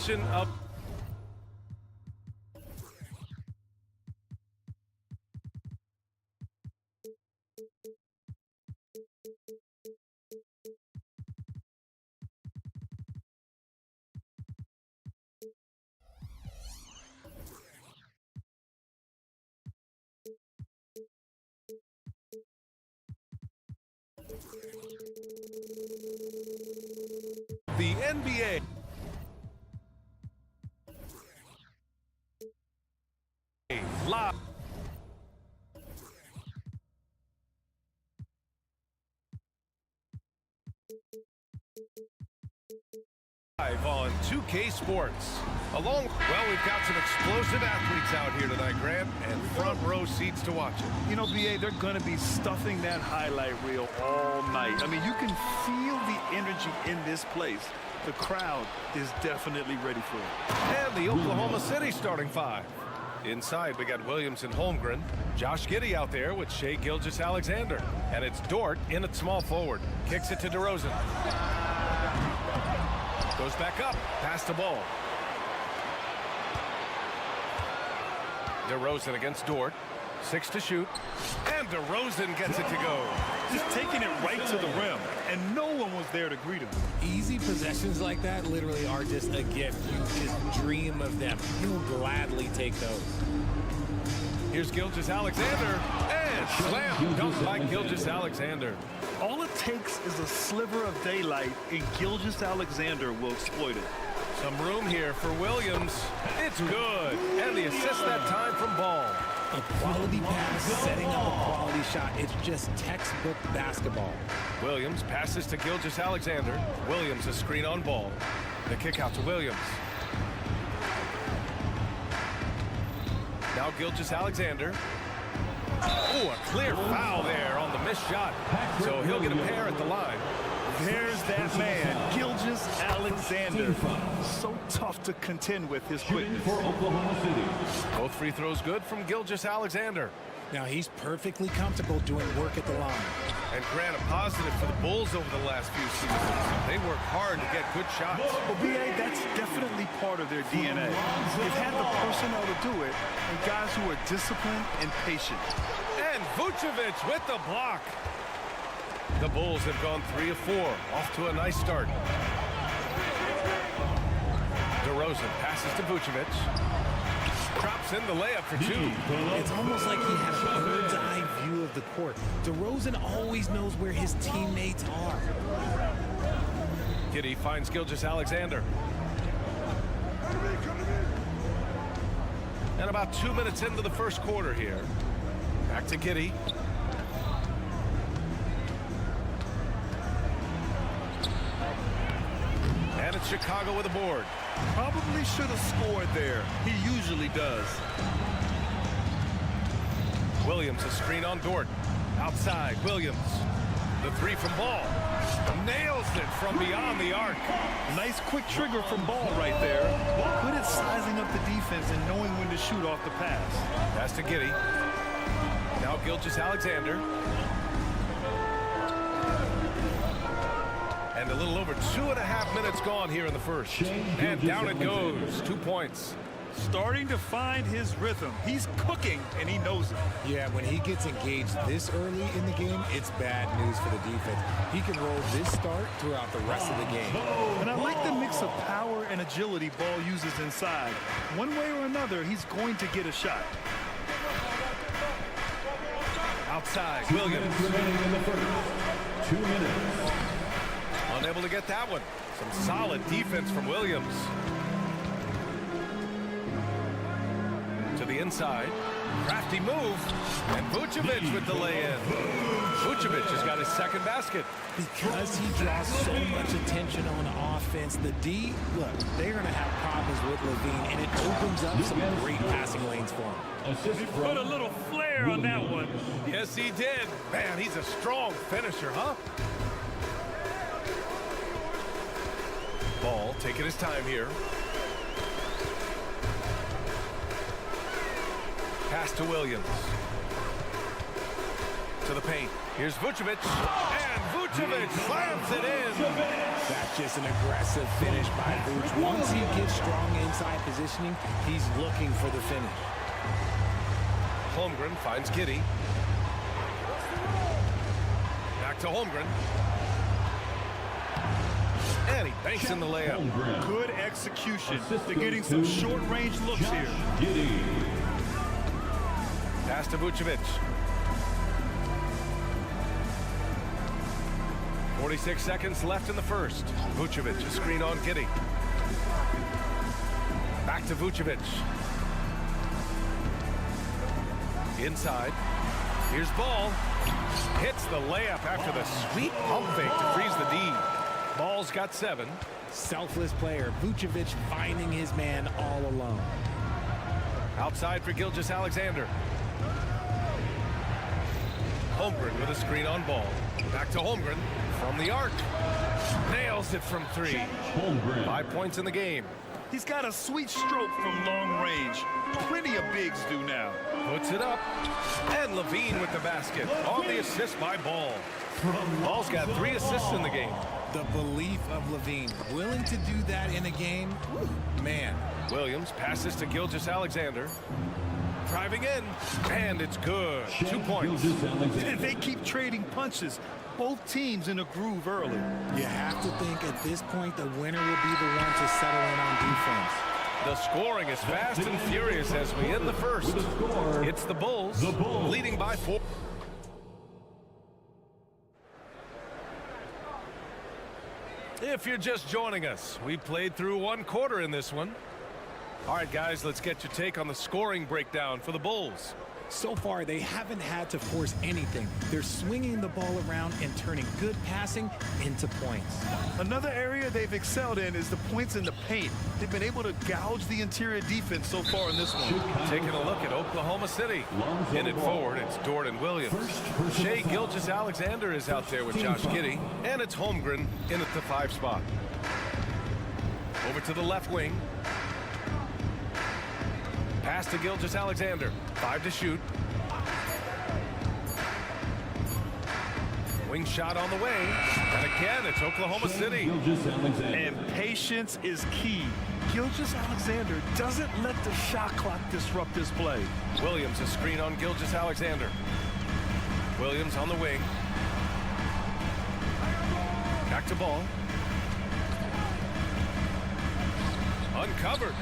possession of... The NBA. Live. On 2K Sports. Well, we've got some explosive athletes out here tonight, Grant, and front row seats to watch it. You know, B.A., they're going to be stuffing that highlight reel all night. I mean, you can feel the energy in this place. The crowd is definitely ready for it. And the Oklahoma City starting five. Inside, we got Williams and Holmgren. Josh Giddey out there with Shai Gilgeous-Alexander. And it's Dort in at small forward. Kicks it to DeRozan. Goes back up, past the ball. DeRozan against Dort. 6 to shoot. And DeRozan gets it to go. Just taking it right to the rim, and no one was there to greet him. Easy possessions like that literally are just a gift. You just dream of them. He'll gladly take those. Here's Gilgeous-Alexander. And slam dunk by Gilgeous-Alexander. All it takes is a sliver of daylight, and Gilgeous-Alexander will exploit it. Some room here for Williams. It's good. And the assist that time from Ball. A quality pass, setting up a quality shot. It's just textbook basketball. Williams passes to Gilgeous-Alexander. Williams a screen on Ball. The kick out to Williams. Now Gilgeous-Alexander. Oh, a clear foul there on the missed shot. So he'll get a pair at the line. There's that man, Gilgeous-Alexander. So tough to contend with his quickness. Both free throws good from Gilgeous-Alexander. Now he's perfectly comfortable doing work at the line. And Grant, a positive for the Bulls over the last few seasons. They work hard to get good shots. Well, B.A., that's definitely part of their DNA. They've had the personnel to do it, and guys who are disciplined and patient. And Vucevic with the block. The Bulls have gone 3 of 4, off to a nice start. DeRozan passes to Vucevic. Drops in the layup for 2. It's almost like he had a bird's eye view of the court. DeRozan always knows where his teammates are. Giddey finds Gilgeous-Alexander. And about 2 minutes into the first quarter here. Back to Giddey. And it's Chicago with a board. Probably should have scored there. He usually does. Williams a screen on Dort. Outside, Williams. The 3 from Ball. Nails it from beyond the arc. Nice quick trigger from Ball right there. Good at sizing up the defense and knowing when to shoot off the pass. Pass to Giddey. Now Gilgeous-Alexander. And a little over 2.5 minutes gone here in the first. And down it goes. 2 points. Starting to find his rhythm. He's cooking, and he knows it. Yeah, when he gets engaged this early in the game, it's bad news for the defense. He can roll this start throughout the rest of the game. And I like the mix of power and agility Ball uses inside. One way or another, he's going to get a shot. Outside, Williams. 2 minutes. Unable to get that one. Some solid defense from Williams. To the inside. Crafty move. And Vucevic with the lay-in. Vucevic has got his second basket. Because he draws so much attention on offense, the D, look, they're going to have problems with Levine, and it opens up some great passing lanes for him. He put a little flair on that one. Yes, he did. Man, he's a strong finisher, huh? Ball taking his time here. Pass to Williams. To the paint. Here's Vucevic. And And Vucevic slams it in. That's just an aggressive finish by Vuce. Once he gets strong inside positioning, he's looking for the finish. Holmgren finds Giddey. Back to Holmgren. And he banks in the layup. Good execution. They're getting some short-range looks here. Pass to Vucevic. 46 seconds left in the first. Vucevic, a screen on Giddey. Back to Vucevic. Inside. Here's Ball. Hits the layup after the sweet pump fake to freeze the D. Ball's got 7. Selfless player. Vucevic finding his man all alone. Outside for Gilgeous-Alexander. Holmgren with a screen on Ball. Back to Holmgren from the arc. Nails it from 3. 5 points in the game. He's got a sweet stroke from long range. Plenty of bigs do now. Puts it up. And Levine with the basket on the assist by Ball. Ball's got 3 assists in the game. The belief of Levine. Willing to do that in a game? Man. Williams passes to Gilgeous-Alexander. Driving in. And it's good. 2 points. They keep trading punches. Both teams in a groove early. You have to think at this point the winner will be the one to settle in on defense. The scoring is fast and furious as we end the first. It's the Bulls leading by 4. If you're just joining us, we played through 1 quarter in this one. All right, guys, let's get your take on the scoring breakdown for the Bulls. So far, they haven't had to force anything. They're swinging the ball around and turning good passing into points. Another area they've excelled in is the points in the paint. They've been able to gouge the interior defense so far in this one. Taking a look at Oklahoma City. In it forward, it's Dort and Williams. Shai Gilgeous-Alexander is out there with Josh Giddey. And it's Holmgren in at the 5 spot. Over to the left wing. Pass to Gilgeous-Alexander. 5 to shoot. Wing shot on the way. And again, it's Oklahoma City. And patience is key. Gilgeous-Alexander doesn't let the shot clock disrupt his play. Williams, a screen on Gilgeous-Alexander. Williams on the wing. Back to Ball. Uncovered.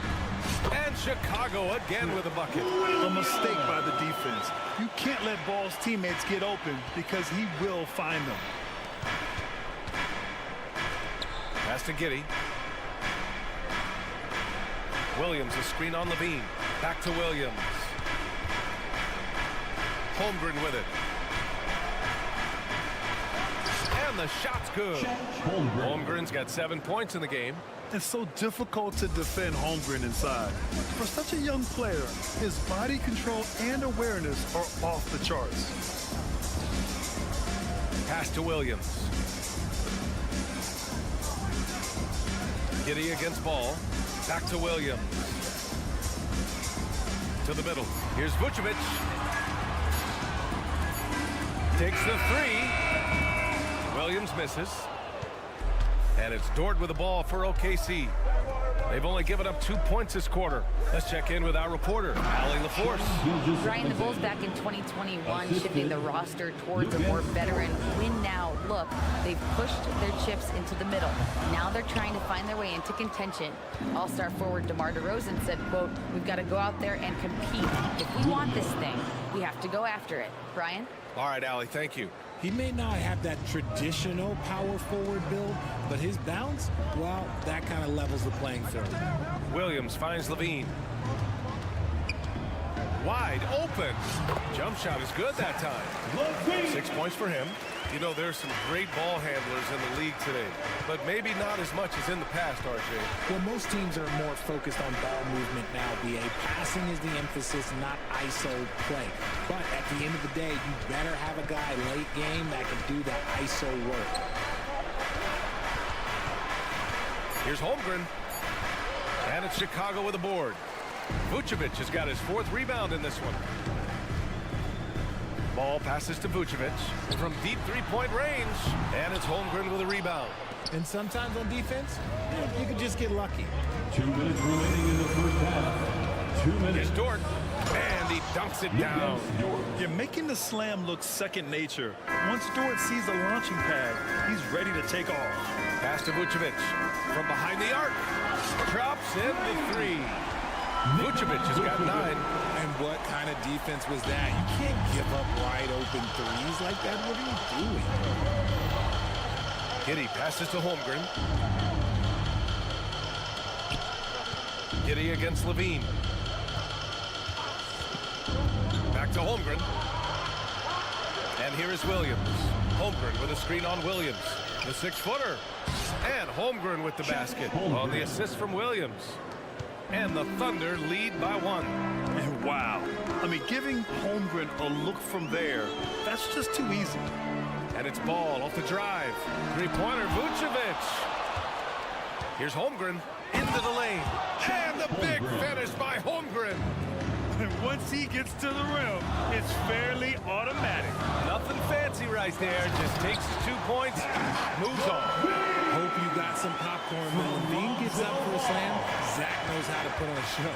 And Chicago again with a bucket. A mistake by the defense. You can't let Ball's teammates get open because he will find them. Pass to Giddey. Williams, a screen on Levine. Back to Williams. Holmgren with it. And the shot's good. Holmgren's got 7 points in the game. It's so difficult to defend Holmgren inside. For such a young player, his body control and awareness are off the charts. Pass to Williams. Giddey against Ball. Back to Williams. To the middle. Here's Vucevic. Takes the 3. Williams misses. And it's Dort with the ball for OKC. They've only given up 2 points this quarter. Let's check in with our reporter, Allie LaForce. Brian, the Bulls back in 2021 shifting the roster towards a more veteran win-now look. They've pushed their chips into the middle. Now they're trying to find their way into contention. All-star forward DeMar DeRozan said, quote, "We've got to go out there and compete. If we want this thing, we have to go after it." Brian? All right, Allie, thank you. He may not have that traditional power forward build, but his bounce, well, that kind of levels the playing field. Williams finds Levine. Wide open. Jump shot is good that time. 6 points for him. You know, there's some great ball handlers in the league today, but maybe not as much as in the past, RJ. Well, most teams are more focused on ball movement now, B.A. Passing is the emphasis, not ISO play. But at the end of the day, you better have a guy late game that can do that ISO work. Here's Holmgren. And it's Chicago with a board. Vucevic has got his 4th rebound in this one. Ball passes to Vucevic from deep three-point range. And it's Holmgren with a rebound. And sometimes on defense, you can just get lucky. 2 minutes remaining in the first half. 2 minutes. Here's Dort. And he dunks it down. You're making the slam look second nature. Once Dort sees the launching pad, he's ready to take off. Pass to Vucevic from behind the arc. Drops in the three. Vucevic has got 9. And what kind of defense was that? You can't give up wide open threes like that. What are you doing? Giddey passes to Holmgren. Giddey against Levine. Back to Holmgren. And here is Williams. Holmgren with a screen on Williams. The 6-footer. And Holmgren with the basket on the assist from Williams. And the Thunder lead by 1. And wow. I mean, giving Holmgren a look from there, that's just too easy. And it's Ball off the drive. Three-pointer, Vucevic. Here's Holmgren into the lane. And the big finish by Holmgren. And once he gets to the rim, it's fairly automatic. Nothing fancy right there. Just takes his 2 points, moves on. Hope you got some popcorn. When Levine gets up for a slam, Zach knows how to put on a show.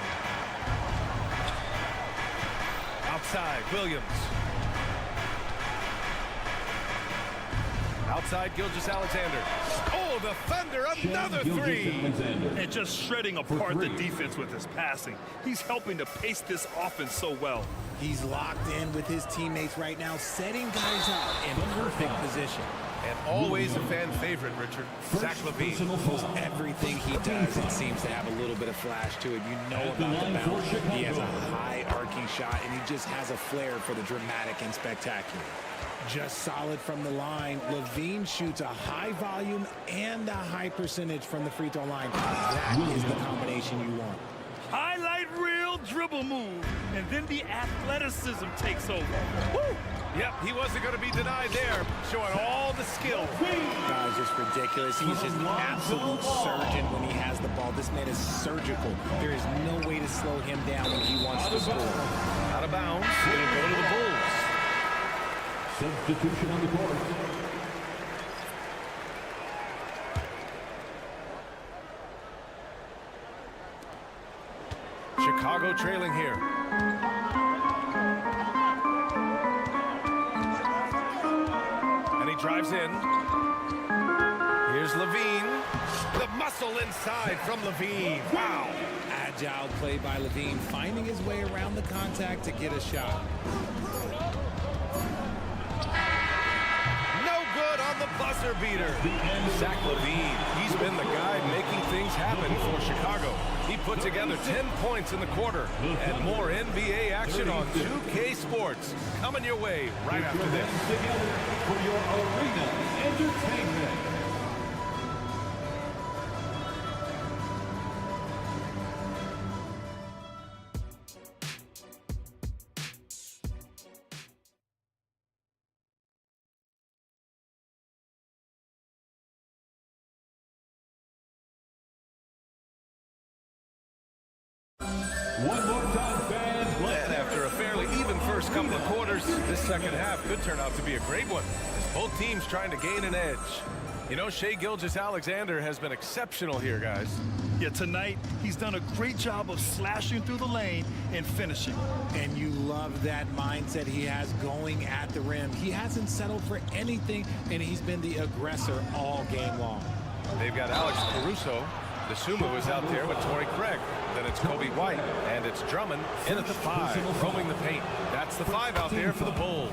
Outside, Williams. Outside, Gilgeous-Alexander. Oh, the Thunder, another 3. And just shredding apart the defense with his passing. He's helping to pace this offense so well. He's locked in with his teammates right now, setting guys up in perfect position. And always a fan favorite, Richard. Zach Levine. Everything he does, it seems to have a little bit of flash to it. You know about the bounce. He has a high arcing shot, and he just has a flair for the dramatic and spectacular. Just solid from the line. Levine shoots a high volume and a high percentage from the free throw line. That is the combination you want. Highlight reel dribble move, and then the athleticism takes over. Woo! Yep, he wasn't going to be denied there, showing all the skill. Guys, just ridiculous. He's just an absolute surgeon when he has the ball. This man is surgical. There is no way to slow him down when he wants to score. Out of bounds. It'll go to the Bulls. Substitution on the court. Chicago trailing here. And he drives in. Here's Levine. The muscle inside from Levine. Wow. Agile play by Levine, finding his way around the contact to get a shot. The buzzer beater. Zach Levine, he's been the guy making things happen for Chicago. He put together 10 points in the quarter. And more NBA action on 2K Sports coming your way right after this. Together for your arena entertainment. One more time, fans. And after a fairly even first couple of quarters, this second half could turn out to be a great one, as both teams trying to gain an edge. You know, Shai Gilgeous-Alexander has been exceptional here, guys. Yeah, tonight, he's done a great job of slashing through the lane and finishing. And you love that mindset he has going at the rim. He hasn't settled for anything, and he's been the aggressor all game long. They've got Alex Caruso. The Sumo is out there with Torrey Craig. Then it's Kobe White, and it's Drummond in at the 5, roaming the paint. That's the 5 out there for the Bulls.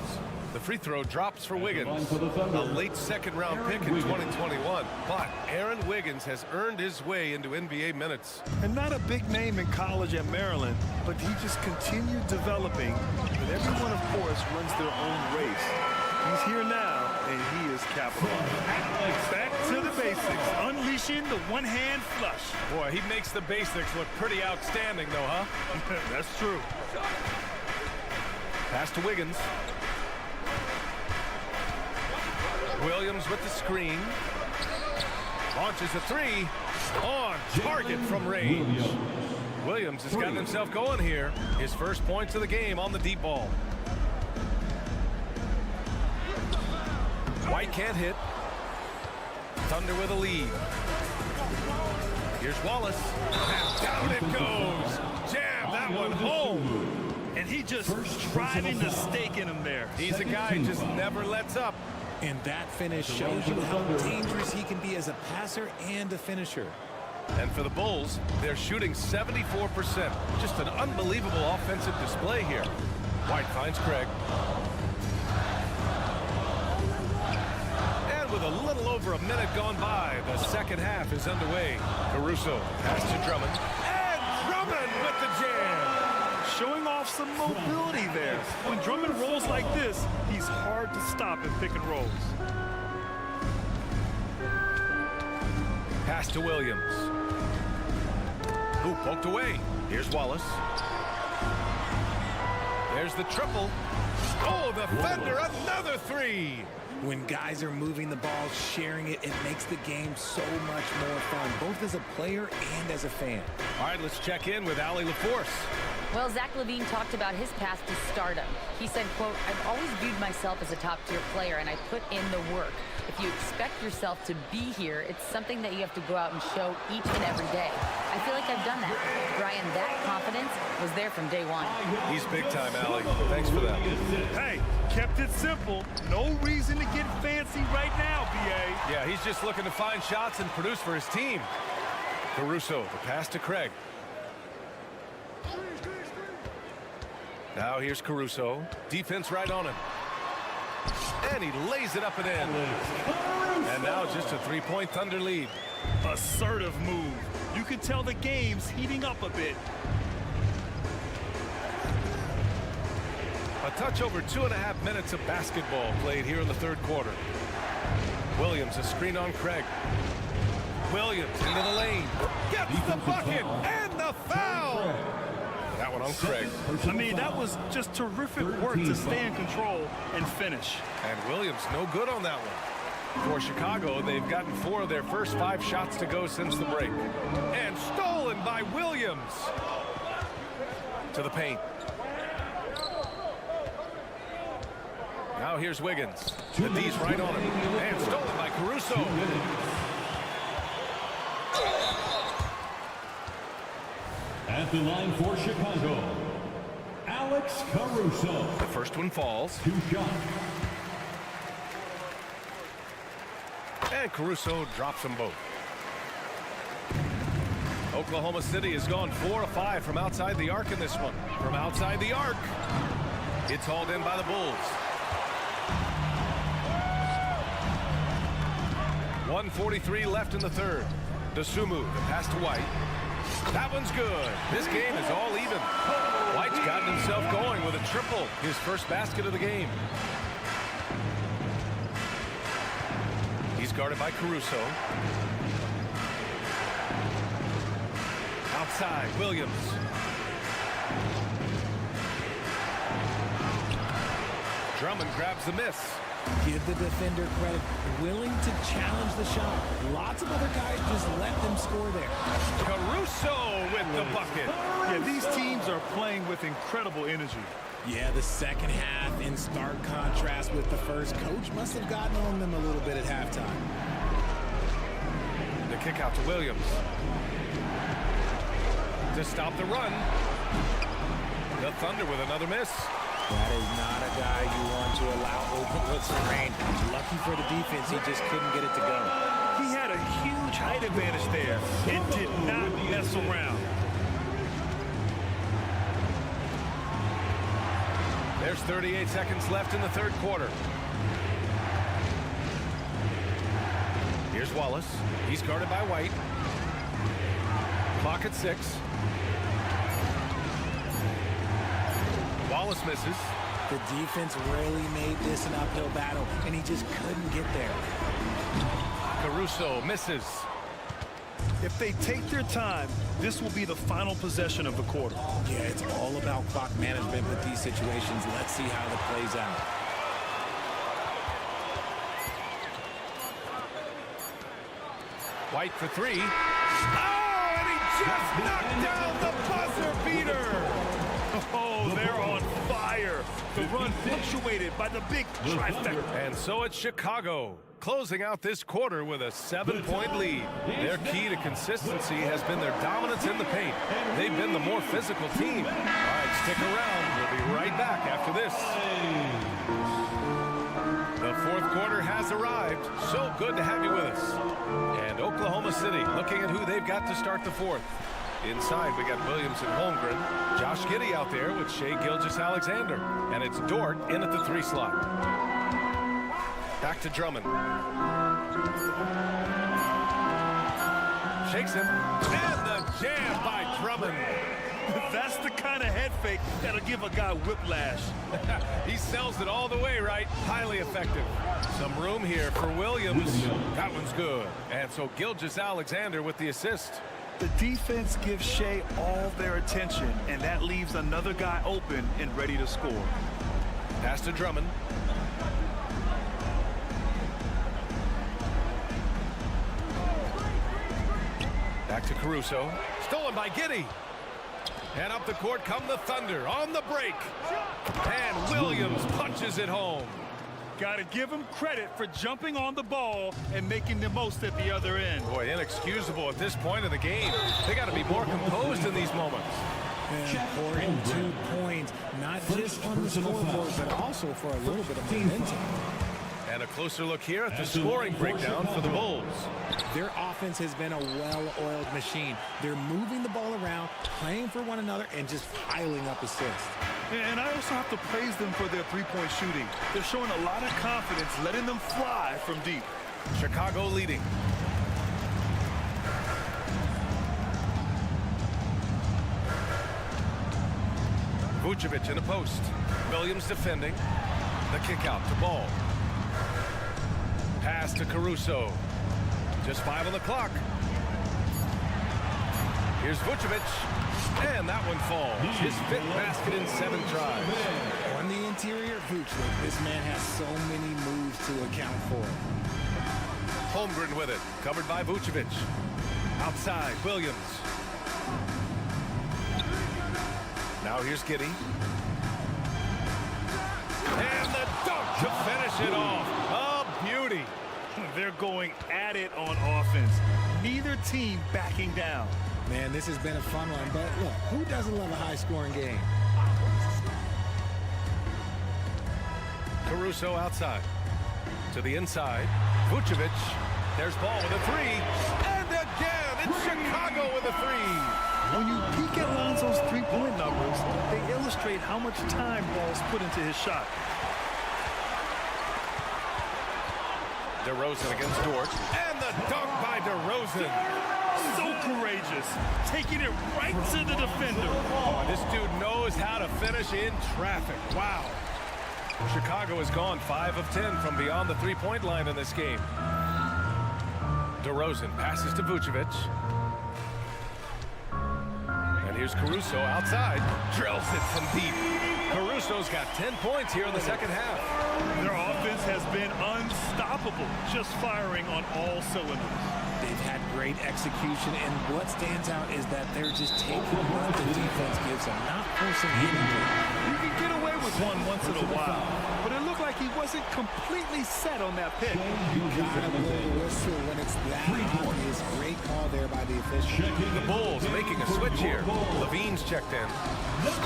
The free throw drops for Wiggins, a late second-round pick in 2021. But Aaron Wiggins has earned his way into NBA minutes. And not a big name in college at Maryland, but he just continued developing. And everyone, of course, runs their own race. He's here now, and he is capitalizing. Back to the basics, unleashing the one-hand flush. Boy, he makes the basics look pretty outstanding, though, huh? That's true. Pass to Wiggins. Williams with the screen. Launches a 3. On target from range. Williams has gotten himself going here. His first points of the game on the deep ball. White can't hit. Thunder with a lead. Here's Wallace. And down it goes. Jam that one home. And he just driving the stake in him there. He's a guy who just never lets up. And that finish shows you how dangerous he can be as a passer and a finisher. And for the Bulls, they're shooting 74%. Just an unbelievable offensive display here. White finds Craig. And with a little over a minute gone by, the second half is underway. Caruso pass to Drummond. And Drummond with the jam. Showing off some mobility there. When Drummond rolls like this, he's hard to stop in pick and rolls. Pass to Williams. Who poked away. Here's Wallace. There's the triple. Oh, the Thunder, another three. When guys are moving the ball, sharing it, it makes the game so much more fun, both as a player and as a fan. All right, let's check in with Allie LaForce. Well, Zach LaVine talked about his path to stardom. He said, quote, "I've always viewed myself as a top-tier player, and I put in the work. If you expect yourself to be here, it's something that you have to go out and show each and every day. I feel like I've done that." Brian, that confidence was there from day one. He's big time, Allie. Thanks for that. Hey, kept it simple. No reason to get fancy right now, B.A. Yeah, he's just looking to find shots and produce for his team. Caruso, the pass to Craig. Now here's Caruso. Defense right on him. And he lays it up and in. And now just a three-point Thunder lead. Assertive move. You can tell the game's heating up a bit. A touch over 2.5 minutes of basketball played here in the third quarter. Williams, a screen on Craig. Williams into the lane. Gets the bucket and the foul. That one on Craig. I mean, that was just terrific work to stay in control and finish. And Williams no good on that one. For Chicago, they've gotten 4 of their first 5 shots to go since the break. And stolen by Williams. To the paint. Now here's Wiggins. The D's right on him. And stolen by Caruso. At the line for Chicago, Alex Caruso. The first one falls. 2 shots. And Caruso drops them both. Oklahoma City has gone 4 of 5 from outside the arc in this one. From outside the arc. It's hauled in by the Bulls. 1:43 left in the third. Dosunmu, the pass to White. That one's good. This game is all even. White's gotten himself going with a triple, his first basket of the game. He's guarded by Caruso. Outside, Williams. Drummond grabs the miss. Give the defender credit, willing to challenge the shot. Lots of other guys just let them score there. Caruso with the bucket. Yeah, these teams are playing with incredible energy. Yeah, the second half in stark contrast with the first. Coach must have gotten on them a little bit at halftime. The kick out to Williams. To stop the run. The Thunder with another miss. That is not a guy you want to allow open looks for rain. Lucky for the defense, he just couldn't get it to go. He had a huge height advantage there and did not mess around. There's 38 seconds left in the third quarter. Here's Wallace. He's guarded by White. Clock at 6. Wallace misses. The defense really made this an uphill battle, and he just couldn't get there. Caruso misses. If they take their time, this will be the final possession of the quarter. Yeah, it's all about clock management with these situations. Let's see how it plays out. White for 3. Oh, and he just knocked down the buzzer beater. Oh, they're on fire. The run punctuated by the big trifecta. And so it's Chicago, closing out this quarter with a 7-point lead. Their key to consistency has been their dominance in the paint. They've been the more physical team. All right, stick around. We'll be right back after this. The fourth quarter has arrived. So good to have you with us. And Oklahoma City looking at who they've got to start the fourth. Inside, we got Williams and Holmgren. Josh Giddey out there with Shai Gilgeous-Alexander. And it's Dort in at the 3 slot. Back to Drummond. Shakes him. And the jam by Drummond. That's the kind of head fake that'll give a guy whiplash. He sells it all the way, right? Highly effective. Some room here for Williams. That one's good. And so Gilgeous-Alexander with the assist. The defense gives Shai all their attention, and that leaves another guy open and ready to score. Pass to Drummond. Back to Caruso. Stolen by Giddey. And up the court come the Thunder on the break. And Williams punches it home. Got to give him credit for jumping on the ball and making the most at the other end. Boy, inexcusable at this point of the game. They got to be more composed in these moments. Important 2 points, not just on the scoreboard, but also for a little bit of momentum. And a closer look here at the scoring breakdown for the Bulls. Their offense has been a well-oiled machine. They're moving the ball around, playing for one another, and just piling up assists. And I also have to praise them for their three-point shooting. They're showing a lot of confidence, letting them fly from deep. Chicago leading. Vucevic in the post. Williams defending. The kick out to Ball. Pass to Caruso. Just 5 on the clock. Here's Vucevic. And that one falls. His 5th basket in 7 tries. On the interior, Vucevic, this man has so many moves to account for. Holmgren with it. Covered by Vucevic. Outside, Williams. Now here's Giddey. And the dunk to finish it off. A beauty. They're going at it on offense. Neither team backing down. Man, this has been a fun one, but look, who doesn't love a high-scoring game? Caruso outside. To the inside. Vucevic. There's Ball with a 3. And again, it's Chicago with a 3. When you peek at Lonzo's three-point numbers, they illustrate how much time Ball's put into his shot. DeRozan against Dort. And the dunk by DeRozan. So courageous, taking it right to the defender. Oh, this dude knows how to finish in traffic. Wow. Chicago has gone 5 of 10 from beyond the three-point line in this game. DeRozan passes to Vucevic. And here's Caruso outside. Drills it from deep. Caruso's got 10 points here in the second half. Their offense has been unstoppable, just firing on all cylinders. They've had great execution, and what stands out is that they're just taking what the defense gives them, not forcing anything. You can get away with one once in a while, but it looked like he wasn't completely set on that pick. You gotta blow the whistle when it's that obvious. Great call there by the official. The Bulls making a switch here. Levine's checked in.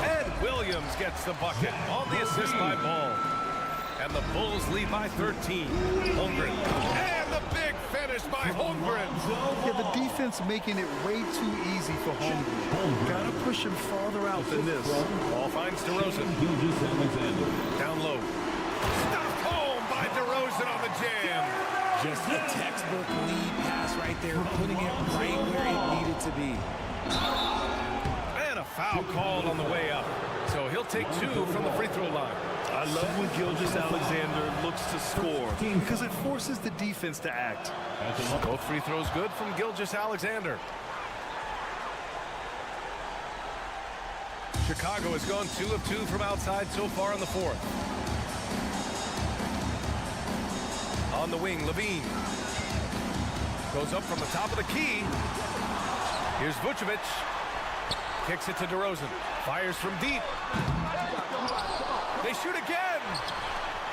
And Williams gets the bucket on the assist by Ball. And the Bulls lead by 13. Holmgren. And the big finish by Holmgren. Yeah, the defense making it way too easy for Holmgren. Gotta push him farther out than this. Ball finds DeRozan. Down low. Stopped home by DeRozan on the jam. Just a textbook lead pass right there, putting it right where it needed to be. And a foul called on the way up. So he'll take 2 from the free throw line. I love when Gilgeous-Alexander looks to score because it forces the defense to act. Both free throws good from Gilgeous-Alexander. Chicago has gone 2 of 2 from outside so far in the fourth. On the wing, Levine. Goes up from the top of the key. Here's Vucevic. Kicks it to DeRozan. Fires from deep. They shoot again.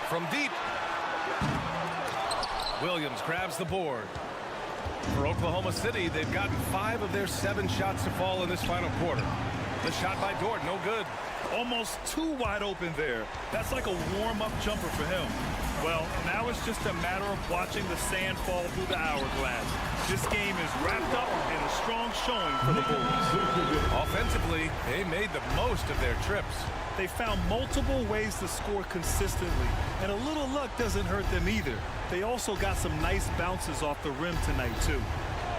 From deep. Williams grabs the board. For Oklahoma City, they've gotten 5 of their 7 shots to fall in this final quarter. The shot by Dort, no good. Almost too wide open there. That's like a warm-up jumper for him. Well, now it's just a matter of watching the sand fall through the hourglass. This game is wrapped up in a strong showing for the Bulls. Offensively, they made the most of their trips. They found multiple ways to score consistently, and a little luck doesn't hurt them either. They also got some nice bounces off the rim tonight, too.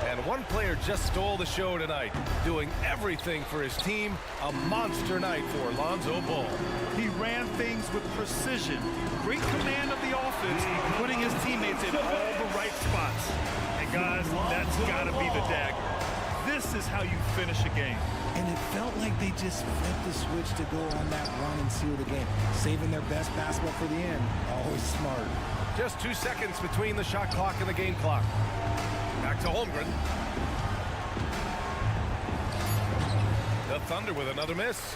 And one player just stole the show tonight, doing everything for his team. A monster night for Lonzo Ball. He ran things with precision, great command of the offense, putting his teammates in all the right spots. And guys, that's got to be the dagger. This is how you finish a game. And it felt like they just flipped the switch to go on that run and seal the game. Saving their best basketball for the end. Always smart. Just 2 seconds between the shot clock and the game clock. Back to Holmgren. The Thunder with another miss.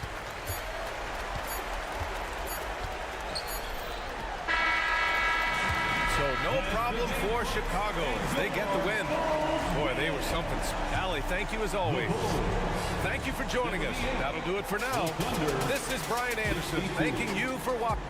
So no problem for Chicago as they get the win. Boy, they were something. Allie, thank you as always. Thank you for joining us. That'll do it for now. This is Brian Anderson thanking you for watching.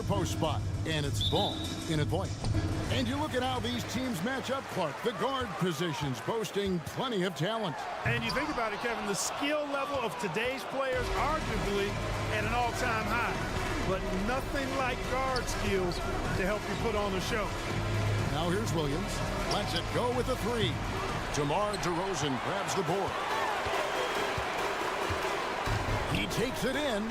another post spot, and it's ball in at point. And you look at how these teams match up, Clark. The guard positions boasting plenty of talent. And you think about it, Kevin, the skill level of today's players arguably at an all-time high. But nothing like guard skills to help you put on a show. Now here's Williams. Lets it go with a three. DeMar DeRozan grabs the board. He takes it in.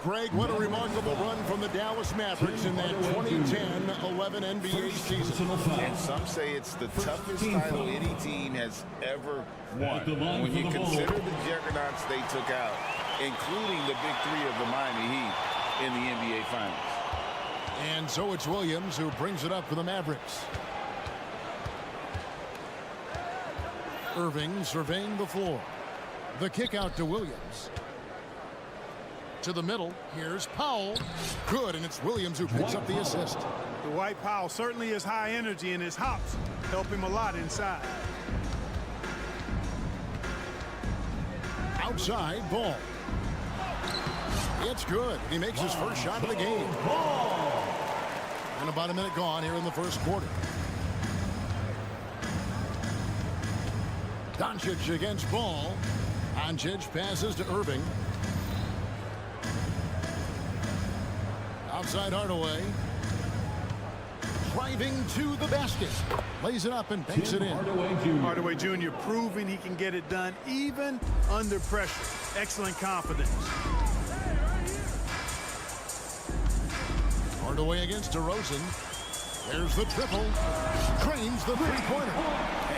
Greg, what a remarkable run from the Dallas Mavericks in that 2010-11 NBA season. And some say it's the toughest title any team has ever won. When you consider the juggernauts they took out, including the big three of the Miami Heat in the NBA Finals. And so it's Williams who brings it up for the Mavericks. Irving surveying the floor. The kick out to Williams. To the middle. Here's Powell. Good, and it's Williams who picks up the assist. Dwight Powell certainly is high energy, and his hops help him a lot inside. Outside ball. It's good. He makes his first shot of the game. And about a minute gone here in the first quarter. Doncic against Ball. Doncic passes to Irving. Outside Hardaway. Driving to the basket. Lays it up and banks it in. Hardaway Jr. proving he can get it done even under pressure. Excellent confidence. Hardaway against DeRozan. There's the triple. Drains the three-pointer.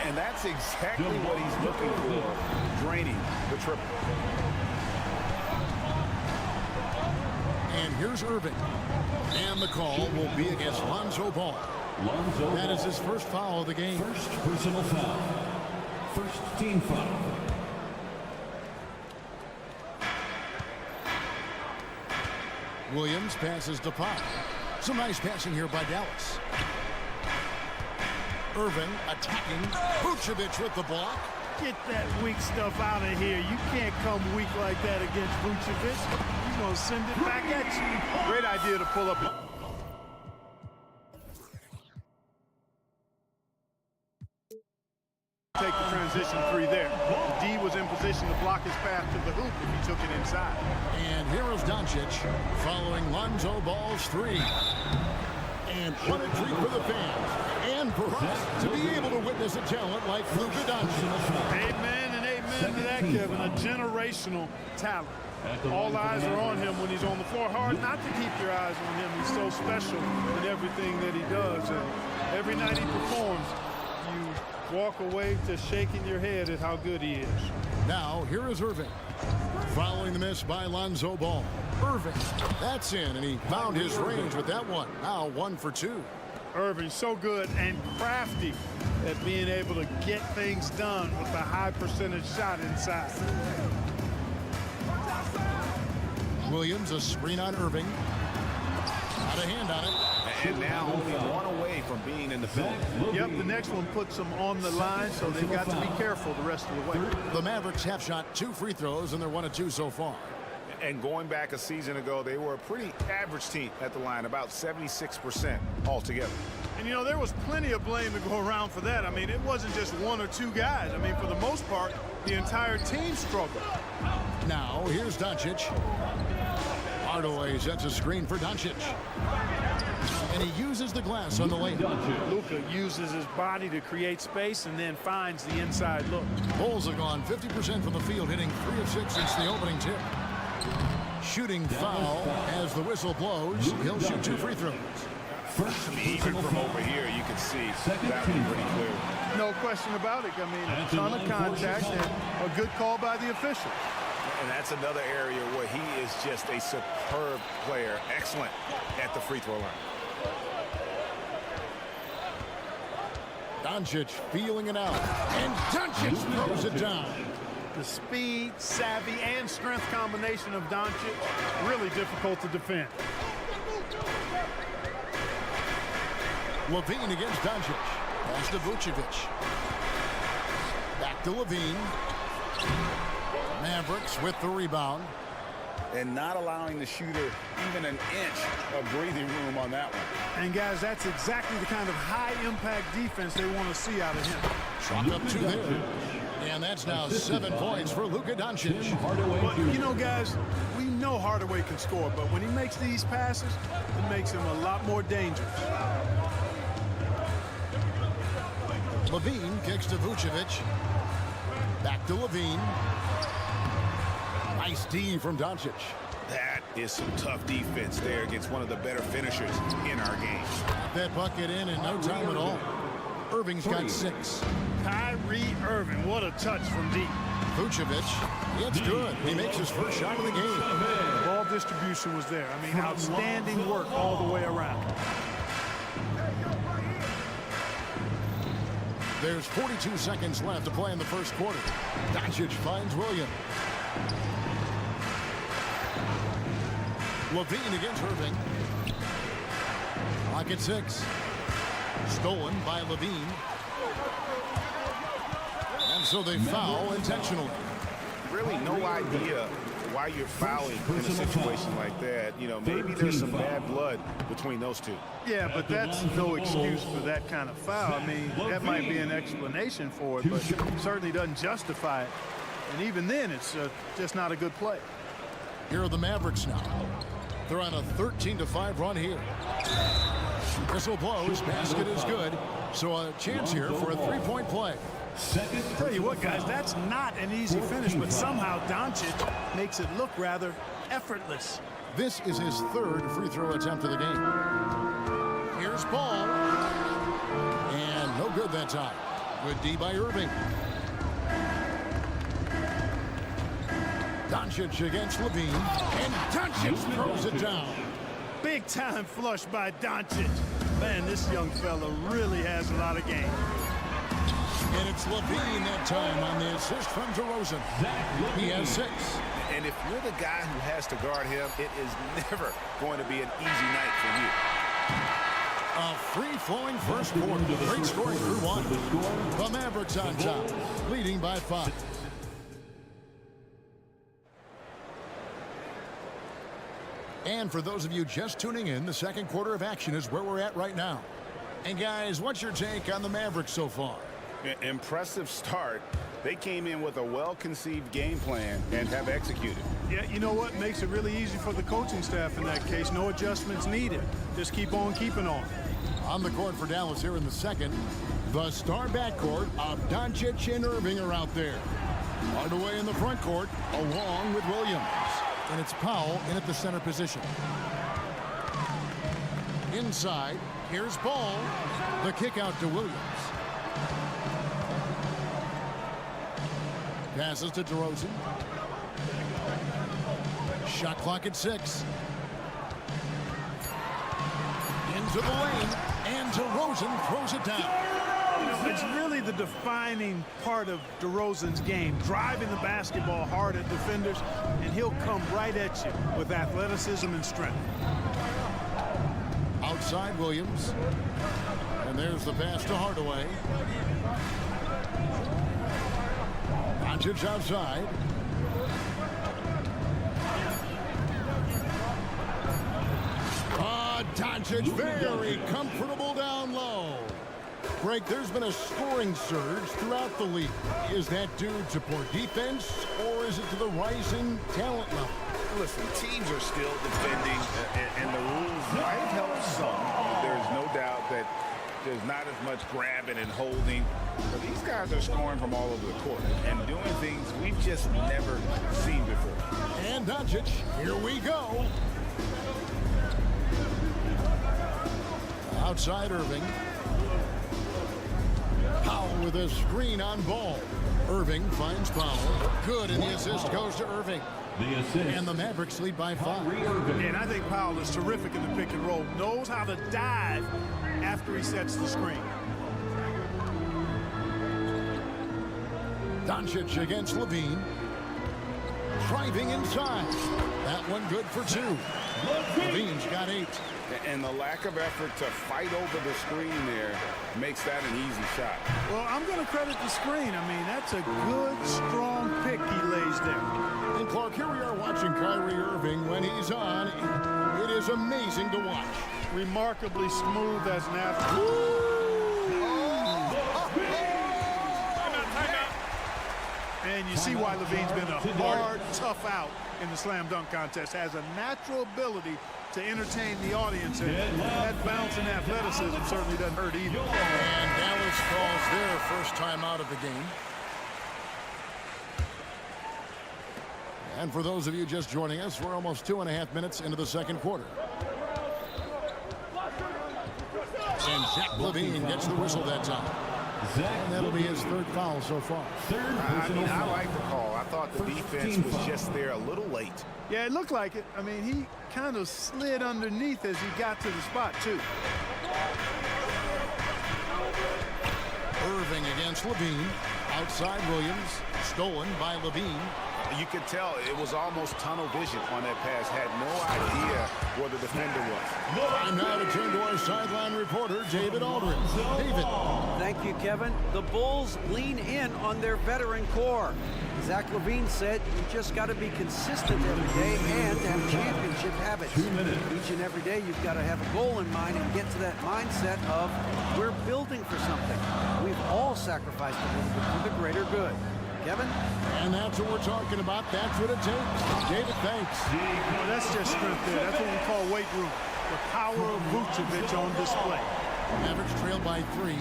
And that's exactly what he's looking for, draining the triple. And here's Irving. And the call will be against Lonzo Ball. That is his first foul of the game. First personal foul. First team foul. Williams passes to Pop. Some nice passing here by Dallas. Irving attacking. Vucevic with the block. Get that weak stuff out of here. You can't come weak like that against Vucevic. He's going to send it back at you. Great idea to pull up. Take the transition three there. D was in position to block his path to the hoop if he took it inside. And here is Doncic following Lonzo Ball's three. And what a treat for the fans. And for us to be able to witness a talent like Luka Doncic. Amen and amen to that, Kevin. A generational talent. All eyes are on him when he's on the floor. Hard not to keep your eyes on him. He's so special in everything that he does. And every night he performs, you walk away to shaking your head at how good he is. Now, here is Irving. Following the miss by Lonzo Ball. Irving, that's in, and he found his range with that one. Now 1 for 2. Irving so good and crafty at being able to get things done with a high percentage shot inside. Williams, a screen on Irving. Got a hand on it. And now only one away from being in the film. Yep, the next one puts them on the line, so they've got to be careful the rest of the way. The Mavericks have shot 2 free throws, and they're 1 of 2 so far. And going back a season ago, they were a pretty average team at the line, about 76% altogether. And, you know, there was plenty of blame to go around for that. I mean, it wasn't just 1 or 2 guys. I mean, for the most part, the entire team struggled. Now, here's Doncic. Hardaway sets a screen for Doncic. And he uses the glass on the lane. Luka uses his body to create space and then finds the inside look. Bulls have gone 50% from the field, hitting 3 of 6 since the opening tip. Shooting foul as the whistle blows. He'll shoot 2 free throws. Even from over here, you can see that one pretty clear. No question about it. I mean, a ton of contact and a good call by the officials. And that's another area where he is just a superb player. Excellent at the free throw line. Doncic feeling it out. And Doncic throws it down. The speed, savvy, and strength combination of Doncic, really difficult to defend. Levine against Doncic. Pass to Vucevic. Back to Levine. Mavericks with the rebound. and not allowing the shooter even an inch of breathing room on that one. And guys, that's exactly the kind of high-impact defense they want to see out of him. Chalk up 2 there. And that's now 7 points for Luka Doncic. But, you know, guys, we know Hardaway can score, but when he makes these passes, it makes him a lot more dangerous. Levine kicks to Vucevic. Back to Levine. Nice D from Doncic. That is some tough defense there against one of the better finishers in our game. Got that bucket in no time at all. Irving's got 6. Kyrie Irving, what a touch from deep. Vucevic, it's good. He makes his first shot of the game. Ball distribution was there. I mean, outstanding work all the way around. There's 42 seconds left to play in the first quarter. Doncic finds Williams. Levine against Irving. Clock at 6. Stolen by Levine. And so they foul intentionally. Really no idea why you're fouling in a situation like that. You know, maybe there's some bad blood between those two. Yeah, but that's no excuse for that kind of foul. I mean, that might be an explanation for it, but certainly doesn't justify it. And even then, it's just not a good play. Here are the Mavericks now. They're on a 13-5 run here. Whistle blows, basket is good. So a chance here for a 3-point play. Tell you what, guys, that's not an easy finish, but somehow Doncic makes it look rather effortless. This is his 3rd free throw attempt of the game. Here's Ball. And no good that time. Good D by Irving. Doncic against Levine. And Doncic throws it down. Big time flush by Doncic. Man, this young fella really has a lot of game. And it's Levine that time on the assist from DeRozan. He has 6. And if you're the guy who has to guard him, it is never going to be an easy night for you. A free-flowing first quarter. Great scoring through 1. The Mavericks on top, leading by 5. And for those of you just tuning in, the second quarter of action is where we're at right now. And guys, what's your take on the Mavericks so far? Impressive start. They came in with a well-conceived game plan and have executed. Yeah, you know what? Makes it really easy for the coaching staff in that case. No adjustments needed. Just keep on keeping on. On the court for Dallas here in the second, the star backcourt of Doncic and Irving are out there. Hardaway in the front court, along with Williams. And it's Powell in at the center position. Inside, here's Ball. The kick out to Williams. Passes to DeRozan. Shot clock at 6. Into the lane, and DeRozan throws it down. It's really the defining part of DeRozan's game, driving the basketball hard at defenders, and he'll come right at you with athleticism and strength. Outside Williams. And there's the pass to Hardaway. Doncic outside. Doncic very comfortable down low. Greg, there's been a scoring surge throughout the league. Is that due to poor defense, or is it to the rising talent level? Listen, teams are still defending, and the rules might help some. There's no doubt that there's not as much grabbing and holding. But these guys are scoring from all over the court and doing things we've just never seen before. And Doncic, here we go. Outside Irving. Powell with a screen on Ball. Irving finds Powell. Good, and the assist goes to Irving. The assist. And the Mavericks lead by 5. And I think Powell is terrific in the pick and roll. Knows how to dive after he sets the screen. Doncic against Levine. Driving inside. That one good for 2. Levine's got 8. And the lack of effort to fight over the screen there makes that an easy shot. Well, I'm going to credit the screen. I mean, that's a good, strong pick he lays there. And Clark, here we are watching Kyrie Irving. When he's on, it is amazing to watch. Remarkably smooth as an athlete. And you see why Levine's been a hard, tough out in the slam dunk contest. Has a natural ability to entertain the audience, and that bounce and athleticism certainly doesn't hurt either. And Dallas calls their first time out of the game. And for those of you just joining us, we're almost 2.5 minutes into the second quarter. And Zach LaVine gets the whistle that time. And that'll be his third foul so far. I like the call. I thought the defense was just there a little late. Yeah, it looked like it. I mean, he kind of slid underneath as he got to the spot, too. Irving against LaVine. Outside Williams. Stolen by LaVine. You could tell it was almost tunnel vision on that pass. Had no idea where the defender was. I'm now to turn to our sideline reporter, David Aldridge. David. Thank you, Kevin. The Bulls lean in on their veteran core. Zach LaVine said you just got to be consistent every day and have championship habits. Each and every day you've got to have a goal in mind and get to that mindset of we're building for something. We've all sacrificed a little bit for the greater good. Kevin? And that's what we're talking about. That's what it takes. David, thanks. Well, that's just strength there. That's what we call weight room. The power of Vucevic on display. Mavericks trail by 3.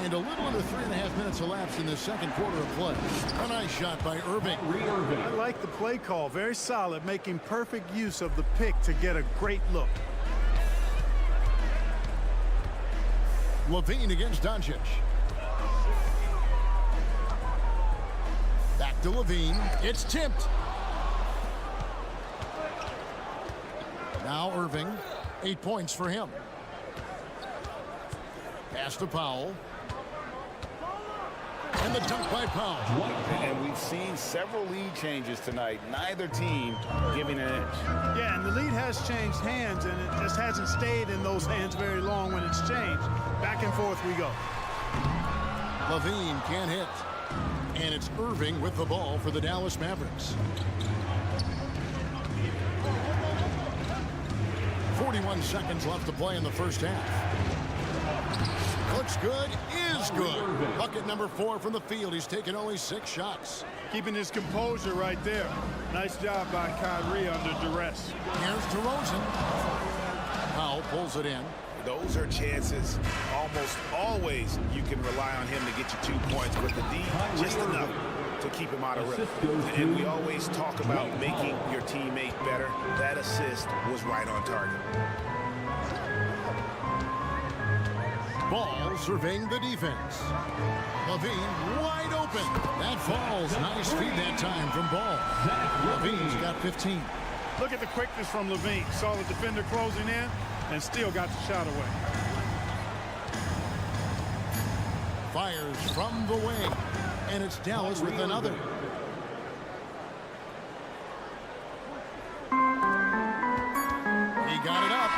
And a little under 3.5 minutes elapsed in the second quarter of play. A nice shot by Irving. I like the play call. Very solid, making perfect use of the pick to get a great look. LaVine against Doncic. Back to LaVine. It's tipped. Now Irving. 8 points for him. Pass to Powell. And the dunk by Powell. And we've seen several lead changes tonight. Neither team giving an edge. Yeah, and the lead has changed hands, and it just hasn't stayed in those hands very long when it's changed. Back and forth we go. LaVine can't hit. And it's Irving with the ball for the Dallas Mavericks. 41 seconds left to play in the first half. Looks good, is good. Bucket number 4 from the field. He's taken only 6 shots. Keeping his composure right there. Nice job by Kyrie under duress. Here's DeRozan. Powell pulls it in. Those are chances. Almost always you can rely on him to get you 2 points, but the D just enough to keep him out of rhythm. And we always talk about making your teammate better. That assist was right on target. Ball surveying the defense. LaVine wide open. That falls. Nice feed that time from Ball. LaVine's got 15. Look at the quickness from LaVine. Saw the defender closing in and still got the shot away. Fires from the wing. And it's Dallas with another. He got it up.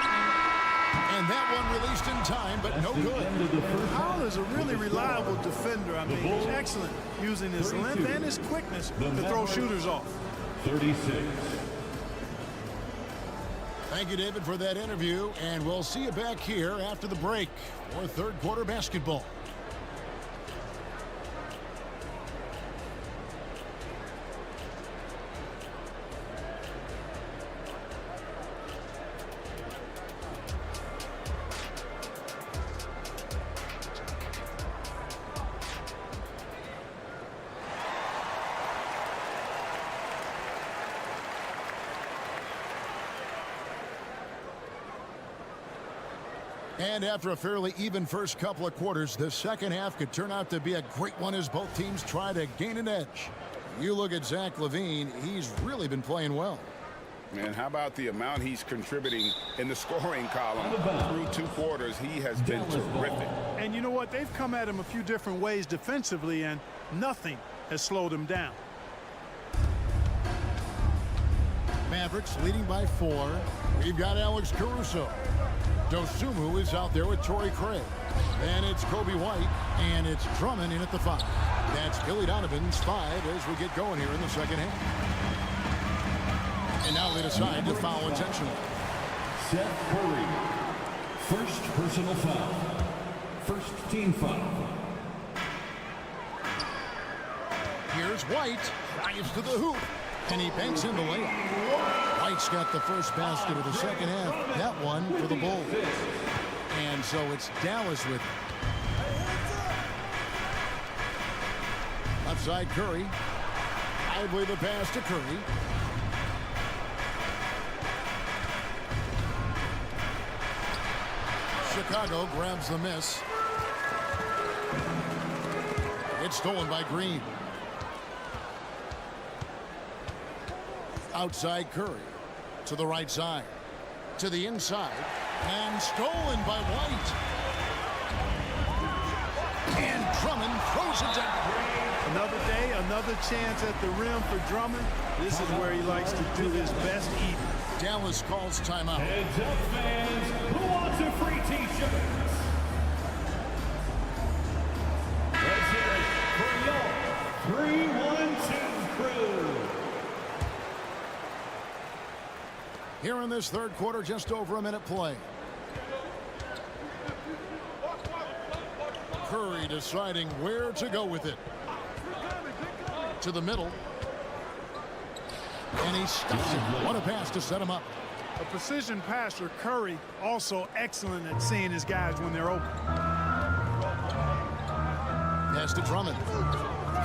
And that one released in time, but no good. Powell is a really reliable defender. I mean, he's excellent using his length and his quickness to throw shooters off. 36. Thank you, David, for that interview. And we'll see you back here after the break for third quarter basketball. And after a fairly even first couple of quarters, the second half could turn out to be a great one as both teams try to gain an edge. You look at Zach LaVine, he's really been playing well. Man, how about the amount he's contributing in the scoring column? Through 2 quarters, he has been terrific. And you know what? They've come at him a few different ways defensively, and nothing has slowed him down. Mavericks leading by 4. We've got Alex Caruso. Dosunmu is out there with Torrey Craig. And it's Kobe White, and it's Drummond in at the 5. That's Billy Donovan's 5 as we get going here in the second half. And now they decide to foul intentionally. Seth Curry, first personal foul. First team foul. Here's White, drives to the hoop, and he banks in the layup. White's got the first basket of the second half. That one for the Bulls. And so it's Dallas with it. Left side Curry. Lively the pass to Curry. Chicago grabs the miss. It's stolen by Green. Outside Curry. To the right side. To the inside. And stolen by White. And Drummond throws it down. Another day, another chance at the rim for Drummond. This is where he likes to do his best eating. Dallas calls timeout. Heads up, fans. Who wants a free t-shirt? Let's hear it for your 3-1-2 crew. Here in this third quarter, just over a minute play. Curry deciding where to go with it. To the middle. And he stuffs it. What a pass to set him up. A precision passer, Curry, also excellent at seeing his guys when they're open. Pass to Drummond.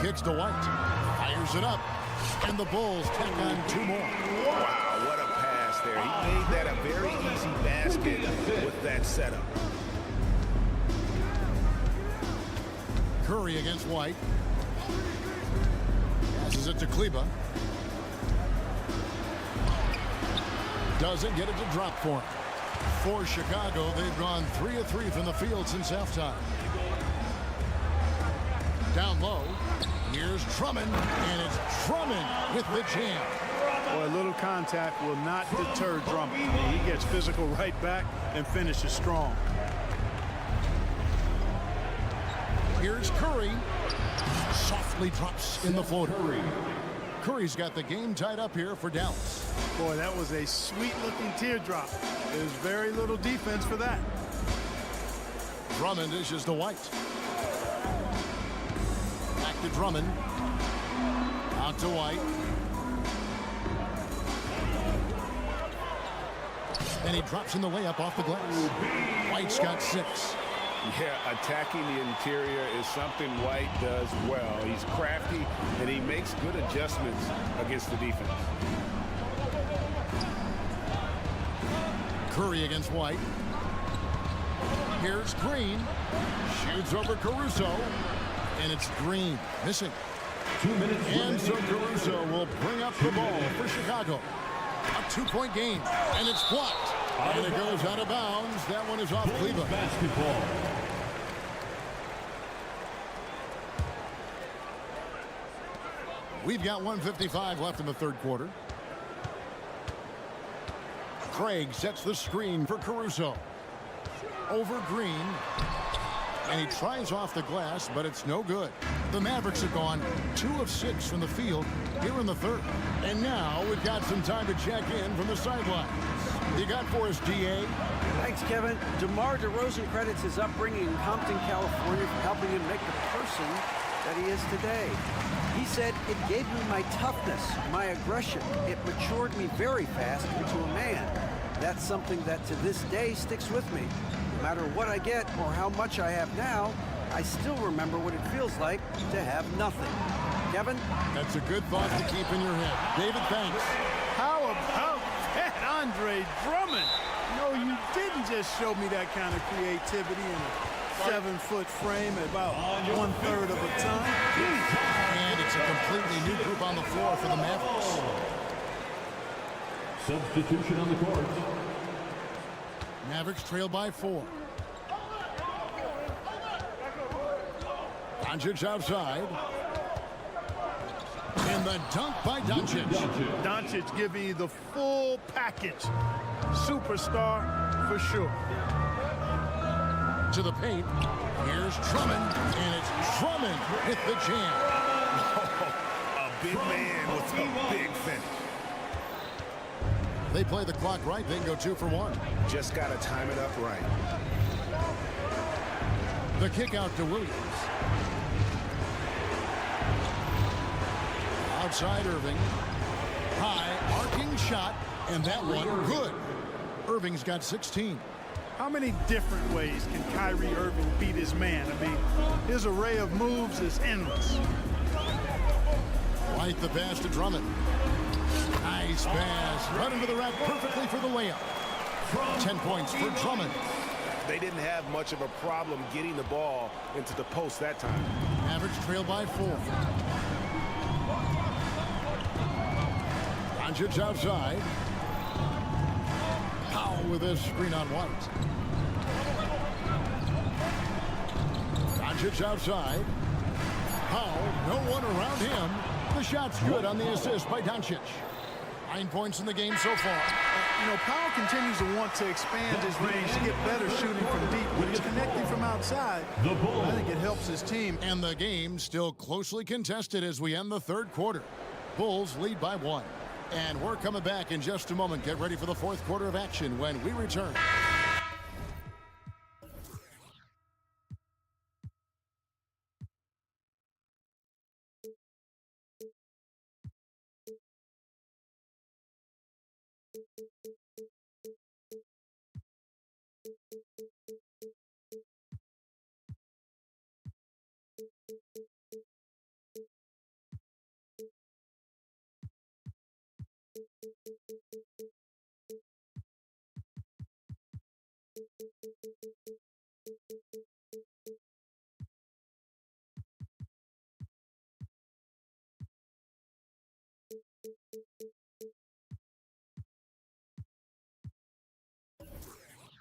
Kicks to White. Fires it up. And the Bulls tack on 2 more. Wow, what a pass there. He made that a very easy basket with that setup. Curry against White. Passes it to Kleba. Doesn't get it to drop for him. For Chicago, they've gone 3 of 3 from the field since halftime. Down low. Here's Drummond, and it's Drummond with the jam. Boy, a little contact will not deter Drummond. He gets physical right back and finishes strong. Here's Curry. Softly drops in the floater. Curry's got the game tied up here for Dallas. Boy, that was a sweet-looking teardrop. There's very little defense for that. Drummond dishes to White. Back to Drummond. Out to White. And he drops in the layup off the glass. White's got 6. Yeah, attacking the interior is something White does well. He's crafty, and he makes good adjustments against the defense. Curry against White. Here's Green. Shoots over Caruso. And it's Green missing. 2 minutes. And so Caruso will bring up the ball for Chicago. A 2-point game. And it's blocked. And it goes out of bounds. That one is off Cleveland. Basketball. We've got 1:55 left in the third quarter. Craig sets the screen for Caruso. Over Green. And he tries off the glass, but it's no good. The Mavericks have gone 2 of 6 from the field here in the third. And now we've got some time to check in from the sidelines. You got for us, DA? Thanks, Kevin. DeMar DeRozan credits his upbringing in Compton, California for helping him make the person that he is today. He said, "It gave me my toughness, my aggression. It matured me very fast into a man. That's something that to this day sticks with me. No matter what I get or how much I have now, I still remember what it feels like to have nothing." Kevin? That's a good thought to keep in your head. David, thanks. How about that, Andre Drummond? No, you didn't just show me that kind of creativity in a 7-foot frame at about 1/3 of a ton. And it's a completely new group on the floor for the Mavericks. Substitution on the court. Mavericks trail by 4. Doncic outside. And And the dunk by Doncic. Doncic giving you the full package. Superstar for sure. To the paint. Here's Drummond, and it's Drummond with the jam. A big man with a big finish. They play the clock right, they can go 2 for 1. Just got to time it up right. The kick out to Williams. Outside Irving. High, arcing shot, and that one good. Irving's got 16. How many different ways can Kyrie Irving beat his man? I mean, his array of moves is endless. White the pass to Drummond. Nice pass. Right into the rack perfectly for the layup. 10 points for Drummond. They didn't have much of a problem getting the ball into the post that time. Mavericks trail by 4. Doncic outside. Powell with his screen on White. Doncic outside. Powell, no one around him. The shot's good on the assist by Doncic. 9 points in the game so far. You know, Powell continues to want to expand his range to get better shooting from deep. When he's connecting from outside, I think it helps his team. And the game still closely contested as we end the 3rd quarter. Bulls lead by 1. And we're coming back in just a moment. Get ready for the 4th quarter of action when we return.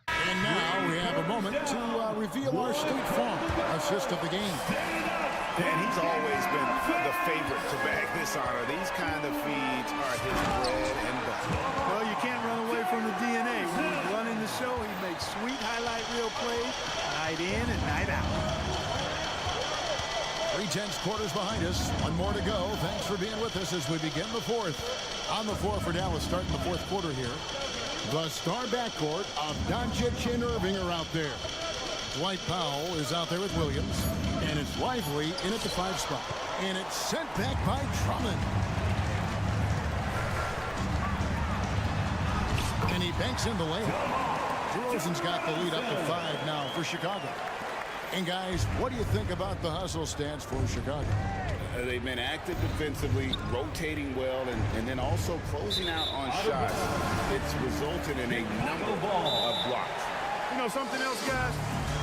And now we have a moment to reveal our State Farm assist of the game. And he's always been the favorite to bag this honor. These kind of feeds are his bread and butter. Well, you can't run away from the DNA. When he's running the show, he makes sweet highlight reel plays night in and night out. 3/10 quarters behind us. One more to go. Thanks for being with us as we begin the 4th. On the floor for Dallas, starting the 4th quarter here. The star backcourt of Doncic and Irving are out there. Dwight Powell is out there with Williams. And it's Lively in at the 5 spot. And it's sent back by Drummond. And he banks in the layup. DeRozan's got the lead up to 5 now for Chicago. And guys, what do you think about the hustle stats for Chicago? They've been active defensively, rotating well, and then also closing out on shots. It's resulted in a number of blocks. You know something else, guys?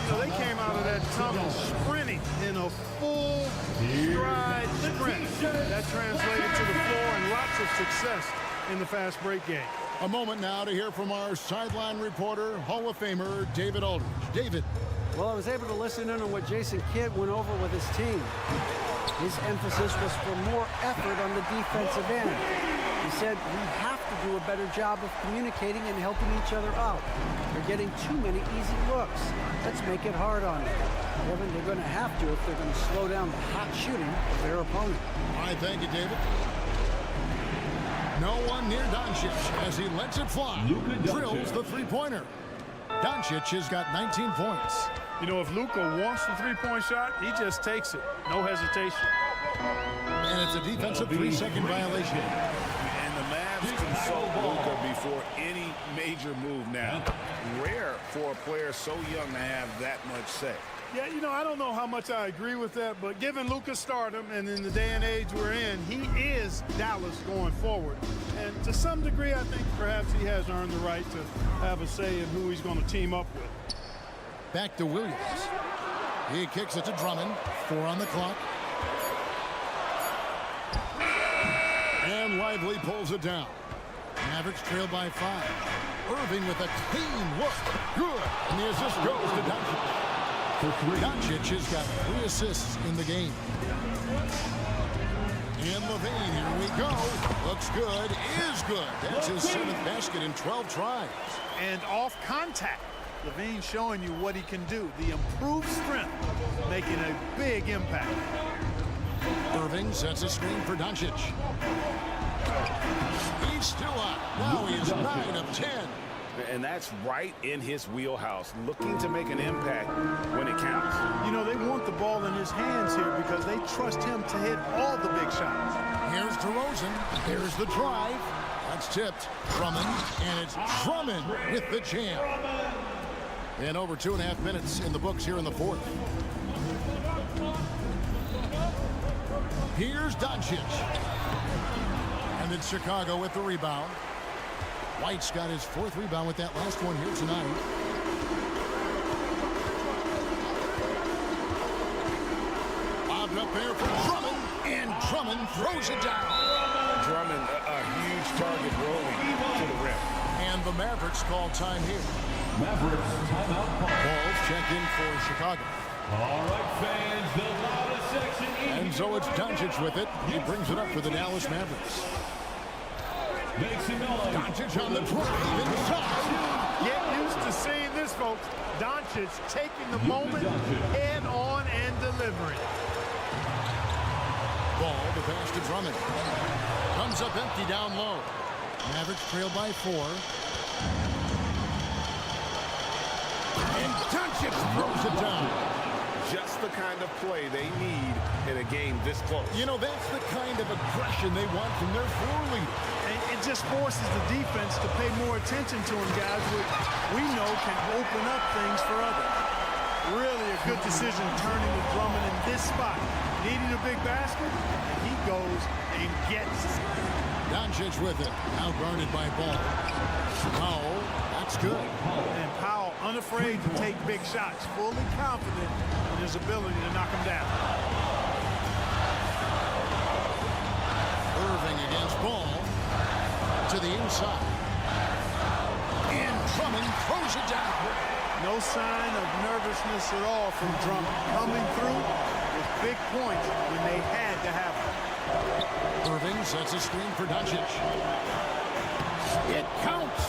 You know, they came out of that tunnel sprinting in a full stride sprint. That translated to the floor and lots of success in the fast break game. A moment now to hear from our sideline reporter, Hall of Famer David Aldridge. David. Well, I was able to listen in on what Jason Kidd went over with his team. His emphasis was for more effort on the defensive end. He said we have to do a better job of communicating and helping each other out. They're getting too many easy looks. Let's make it hard on them. Kevin, they're going to have to if they're going to slow down the hot shooting of their opponent. All right, thank you, David. No one near Doncic as he lets it fly. Drills the three-pointer. Doncic has got 19 points. You know, if Luka wants the three-point shot, he just takes it. No hesitation. And it's a defensive 3-second violation. And the Mavs consult Luka before any major move now. Rare for a player so young to have that much say. Yeah, you know, I don't know how much I agree with that, but given Luka's stardom and in the day and age we're in, he is Dallas going forward. And to some degree, I think perhaps he has earned the right to have a say in who he's going to team up with. Back to Williams. He kicks it to Drummond. 4 on the clock. And Lively pulls it down. Mavericks trail by 5. Irving with a clean look. Good. And the assist goes to Doncic. Doncic has got 3 assists in the game. And Levine, here we go. Looks good, is good. That's his 7th basket in 12 tries. And off contact, Levine showing you what he can do. The improved strength, making a big impact. Irving sets a screen for Doncic. He's still up. Now he is 9 of 10. And that's right in his wheelhouse, looking to make an impact when it counts. You know, they want the ball in his hands here because they trust him to hit all the big shots. Here's DeRozan. Here's the drive. That's tipped. Drummond. And it's Drummond with the jam. And over 2.5 minutes in the books here in the fourth. Here's Doncic. And it's Chicago with the rebound. White's got his 4th rebound with that last one here tonight. Bobbed up there for Drummond, and Drummond throws it down. Drummond, a huge target rolling to the rim. And the Mavericks call time here. Mavericks timeout call. Balls check in for Chicago. All right, fans, the loudest section. And so it's Doncic with it. He brings it up for the Dallas Mavericks. Doncic on the drive inside. Get used to seeing this, folks. Doncic taking the moment head on and delivering. Ball, the pass to Drummond. Comes up empty down low. Mavericks trail by 4. And Doncic throws it down. Just the kind of play they need in a game this close. You know, that's the kind of aggression they want from their floor leader. And it just forces the defense to pay more attention to him, guys, which we know can open up things for others. Really a good decision turning to Drummond in this spot. Needing a big basket, and he goes and gets it. Doncic with it. Now guarded by Ball. Powell, that's good. And Powell unafraid to take big shots, fully confident in his ability to knock him down. Irving against Ball. To the inside. And Drummond throws it down. No sign of nervousness at all from Drummond. Coming through with big points when they had to have them. Irving sets a screen for Doncic. It counts.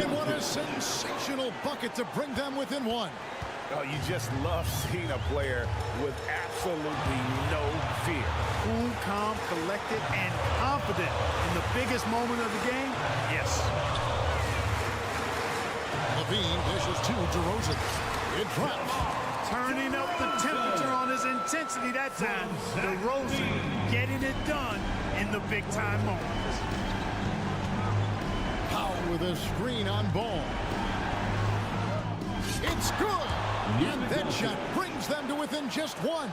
And what a sensational bucket to bring them within 1. Oh, you just love seeing a player with absolutely no fear. Cool, calm, collected, and confident in the biggest moment of the game? Yes. Levine dishes to DeRozan. It drops. Turning up the temperature on his intensity that time. DeRozan getting it done in the big-time moments. Powell with a screen on Ball. It's good. And that shot brings them to within just 1.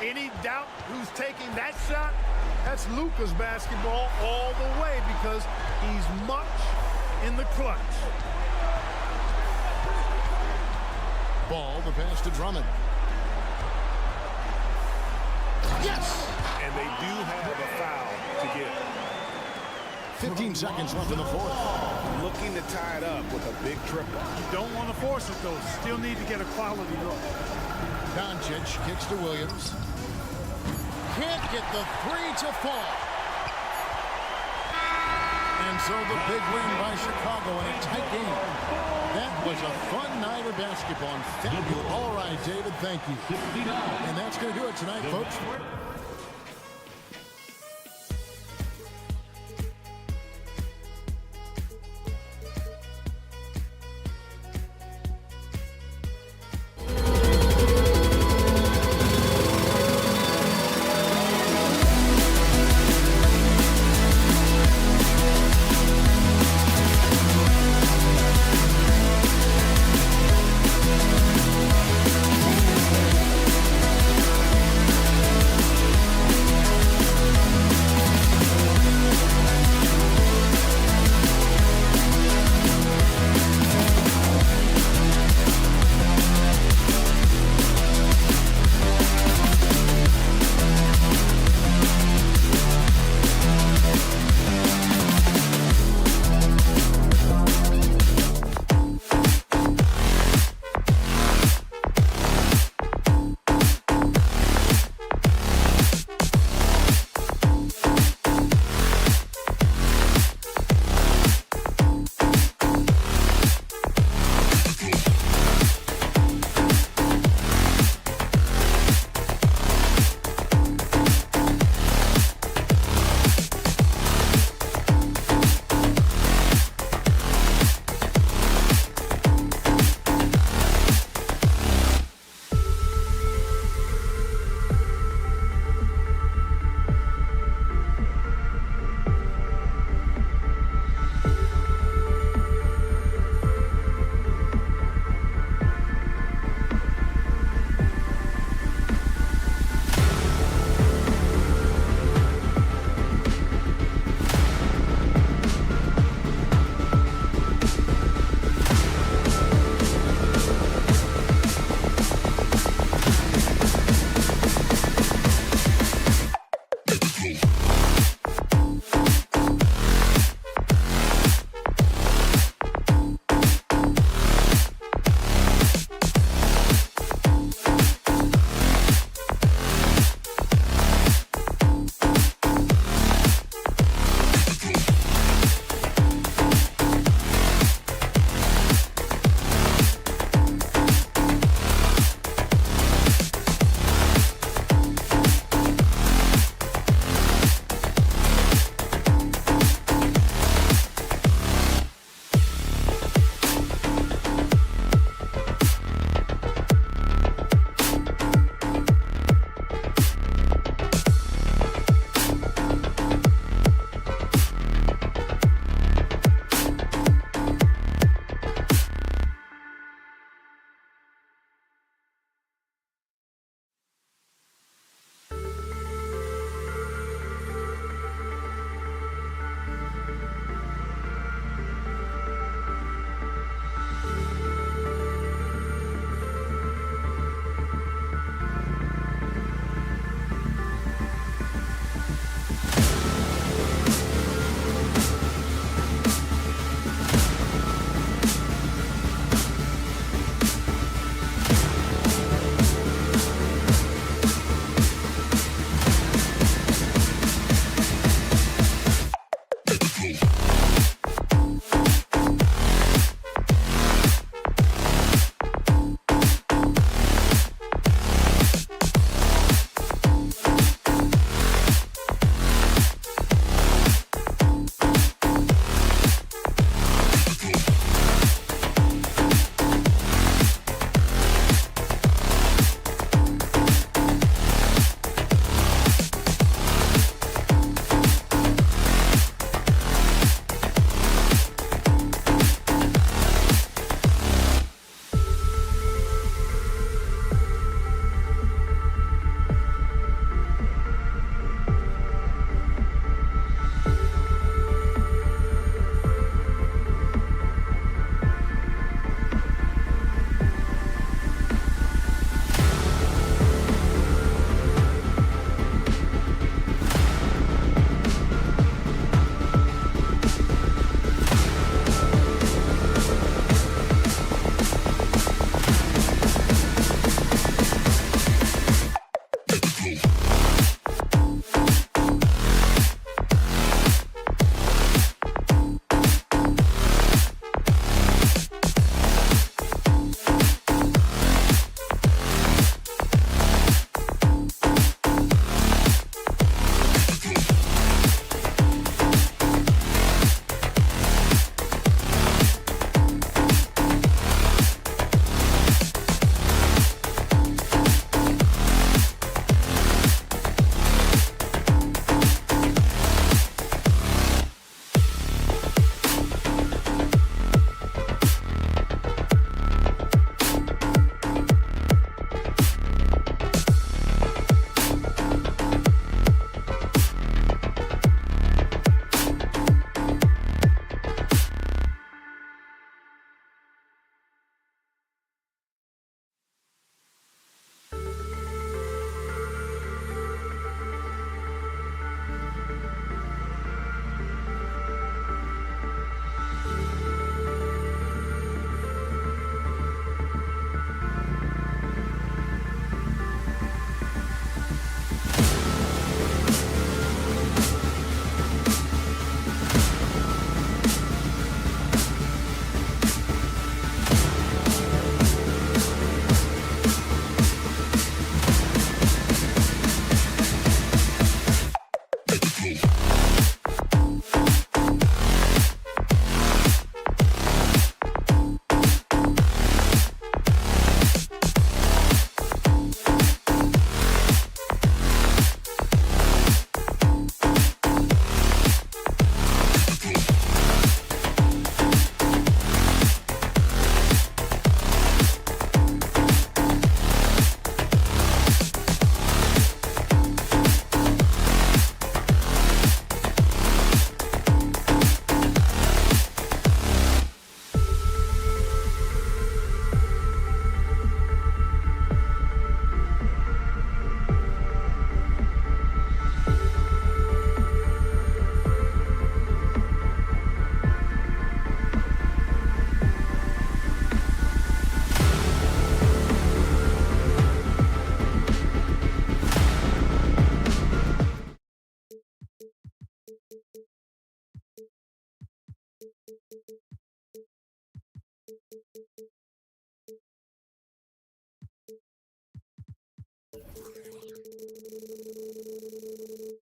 Any doubt who's taking that shot? That's Luka's basketball all the way because he's much in the clutch. Ball, the pass to Drummond. Yes! And they do have a foul to give. 15 seconds left in the fourth. Looking to tie it up with a big triple. Don't want to force it, though. Still need to get a quality look. Doncic kicks to Williams. Can't get the 3 to fall. And so the big win by Chicago in a tight game. That was a fun night of basketball. And fabulous. All right, David, thank you. And that's going to do it tonight, folks.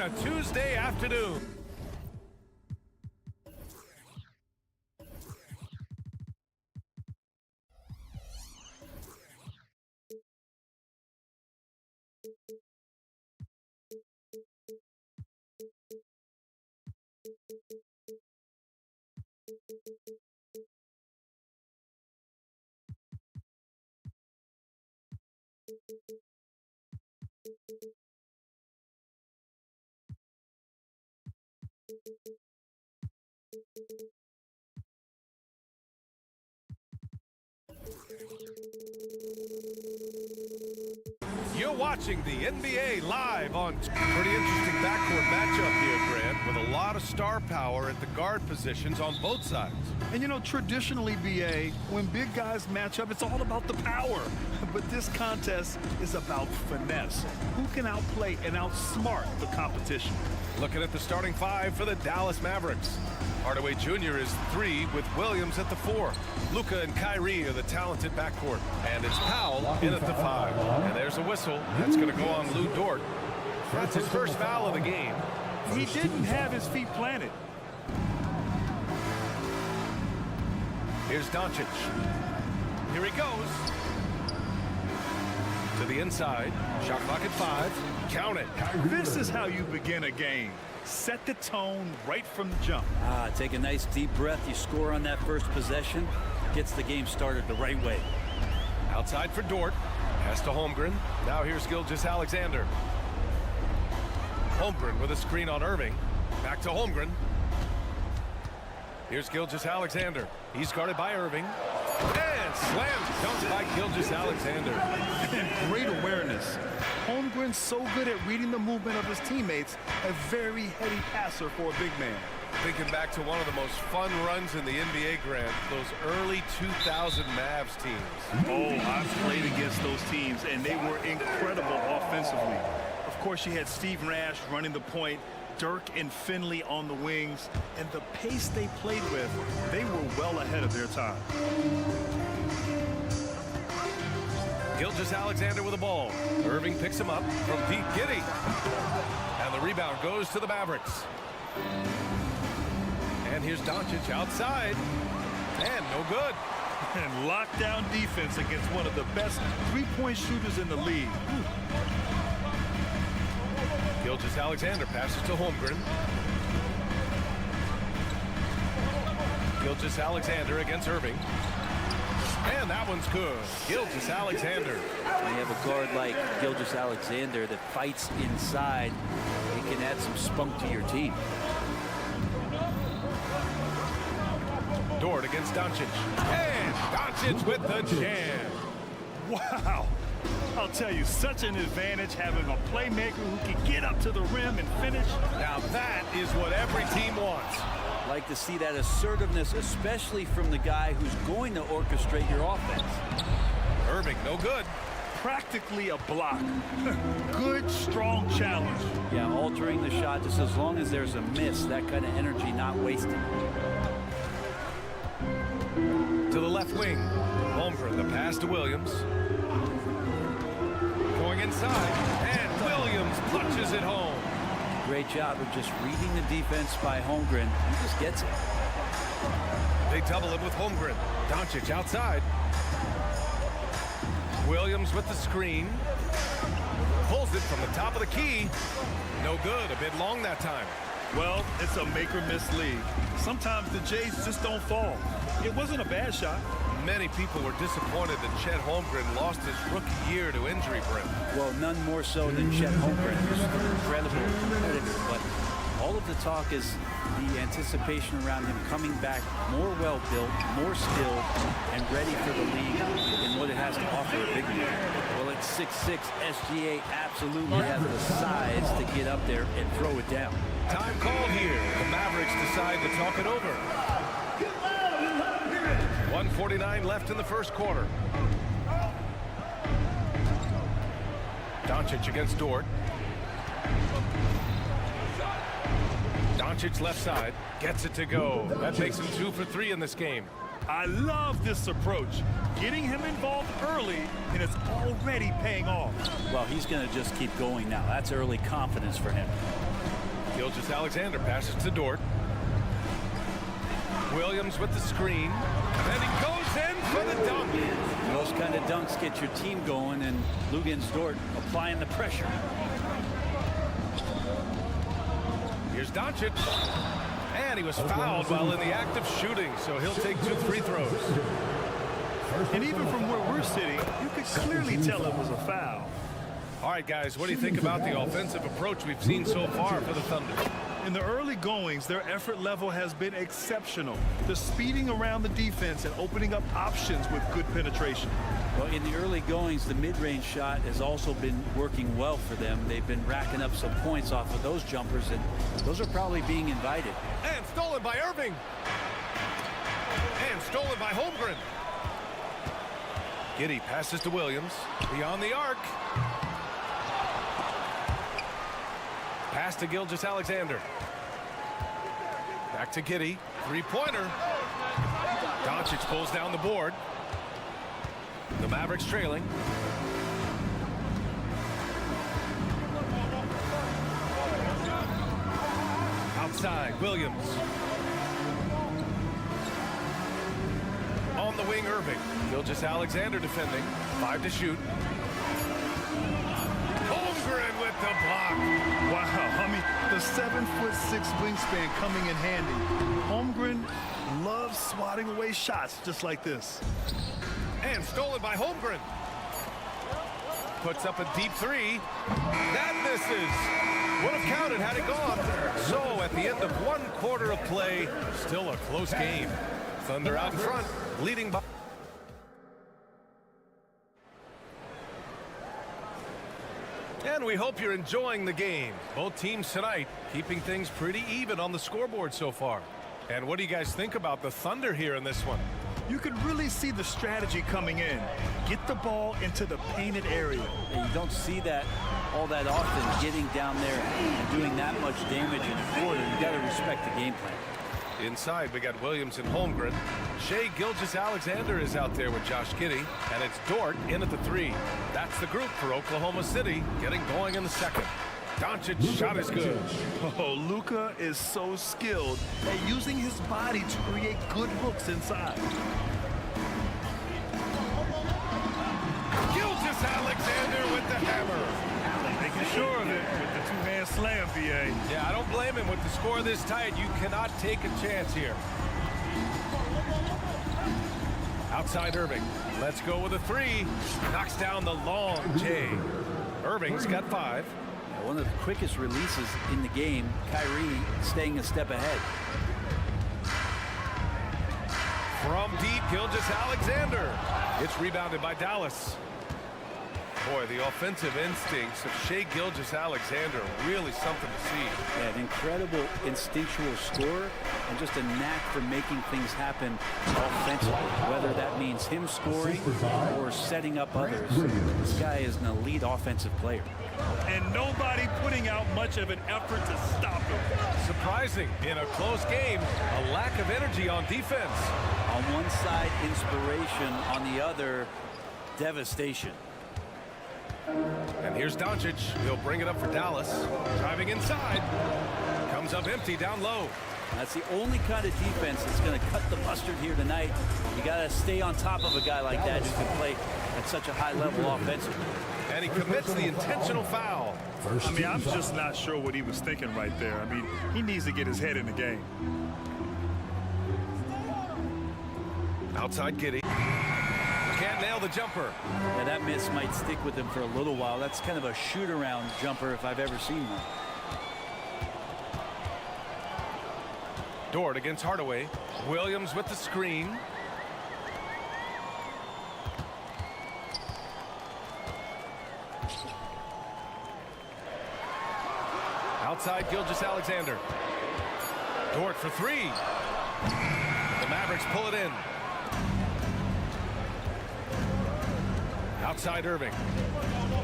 A Tuesday afternoon. You're watching the NBA live on pretty interesting backcourt matchup here, Grant, with a lot of star power at the guard positions on both sides. And you know, traditionally, B.A., when big guys match up, it's all about the power. But this contest is about finesse. Who can outplay and outsmart the competition? Looking at the starting five for the Dallas Mavericks. Hardaway Jr. is 3 with Williams at the 4. Luka and Kyrie are the talented backcourt. And it's Powell in at the 5. And there's a whistle. That's going to go on Lou Dort. That's his first foul of the game. He didn't have his feet planted. Here's Doncic. Here he goes. To the inside. Shot clock at 5. Count it. This is how you begin a game. Set the tone right from the jump. Take a nice deep breath. You score on that first possession. Gets the game started the right way. Outside for Dort. Pass to Holmgren. Now here's Gilgeous-Alexander. Holmgren with a screen on Irving. Back to Holmgren. Here's Gilgeous-Alexander. He's guarded by Irving. And slams dunk by Gilgeous-Alexander. And great awareness. Holmgren's so good at reading the movement of his teammates. A very heady passer for a big man. Thinking back to one of the most fun runs in the NBA, Grant, those early 2000 Mavs teams. Oh, I've played against those teams, and they were incredible offensively. Of course, you had Steve Nash running the point, Dirk and Finley on the wings, and the pace they played with, they were well ahead of their time. Gilgeous-Alexander with the ball. Irving picks him up from Pete Giddy. And the rebound goes to the Mavericks. And here's Doncic outside. And no good. And lockdown defense against one of the best three-point shooters in the league. Gilgeous-Alexander passes to Holmgren. Gilgeous-Alexander against Irving. And that one's good. Gilgeous-Alexander. When you have a guard like Gilgeous-Alexander that fights inside, he can add some spunk to your team. Dort against Doncic. And Doncic with the jam. Wow. I'll tell you, such an advantage having a playmaker who can get up to the rim and finish. Now that is what every team wants. Like to see that assertiveness, especially from the guy who's going to orchestrate your offense. Irving, no good. Practically a block. Good, strong challenge. Yeah, altering the shot just as long as there's a miss, that kind of energy not wasted. To the left wing. Holmgren, the pass to Williams. Going inside, and Williams punches it home. Great job of just reading the defense by Holmgren. He just gets it. They double him with Holmgren. Doncic outside. Williams with the screen. Pulls it from the top of the key. No good, a bit long that time. Well, it's a make-or-miss league. Sometimes the Jays just don't fall. It wasn't a bad shot. Many people were disappointed that Chet Holmgren lost his rookie year to injury, Brent. Well, none more so than Chet Holmgren, who's an incredible competitor. But all of the talk is the anticipation around him coming back more well-built, more skilled, and ready for the league and what it has to offer a big man. Well, at 6'6", SGA absolutely has the size to get up there and throw it down. Time called here. The Mavericks decide to talk it over. 1:49 left in the first quarter. Doncic against Dort. Doncic left side. Gets it to go. That makes him 2 for 3 in this game. I love this approach. Getting him involved early, and it's already paying off. Well, he's going to just keep going now. That's early confidence for him. Gilgeous-Alexander passes to Dort. Williams with the screen. And he goes in for the dunk. Those kind of dunks get your team going, and Lugens Dort applying the pressure. Here's Doncic. And he was fouled while in the act of shooting, so he'll take 2 free throws. And even from where we're sitting, you could clearly tell it was a foul. All right, guys, what do you think about the offensive approach we've seen so far for the Thunder? In the early goings, their effort level has been exceptional. They're speeding around the defense and opening up options with good penetration. Well, in the early goings, the mid-range shot has also been working well for them. They've been racking up some points off of those jumpers, and those are probably being invited. And stolen by Irving. And stolen by Holmgren. Giddey passes to Williams. Beyond the arc. Pass to Gilgeous-Alexander. Back to Giddey. Three-pointer. Doncic pulls down the board. The Mavericks trailing. Outside, Williams. On the wing, Irving. Gilgeous-Alexander defending. 5 to shoot. Holmgren with the block. Wow, I mean, the 7'6" wingspan coming in handy. Holmgren loves swatting away shots just like this. And stolen by Holmgren. Puts up a deep 3. That misses. Would have counted had it gone. So at the end of 1 quarter of play, still a close game. Thunder out in front, leading by. And we hope you're enjoying the game. Both teams tonight keeping things pretty even on the scoreboard so far. And what do you guys think about the Thunder here in this one? You could really see the strategy coming in. Get the ball into the painted area. And you don't see that all that often, getting down there and doing that much damage in a quarter. You got to respect the game plan. Inside, we got Williams and Holmgren. Shai Gilgeous-Alexander is out there with Josh Giddey, and it's Dort in at the 3. That's the group for Oklahoma City, getting going in the second. Doncic's shot is good. Oh, Luka is so skilled at using his body to create good looks inside. Gilgeous-Alexander with the hammer. Making sure of it with the two-hand slam, B.A. Yeah, I don't blame him. With the score this tight, you cannot take a chance here. Outside Irving. Let's go with a 3. Knocks down the long J. Irving's got 5. One of the quickest releases in the game. Kyrie staying a step ahead. From deep, Gilgeous-Alexander. It's rebounded by Dallas. Boy, the offensive instincts of Shai Gilgeous-Alexander, really something to see. Yeah, an incredible instinctual scorer and just a knack for making things happen offensively, whether that means him scoring or setting up others. This guy is an elite offensive player. And nobody putting out much of an effort to stop him. Surprising in a close game, a lack of energy on defense. On one side, inspiration. On the other, devastation. And here's Doncic. He'll bring it up for Dallas. Driving inside. Comes up empty down low. That's the only kind of defense that's going to cut the mustard here tonight. You got to stay on top of a guy like that who can play at such a high level offensively. And he commits the intentional foul. I mean, I'm just not sure what he was thinking right there. I mean, he needs to get his head in the game. Outside Giddey. Can't nail the jumper. Yeah, that miss might stick with him for a little while. That's kind of a shoot-around jumper if I've ever seen one. Dort against Hardaway. Williams with the screen. Outside Gilgeous-Alexander. Dort for 3. The Mavericks pull it in. Outside Irving.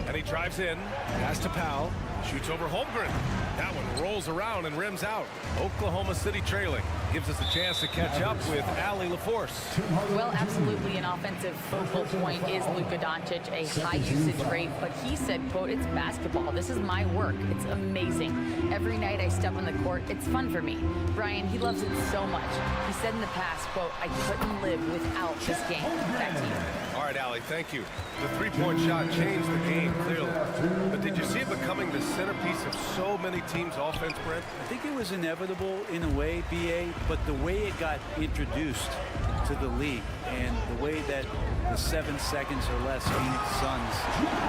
And he drives in. Pass to Powell. Shoots over Holmgren. That one rolls around and rims out. Oklahoma City trailing. Gives us a chance to catch up with Ali LaForce. Well, absolutely an offensive focal point is Luka Doncic, a high usage rate, but he said, quote, "It's basketball. This is my work. It's amazing. Every night I step on the court, it's fun for me." Brian, he loves it so much. He said in the past, quote, "I couldn't live without this game." Back to you. All right, Ali, thank you. The three-point shot changed the game, clearly. But did you see it becoming the centerpiece of so many teams' offense, Brent? I think it was inevitable in a way, B.A., but the way it got introduced to the league and the way that the 7 seconds or less Phoenix Suns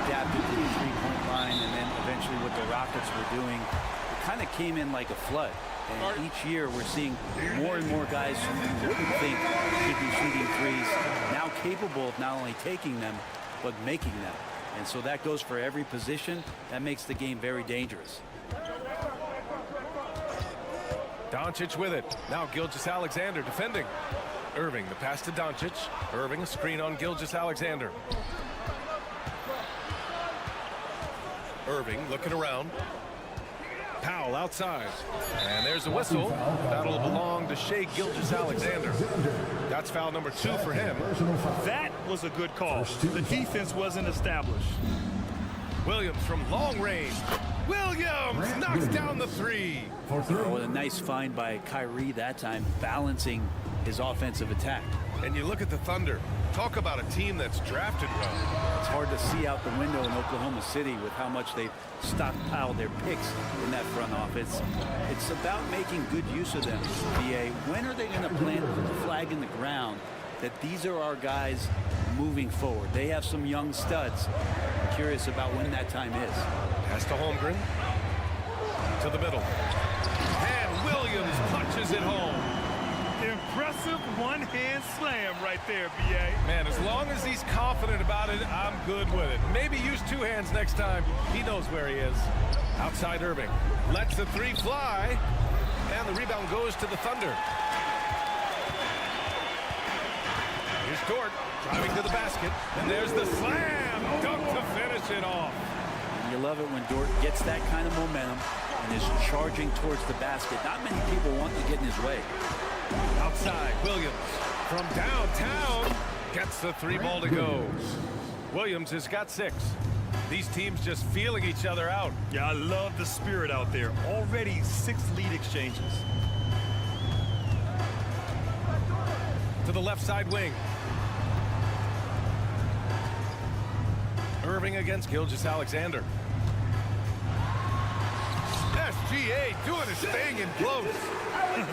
adapted to the three-point line and then eventually what the Rockets were doing, it kind of came in like a flood. And each year we're seeing more and more guys who you wouldn't think should be shooting threes now capable of not only taking them, but making them. And so that goes for every position. That makes the game very dangerous. Doncic with it. Now Gilgeous-Alexander defending. Irving, the pass to Doncic. Irving, a screen on Gilgeous-Alexander. Irving looking around. Powell outside. And there's a whistle. That'll belong to Shai Gilgeous-Alexander. That's foul number 2 for him. That was a good call. The defense wasn't established. Williams from long range. Williams knocks down the 3. Oh, a nice find by Kyrie that time, balancing his offensive attack. And you look at the Thunder. Talk about a team that's drafted well. It's hard to see out the window in Oklahoma City with how much they've stockpiled their picks in that front office. It's about making good use of them, BA. When are they going to plant the flag in the ground that these are our guys moving forward? They have some young studs. I'm curious about when that time is. Pass to Holmgren. To the middle. And Williams punches it home. Impressive one-hand slam right there, B.A. Man, as long as he's confident about it, I'm good with it. Maybe use 2 hands next time. He knows where he is. Outside Irving. Lets the 3 fly. And the rebound goes to the Thunder. Here's Dort driving to the basket. And there's the slam. Dunk to finish it off. And you love it when Dort gets that kind of momentum and is charging towards the basket. Not many people want to get in his way. Outside, Williams from downtown gets the 3 ball to go. Williams has got 6. These teams just feeling each other out. Yeah, I love the spirit out there. Already 6 lead exchanges. To the left side wing. Irving against Gilgeous-Alexander. SGA doing his thing in close.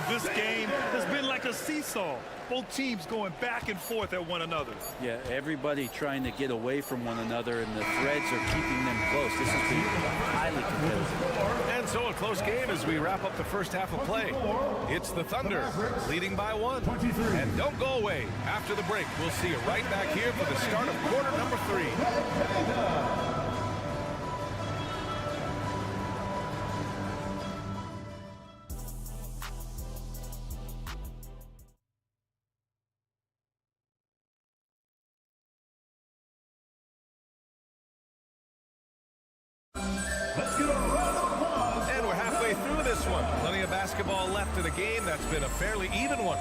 This game has been like a seesaw. Both teams going back and forth at one another. Yeah, everybody trying to get away from one another, and the threads are keeping them close. This has been highly competitive. And so a close game as we wrap up the first half of play. It's the Thunder leading by 1. And don't go away. After the break, we'll see you right back here for the start of quarter number 3. Basketball left in a game that's been a fairly even one.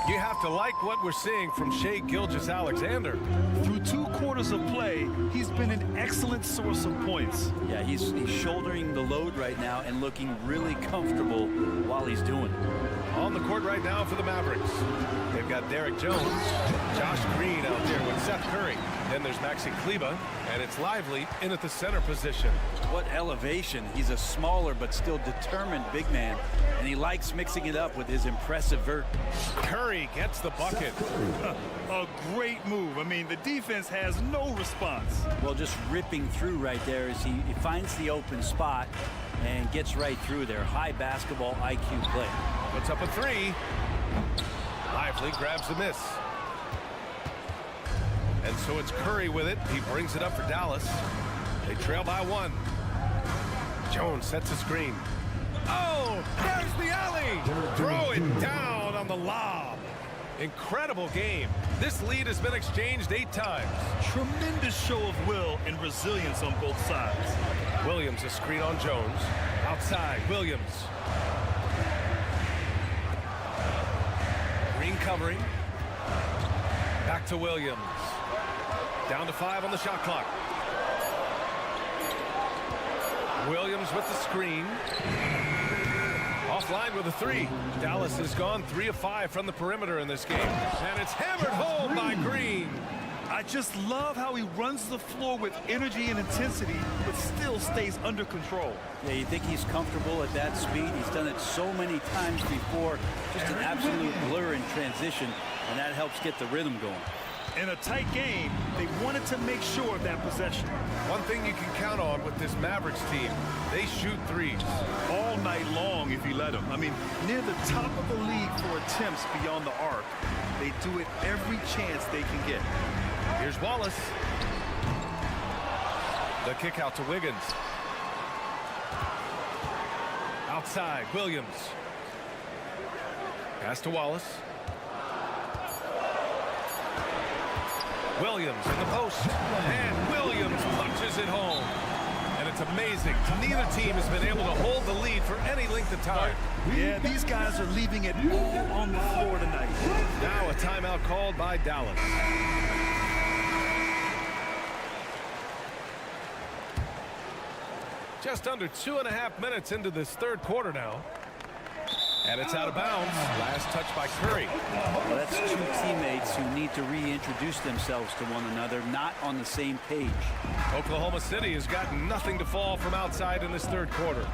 You have to like what we're seeing from Shai Gilgeous-Alexander. Through 2 quarters of play, he's been an excellent source of points. Yeah, he's shouldering the load right now and looking really comfortable while he's doing it. On the court right now for the Mavericks. They've got Derek Jones, Josh Green out there with Seth Curry. Then there's Maxi Kleber, and it's Lively in at the center position. What elevation. He's a smaller but still determined big man, and he likes mixing it up with his impressive vert. Curry gets the bucket. A great move. I mean, the defense has no response. Well, just ripping through right there as he finds the open spot and gets right through there. High basketball IQ play. Puts up a 3. Lively grabs the miss. And so it's Curry with it. He brings it up for Dallas. They trail by 1. Jones sets a screen. Oh, there's the alley. Throw it down on the lob. Incredible game. This lead has been exchanged 8 times. Tremendous show of will and resilience on both sides. Williams a screen on Jones. Outside, Williams. recovering. Back to Williams. Down to 5 on the shot clock. Williams with the screen. Offline with a 3. Dallas has gone 3 of 5 from the perimeter in this game. And it's hammered home by Green. I just love how he runs the floor with energy and intensity, but still stays under control. Yeah, you think he's comfortable at that speed. He's done it so many times before. Just an absolute blur in transition, and that helps get the rhythm going. In a tight game, they wanted to make sure of that possession. One thing you can count on with this Mavericks team, they shoot threes. All night long if you let them. I mean, near the top of the league for attempts beyond the arc. They do it every chance they can get. Here's Wallace. The kick out to Wiggins. Outside, Williams. Pass to Wallace. Williams in the post. And Williams punches it home. And it's amazing. Neither team has been able to hold the lead for any length of time. Yeah, these guys are leaving it all on the floor tonight. Now a timeout called by Dallas. Just under 2.5 minutes into this third quarter now. And it's out of bounds. Last touch by Curry. Well, that's two teammates who need to reintroduce themselves to one another, not on the same page. Oklahoma City has got nothing to fall from outside in this third quarter.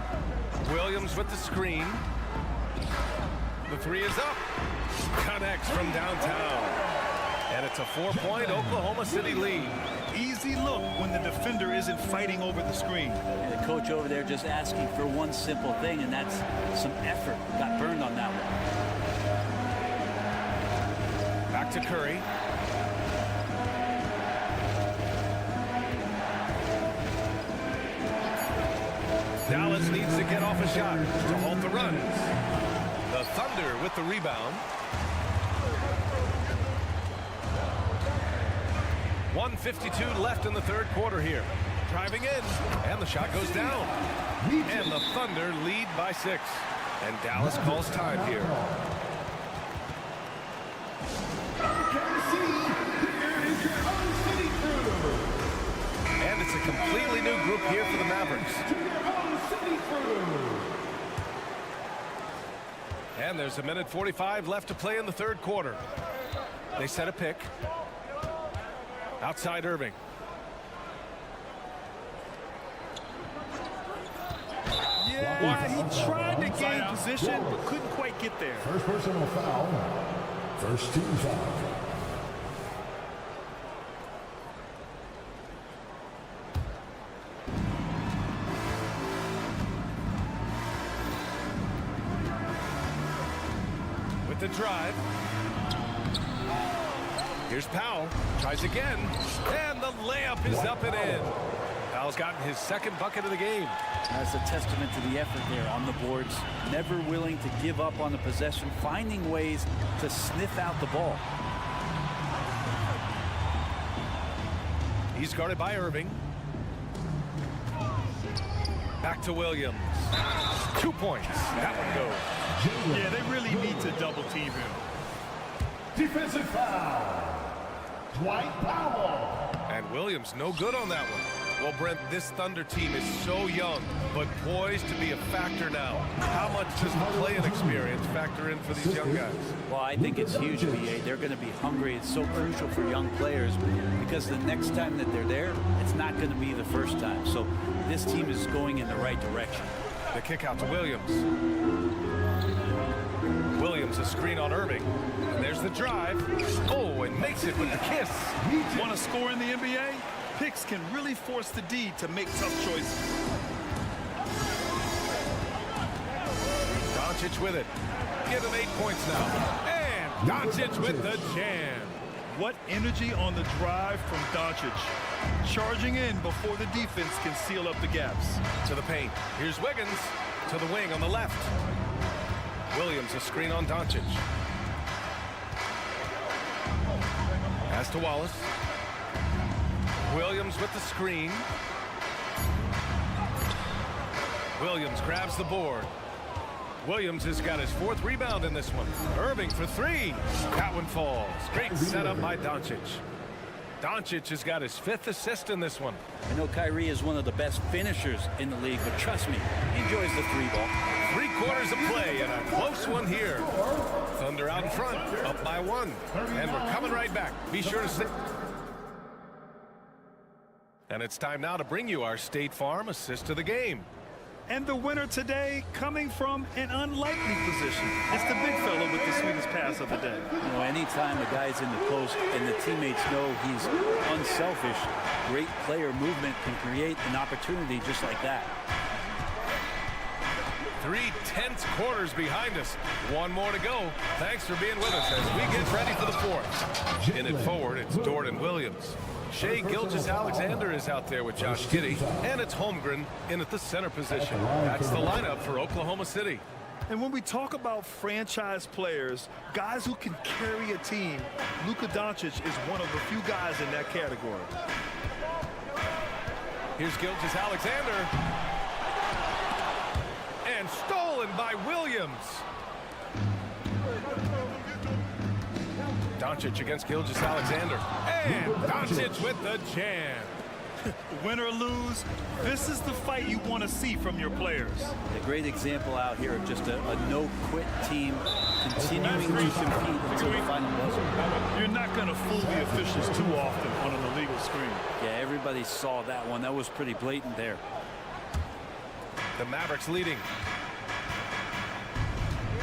Williams with the screen. The 3 is up. Connects from downtown. And it's a 4-point Oklahoma City lead. Easy look when the defender isn't fighting over the screen. And the coach over there just asking for one simple thing, and that's some effort. Got burned on that one. Back to Curry. Dallas needs to get off a shot to halt the runs. The Thunder with the rebound. 1:52 left in the third quarter here. Driving in, and the shot goes down. And the Thunder lead by 6. And Dallas calls time here. And it's a completely new group here for the Mavericks. And there's 1:45 left to play in the third quarter. They set a pick. Outside Irving. Yeah, he tried to gain position, but couldn't quite get there. First personal foul. First team foul. With the drive. Here's Powell. Tries again. And the layup is up and in. Powell's gotten his second bucket of the game. That's a testament to the effort there on the boards. Never willing to give up on the possession. Finding ways to sniff out the ball. He's guarded by Irving. Back to Williams. 2 points. That one goes. Yeah, they really need to double team him. Defensive foul. Dwight Powell. And Williams no good on that one. Well, Brent, this Thunder team is so young, but poised to be a factor now. How much does the play and experience factor in for these young guys? Well, I think it's huge, B.A. They're going to be hungry. It's so crucial for young players because the next time that they're there, it's not going to be the first time. So this team is going in the right direction. The kick out to Williams. Williams, a screen on Irving. And there's the drive. Oh, and makes it with the kiss. Want to score in the NBA? Picks can really force the D to make tough choices. Doncic with it. Give him 8 points now. And Doncic with the jam. What energy on the drive from Doncic. Charging in before the defense can seal up the gaps. To the paint. Here's Wiggins. To the wing on the left. Williams, a screen on Doncic. Pass to Wallace. Williams with the screen. Williams grabs the board. Williams has got his 4th rebound in this one. Irving for 3. That one falls. Great setup by Doncic. Doncic has got his 5th assist in this one. I know Kyrie is one of the best finishers in the league, but trust me, he enjoys the 3-ball. 3 quarters of play and a close one here. Thunder out in front, up by 1. And we're coming right back. Be sure to sit. And it's time now to bring you our State Farm assist of the game. And the winner today coming from an unlikely position. It's the big fella with the sweetest pass of the day. You know, anytime a guy's in the post and the teammates know he's unselfish, great player movement can create an opportunity just like that. 3 tense quarters behind us. 1 more to go. Thanks for being with us as we get ready for the 4th. In it forward, it's Jordan Williams. Shai Gilgeous-Alexander is out there with Josh Giddey, and it's Holmgren in at the center position. That's the lineup for Oklahoma City. And when we talk about franchise players, guys who can carry a team, Luka Doncic is one of the few guys in that category. Here's Gilgeous-Alexander. And stolen by Williams. Doncic against Gilgeous-Alexander. And Doncic with the jam. Win or lose, this is the fight you want to see from your players. A great example out here of just a no-quit team continuing to compete until the final buzzer. You're not going to fool the officials too often on an illegal screen. Yeah, everybody saw that one. That was pretty blatant there. The Mavericks leading.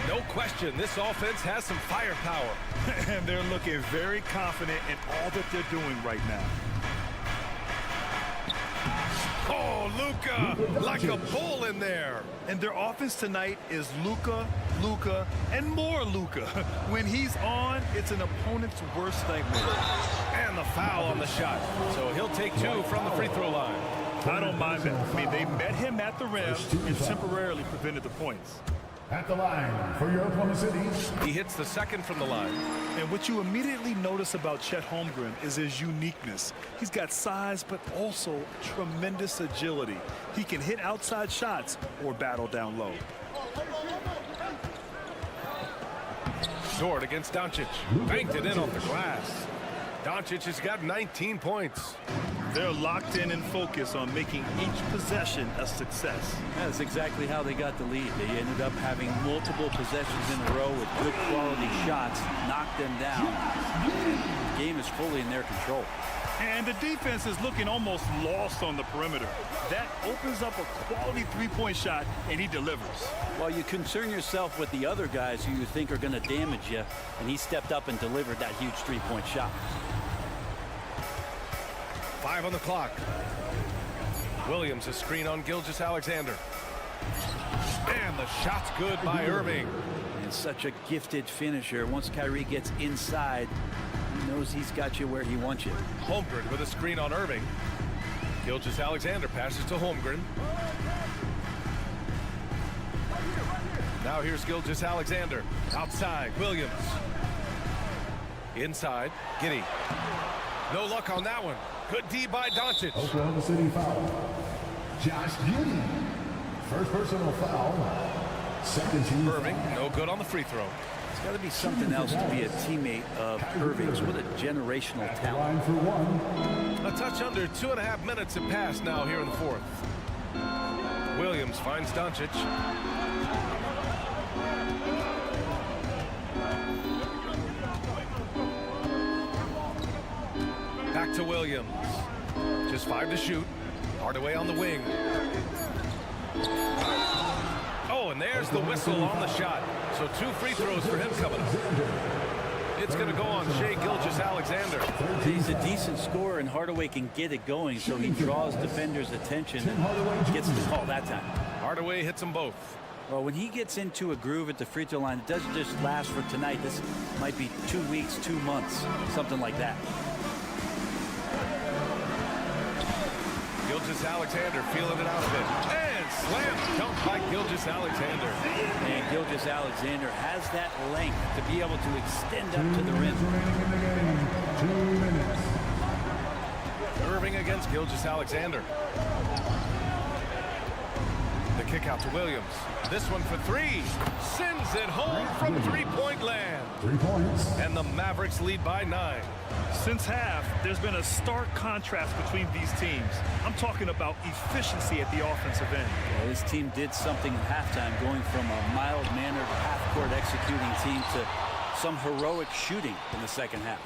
No question, this offense has some firepower. And they're looking very confident in all that they're doing right now. Oh, Luka, like a bull in there. And their offense tonight is Luka, Luka, and more Luka. When he's on, it's an opponent's worst nightmare. And the foul on the shot. So he'll take 2 from the free throw line. I don't mind that. I mean, they met him at the rim and temporarily prevented the points. At the line for your Oklahoma City. He hits the 2nd from the line. And what you immediately notice about Chet Holmgren is his uniqueness. He's got size, but also tremendous agility. He can hit outside shots or battle down low. Short against Doncic. Banked it in off the glass. Doncic has got 19 points. They're locked in and focused on making each possession a success. That's exactly how they got the lead. They ended up having multiple possessions in a row with good quality shots, knocked them down. The game is fully in their control. And the defense is looking almost lost on the perimeter. That opens up a quality 3-point shot, and he delivers. Well, you concern yourself with the other guys who you think are going to damage you, and he stepped up and delivered that huge 3-point shot. 5 on the clock. Williams a screen on Gilgeous-Alexander. And the shot's good by Irving. And such a gifted finisher. Once Kyrie gets inside, he knows he's got you where he wants you. Holmgren with a screen on Irving. Gilgeous-Alexander passes to Holmgren. Now here's Gilgeous-Alexander. Outside, Williams. Inside, Giddey. No luck on that one. Good D by Doncic. Oklahoma City foul. Josh Giddey. First personal foul. Second team. Irving, no good on the free throw. It's got to be something else to be a teammate of Irving's. What a generational talent. Line for 1. A touch under 2.5 minutes have passed now here in the 4th. Williams finds Doncic. Back to Williams. Just 5 to shoot. Hardaway on the wing. Oh, and there's the whistle on the shot. So 2 free throws for him coming up. It's going to go on Shai Gilgeous-Alexander. He's a decent scorer, and Hardaway can get it going, so he draws defenders' attention and gets the call that time. Hardaway hits them both. Well, when he gets into a groove at the free throw line, it doesn't just last for tonight. This might be 2 weeks, 2 months, something like that. Gilgeous-Alexander feeling it out a bit. And slam dunk by Gilgeous-Alexander. And Gilgeous-Alexander has that length to be able to extend up to the rim. 2 minutes. Irving against Gilgeous-Alexander. The Kick out to Williams. This one for three. Sends it home from three-point land. 3 points. And the Mavericks lead by 9. Since half, there's been a stark contrast between these teams. I'm talking about efficiency at the offensive end. Well, this team did something at halftime, going from a mild-mannered half-court executing team to some heroic shooting in the second half.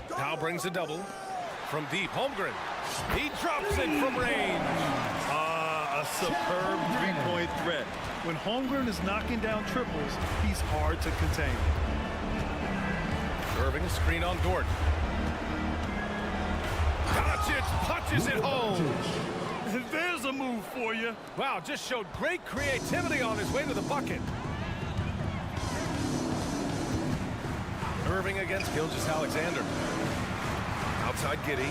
Powell brings a double. From deep, Holmgren. He drops it from range. A superb three-point threat. When Holmgren is knocking down triples, he's hard to contain. Irving, a screen on Dort. Doncic punches it home. There's a move for you. Wow, just showed great creativity on his way to the bucket. Irving against Gilgeous-Alexander. Outside Giddey.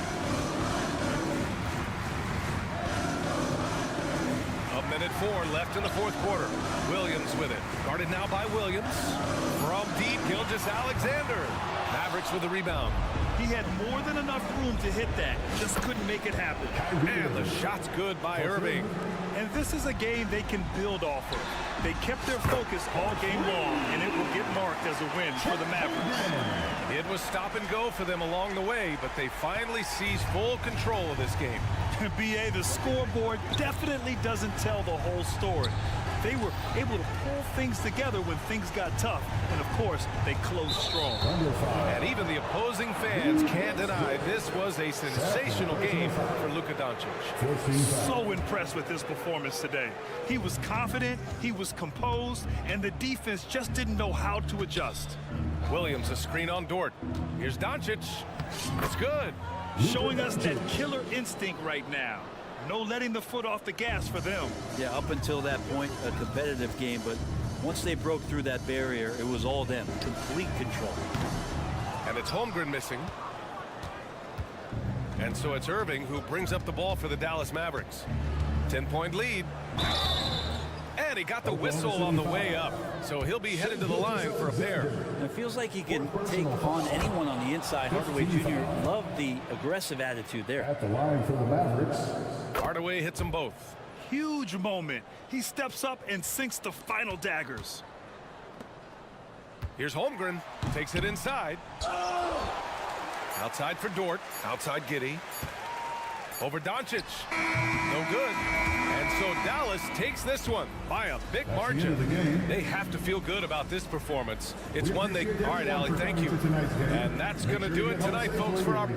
A minute 4 left in the fourth quarter. Williams with it. Guarded now by Williams. From deep, Gilgeous-Alexander. Mavericks with the rebound. He had more than enough room to hit that. Just couldn't make it happen. And the shot's good by Irving. And this is a game they can build off of. They kept their focus all game long, and it will get marked as a win for the Mavericks. It was stop and go for them along the way, but they finally seized full control of this game. B.A., the scoreboard definitely doesn't tell the whole story. They were able to pull things together when things got tough, and of course, they closed strong. And even the opposing fans can't deny this was a sensational game for Luka Doncic. So impressed with his performance today. He was confident, he was composed, and the defense just didn't know how to adjust. Williams, a screen on Dort. Here's Doncic. It's good. Showing us that killer instinct right now. No letting the foot off the gas for them. Yeah, up until that point, a competitive game, but once they broke through that barrier, it was all them. Complete control. And it's Holmgren missing. And so it's Irving who brings up the ball for the Dallas Mavericks. 10-point lead. And he got the whistle on the way up. So he'll be headed to the line for a pair. And it feels like he can take on anyone on the inside. Hardaway Jr. loved the aggressive attitude there. At the line for the Mavericks. Hardaway hits them both. Huge moment. He steps up and sinks the final daggers. Here's Holmgren. Takes it inside. Outside for Dort. Outside Giddey. Over Doncic. No good. And so Dallas takes this one by a big margin. They have to feel good about this performance. It's one they... All right, Allie, thank you. And that's going to do it tonight, folks, for our...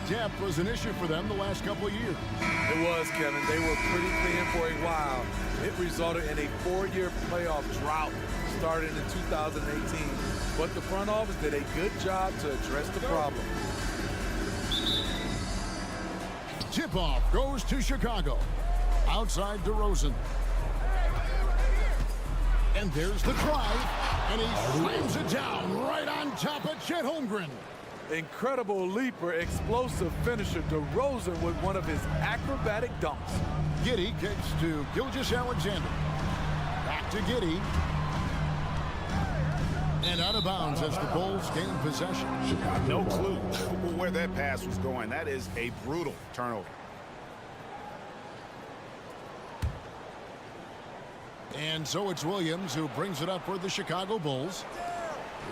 depth was an issue for them the last couple of years. It was, Kevin. They were pretty thin for a while. It resulted in a 4-year playoff drought starting in 2018. But the front office did a good job to address the problem. Tip-off goes to Chicago. Outside DeRozan. And there's the drive. And he slams it down right on top of Chet Holmgren. Incredible leaper, explosive finisher, DeRozan with one of his acrobatic dunks. Giddey kicks to Gilgeous-Alexander. Back to Giddey. And out of bounds as the Bulls gain possession. No clue where that pass was going. That is a brutal turnover. And so it's Williams who brings it up for the Chicago Bulls.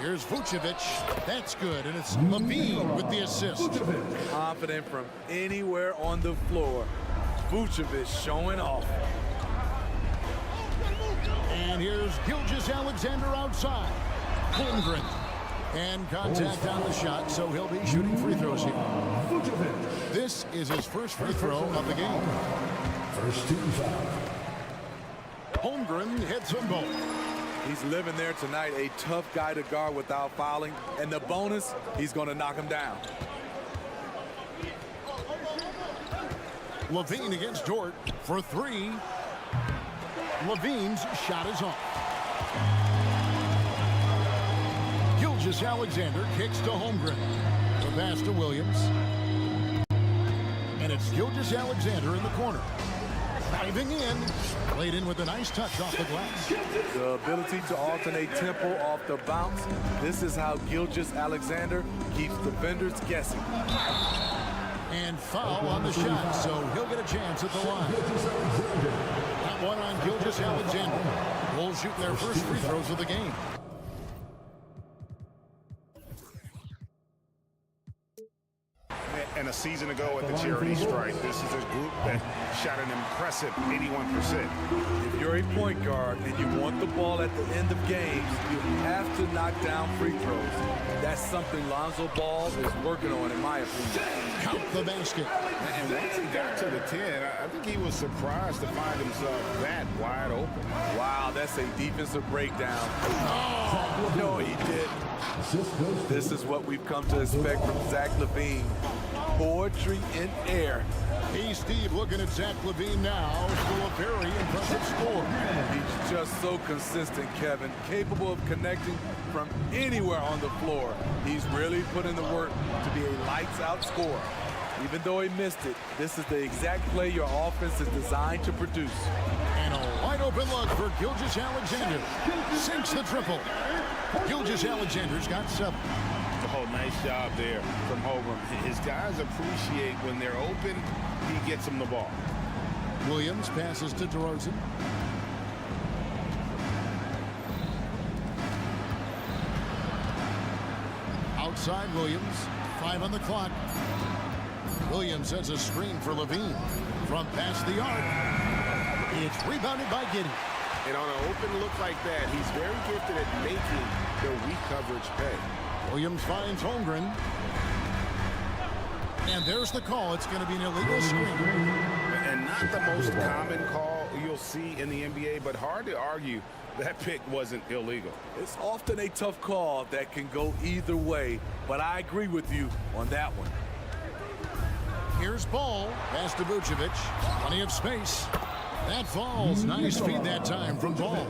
Here's Vucevic. That's good. And it's Levine with the assist. Confident from anywhere on the floor. Vucevic showing off. And here's Gilgeous-Alexander outside. Holmgren. And contact on the shot, so he'll be shooting free throws here. This is his first free throw of the game. First team foul. Holmgren hits them both. He's living there tonight, a tough guy to guard without fouling. And the bonus, he's going to knock him down. Levine against Dort for three. Levine's shot is off. Gilgeous-Alexander kicks to Holmgren. The pass to Williams. And it's Gilgeous-Alexander in the corner. Diving in. Played in with a nice touch off the glass. The ability to alternate tempo off the bounce. This is how Gilgeous-Alexander keeps defenders guessing. And foul on the shot, so he'll get a chance at the line. That one on Gilgeous-Alexander. Bulls shoot their first free throws of the game. And a season ago at the charity stripe, this is a group that shot an impressive 81%. If you're a point guard and you want the ball at the end of games, you have to knock down free throws. That's something Lonzo Ball is working on, in my opinion. Count the basket. And once he got to the 10, I think he was surprised to find himself that wide open. Wow, that's a defensive breakdown. Oh, no, he didn't. This is what we've come to expect from Zach LaVine. Poetry in air. Hey, Steve, looking at Zach LaVine now. Still a very impressive score. He's just so consistent, Kevin. Capable of connecting from anywhere on the floor. He's really put in the work to be a lights-out scorer. Even though he missed it, this is the exact play your offense is designed to produce. And a wide-open look for Gilgeous-Alexander. Sinks the triple. Gilgeous-Alexander's got 7. Oh, nice job there from Holmgren. His guys appreciate when they're open, he gets them the ball. Williams passes to DeRozan. Outside Williams. 5 on the clock. Williams has a screen for Levine. From past the arc. It's rebounded by Giddey. And on an open look like that, he's very gifted at making their weak coverage pay. Williams finds Holmgren. And there's the call. It's going to be an illegal screen. And not the most common call you'll see in the NBA, but hard to argue that pick wasn't illegal. It's often a tough call that can go either way, but I agree with you on that one. Here's Ball. Pass to Vucevic. Plenty of space. That falls. Nice feed that time from Ball.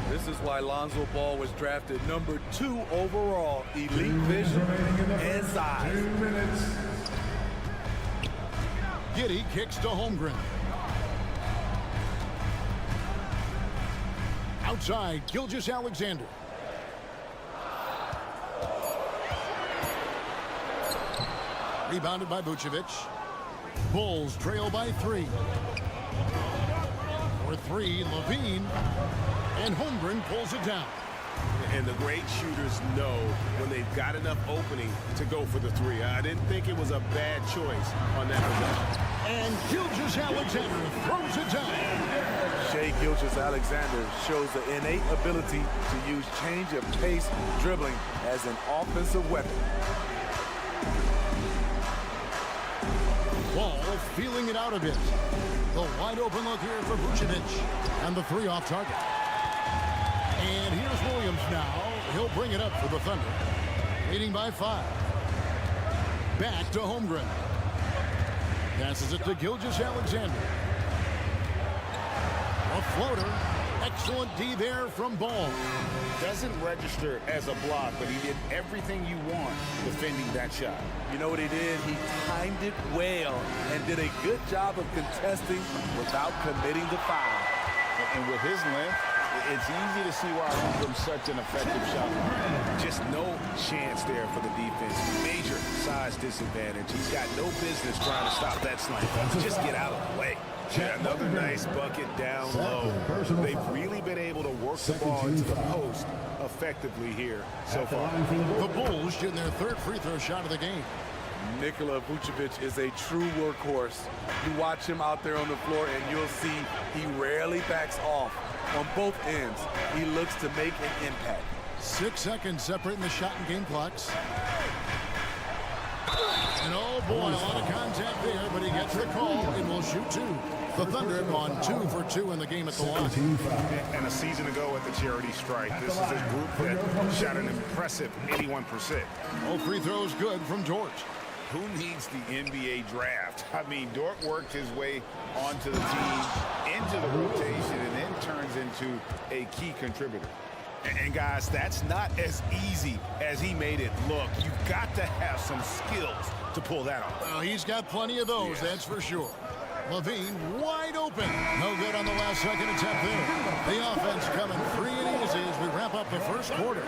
This is why Lonzo Ball was drafted number 2 overall. Elite vision and size. Giddey kicks to Holmgren. Outside, Gilgeous-Alexander. Rebounded by Vucevic. Bulls trail by 3. For 3, Levine. And Holmgren pulls it down. And the great shooters know when they've got enough opening to go for the 3. I didn't think it was a bad choice on that possession. And Gilgeous-Alexander throws it down. Shai Gilgeous-Alexander shows the innate ability to use change of pace dribbling as an offensive weapon. feeling it out a bit. The wide open look here for Vucevic. And the three off target. And here's Williams now. He'll bring it up for the Thunder. Leading by 5. Back to Holmgren. Passes it to Gilgeous-Alexander. A floater. Excellent D there from Ball. Doesn't register as a block, but he did everything you want defending that shot. You know what he did? He timed it well and did a good job of contesting without committing the foul. And with his length, it's easy to see why he's such an effective shot. Just no chance there for the defense. Major size disadvantage. He's got no business trying to stop that slam. Just get out of the way. Yeah, another nice bucket down low. They've really been able to work the ball into the post effectively here so far. The Bulls shooting their third free throw shot of the game. Nikola Vucevic is a true workhorse. You watch him out there on the floor and you'll see he rarely backs off on both ends. He looks to make an impact. 6 seconds separating the shot and game clocks. And oh boy, a lot of contact there, but he gets the call and will shoot 2. The Thunder have gone 2 for 2 in the game at the line. And a season ago at the charity strike, this is a group that shot an impressive 81%. All free throws good from George. Who needs the NBA draft? I mean, Dort worked his way onto the team, into the rotation, and then turns into a key contributor. And guys, that's not as easy as he made it look. You've got to have some skills to pull that off. Well, he's got plenty of those, that's for sure. Levine wide open. No good on the last second attempt there. The offense coming free and easy as we wrap up the first quarter.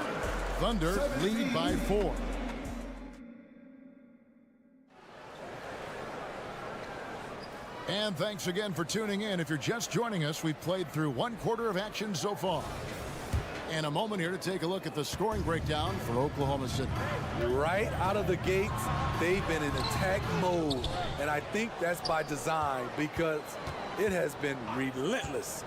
Thunder lead by 4. And thanks again for tuning in. If you're just joining us, we've played through 1 quarter of action so far. And a moment here to take a look at the scoring breakdown for Oklahoma City. Right out of the gates, they've been in attack mode. And I think that's by design because it has been relentless.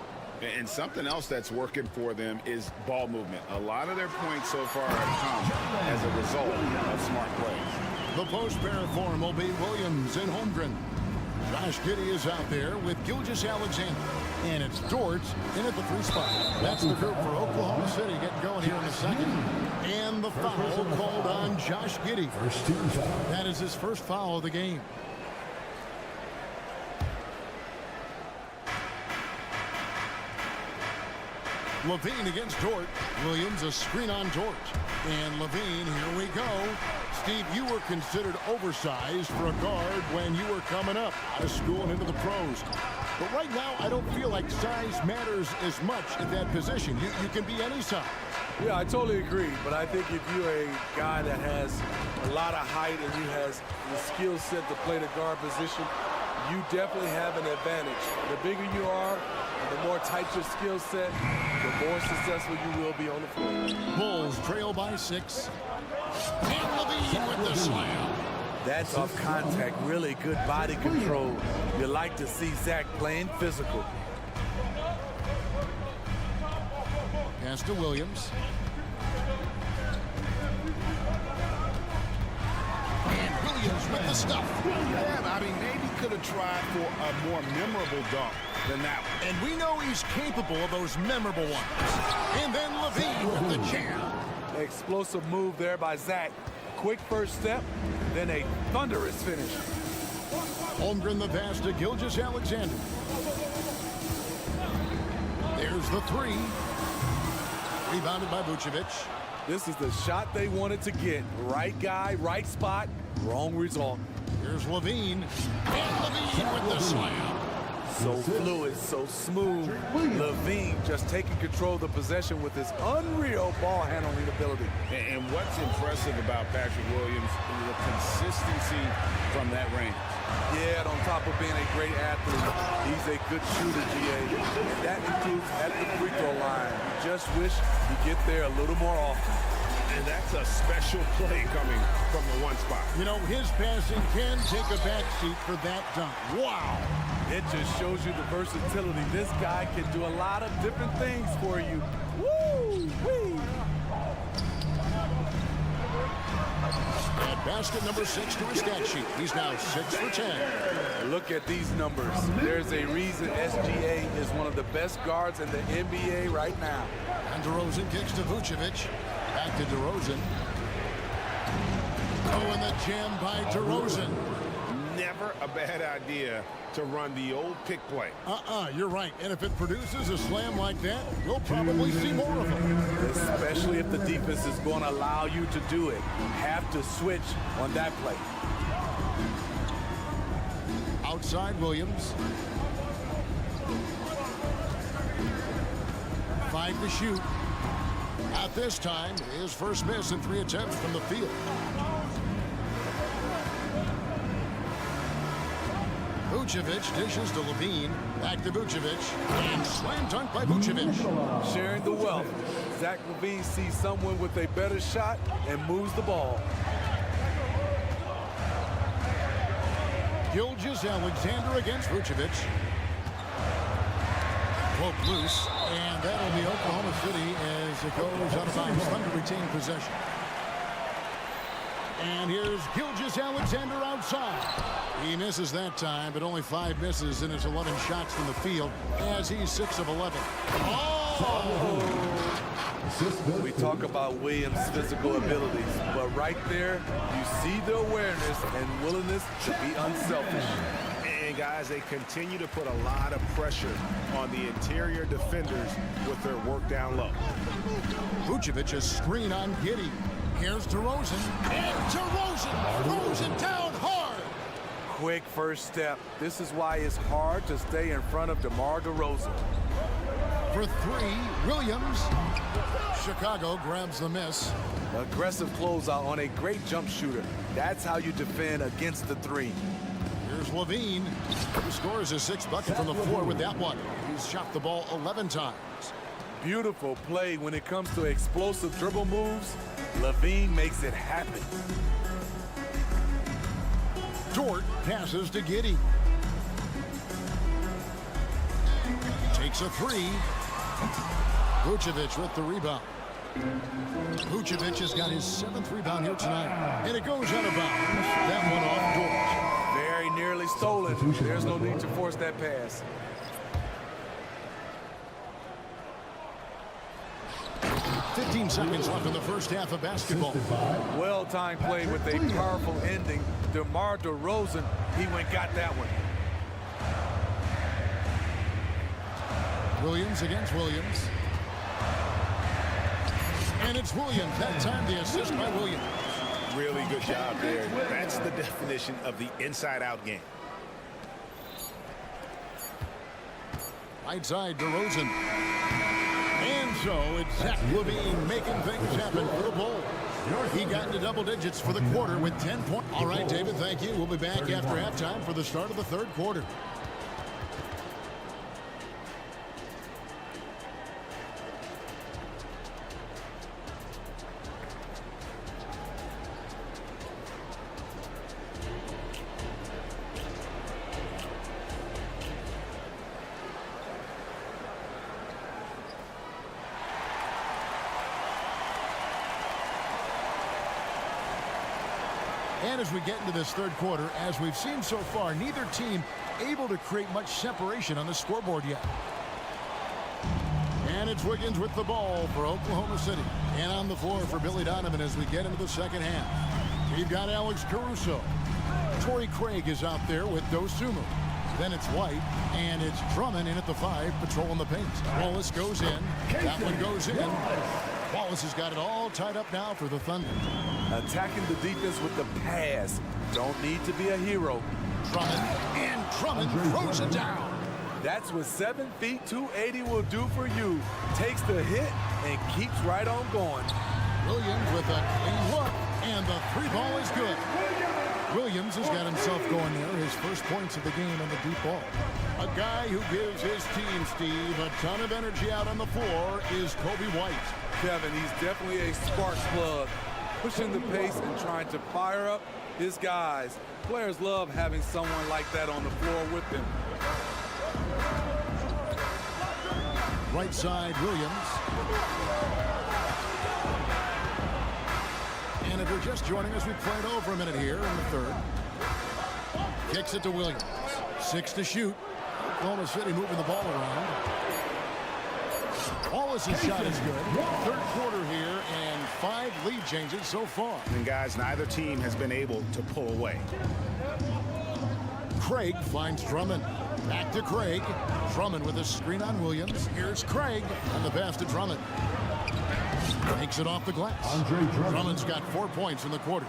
And something else that's working for them is ball movement. A lot of their points so far have come as a result of smart plays. The post pair form will be Williams and Holmgren. Josh Giddey is out there with Gilgeous-Alexander. And it's Dort in at the 3 spot. That's the group for Oklahoma City getting going here in a second. And the foul called on Josh Giddey. That is his first foul of the game. Levine against Dort. Williams a screen on Dort. And Levine, here we go. Steve, you were considered oversized for a guard when you were coming up out of school and into the pros. But right now, I don't feel like size matters as much at that position. You can be any size. Yeah, I totally agree. But I think if you're a guy that has a lot of height and you has the skill set to play the guard position, you definitely have an advantage. The bigger you are, the more tight your skill set, the more successful you will be on the floor. Bulls trail by 6. And Levine with the slam. That's off contact, really good body control. You like to see Zach playing physical. Pass to Williams. And Williams with the stuff. Yeah, I mean, maybe could have tried for a more memorable dunk than that one. And we know he's capable of those memorable ones. And then Levine with the jam. Explosive move there by Zach. Quick first step, then a thunderous finish. Holmgren the pass to Gilgeous-Alexander. There's the 3. Rebounded by Vucevic. This is the shot they wanted to get. Right guy, right spot, wrong result. Here's Levine. And Levine with the slam. So fluid, so smooth. Levine just taking control of the possession with his unreal ball handling ability. And what's impressive about Patrick Williams is the consistency from that range. Yeah, and on top of being a great athlete, he's a good shooter, GA. And that includes at the free throw line. You just wish he'd get there a little more often. And that's a special play coming from the 1 spot. You know, his passing can take a backseat for that dunk. Wow. It just shows you the versatility. This guy can do a lot of different things for you. Woo! Wee! And basket number 6 to his stat sheet. He's now 6 for 10. Look at these numbers. There's a reason SGA is one of the best guards in the NBA right now. And DeRozan kicks to Vucevic. Back to DeRozan. Oh, and the jam by DeRozan. Never a bad idea to run the old pick play. You're right. And if it produces a slam like that, we'll probably see more of them. Especially if the defense is going to allow you to do it. Have to switch on that play. Outside Williams. 5 to shoot. At this time, his first miss in 3 attempts from the field. Vucevic dishes to Levine. Back to Vucevic. And slam dunk by Vucevic. Sharing the wealth. Zach LaVine sees someone with a better shot and moves the ball. Gilgeous-Alexander against Vucevic. Poke loose. And that'll be Oklahoma City as it goes out of bounds. Thunder retain possession. And here's Gilgeous-Alexander outside. He misses that time, but only 5 misses in his 11 shots from the field as he's 6 of 11. Oh! We talk about Williams' physical abilities, but right there, you see the awareness and willingness to be unselfish. And guys, they continue to put a lot of pressure on the interior defenders with their work down low. Vucevic a screen on Giddey. Here's DeRozan. And DeRozan throws it down hard. Quick first step. This is why it's hard to stay in front of DeMar DeRozan. For 3, Williams. Chicago grabs the miss. Aggressive closeout on a great jump shooter. That's how you defend against the 3. Here's Levine, who scores his 6th bucket from the floor with that one. He's shot the ball 11 times. Beautiful play when it comes to explosive dribble moves. Levine makes it happen. Dort passes to Giddey. Takes a 3. Vucevic with the rebound. Vucevic has got his 7th rebound here tonight. And it goes out of bounds. That one off Dort. Very nearly stolen. There's no need to force that pass. 15 seconds left in the first half of basketball. Well-timed play with a powerful ending. DeMar DeRozan, he went got that one. Williams against Williams. And it's Williams. That time the assist by Williams. Really good job there. That's the definition of the inside-out game. Right side, DeRozan. And so it's Zach LaVine making things happen for the Bulls. He got into double digits for the quarter with 10 points. All right, David, thank you. We'll be back after halftime for the start of the 3rd quarter. And as we get into this 3rd quarter, as we've seen so far, neither team able to create much separation on the scoreboard yet. And it's Wiggins with the ball for Oklahoma City. And on the floor for Billy Donovan as we get into the 2nd half. We've got Alex Caruso. Torrey Craig is out there with Dosunmu. Then it's White, and it's Drummond in at the 5, patrolling the paint. Wallace goes in. That one goes in. Wallace has got it all tied up now for the Thunder. Attacking the defense with the pass. Don't need to be a hero. Drummond, and Drummond throws it down. That's what 7 feet 280 will do for you. Takes the hit and keeps right on going. Williams with a clean look, and the 3 ball is good. Williams has got himself going there. His first points of the game on the deep ball. A guy who gives his team, Steve, a ton of energy out on the floor is Kobe White. Kevin, he's definitely a spark plug, pushing the pace and trying to fire up his guys. Players love having someone like that on the floor with them. Right side, Williams. And if you're just joining us, we've played over a minute here in the third. Kicks it to Williams. 6 to shoot. Oklahoma City moving the ball around. Wallace's shot is good. Third quarter here and 5 lead changes so far. And guys, neither team has been able to pull away. Craig finds Drummond. Back to Craig. Drummond with a screen on Williams. Here's Craig on the pass to Drummond. Takes it off the glass. Drummond's got 4 points in the quarter.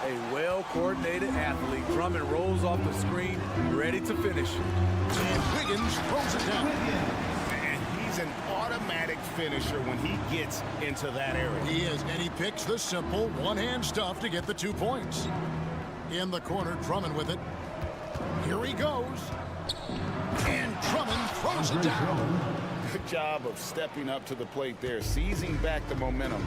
A well-coordinated athlete. Drummond rolls off the screen, ready to finish. And Wiggins throws it down. And he's an automatic finisher when he gets into that area. He is, and he picks the simple one-hand stuff to get the 2 points. In the corner, Drummond with it. Here he goes. And Drummond throws it down. Good job of stepping up to the plate there, seizing back the momentum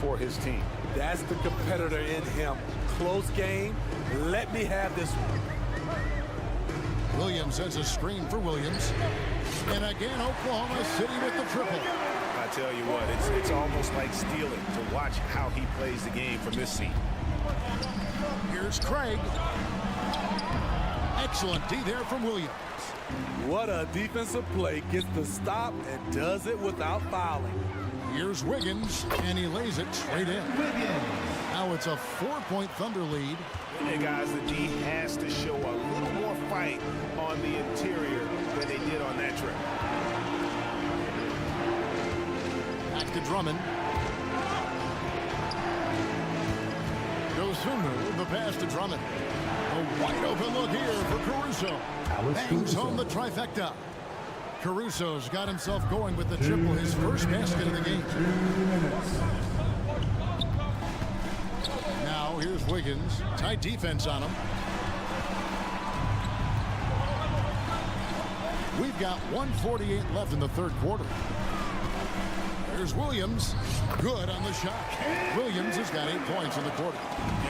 for his team. That's the competitor in him. Close game. Let me have this one. Williams has a screen for Williams. And again, Oklahoma City with the triple. I tell you what, it's almost like stealing to watch how he plays the game from this seat. Here's Craig. Excellent D there from Williams. What a defensive play. Gets the stop and does it without fouling. Here's Wiggins, and he lays it straight in. Now it's a 4-point Thunder lead. Hey guys, the D has to show a little more fight on the interior than they did on that trip. Back to Drummond. Dosunmu, the pass to Drummond. A wide open look here for Caruso. Bangs home the trifecta. Caruso's got himself going with the triple, his first basket of the game. Now here's Wiggins. Tight defense on him. We've got 1:48 left in the third quarter. There's Williams. Good on the shot. Williams has got 8 points in the quarter.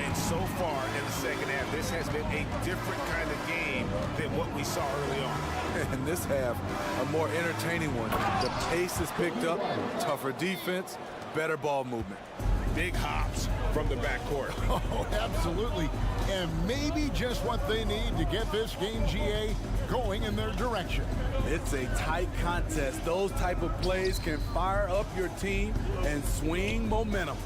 And so far in the second half, this has been a different kind of game than what we saw early on. And this half, a more entertaining one. The pace is picked up, tougher defense, better ball movement. Big hops from the backcourt. Oh, absolutely. And maybe just what they need to get this game, GA, going in their direction. It's a tight contest. Those type of plays can fire up your team and swing momentum.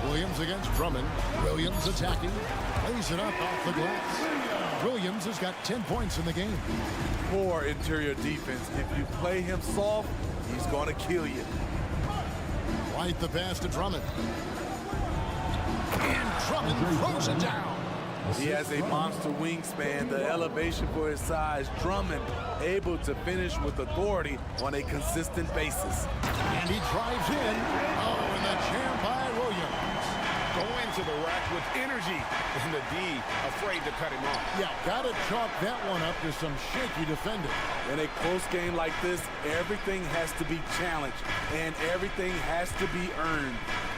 Williams against Drummond. Williams attacking. Lays it up off the glass. Williams has got 10 points in the game. Poor interior defense. If you play him soft, he's going to kill you. White the pass to Drummond. And Drummond throws it down. He has a monster wingspan, the elevation for his size. Drummond able to finish with authority on a consistent basis. And he drives in. Oh, and the jam by Williams. Going to the rack with energy. And the D afraid to cut him off. Yeah, got to chalk that one up to some shaky defending. In a close game like this, everything has to be challenged, and everything has to be earned.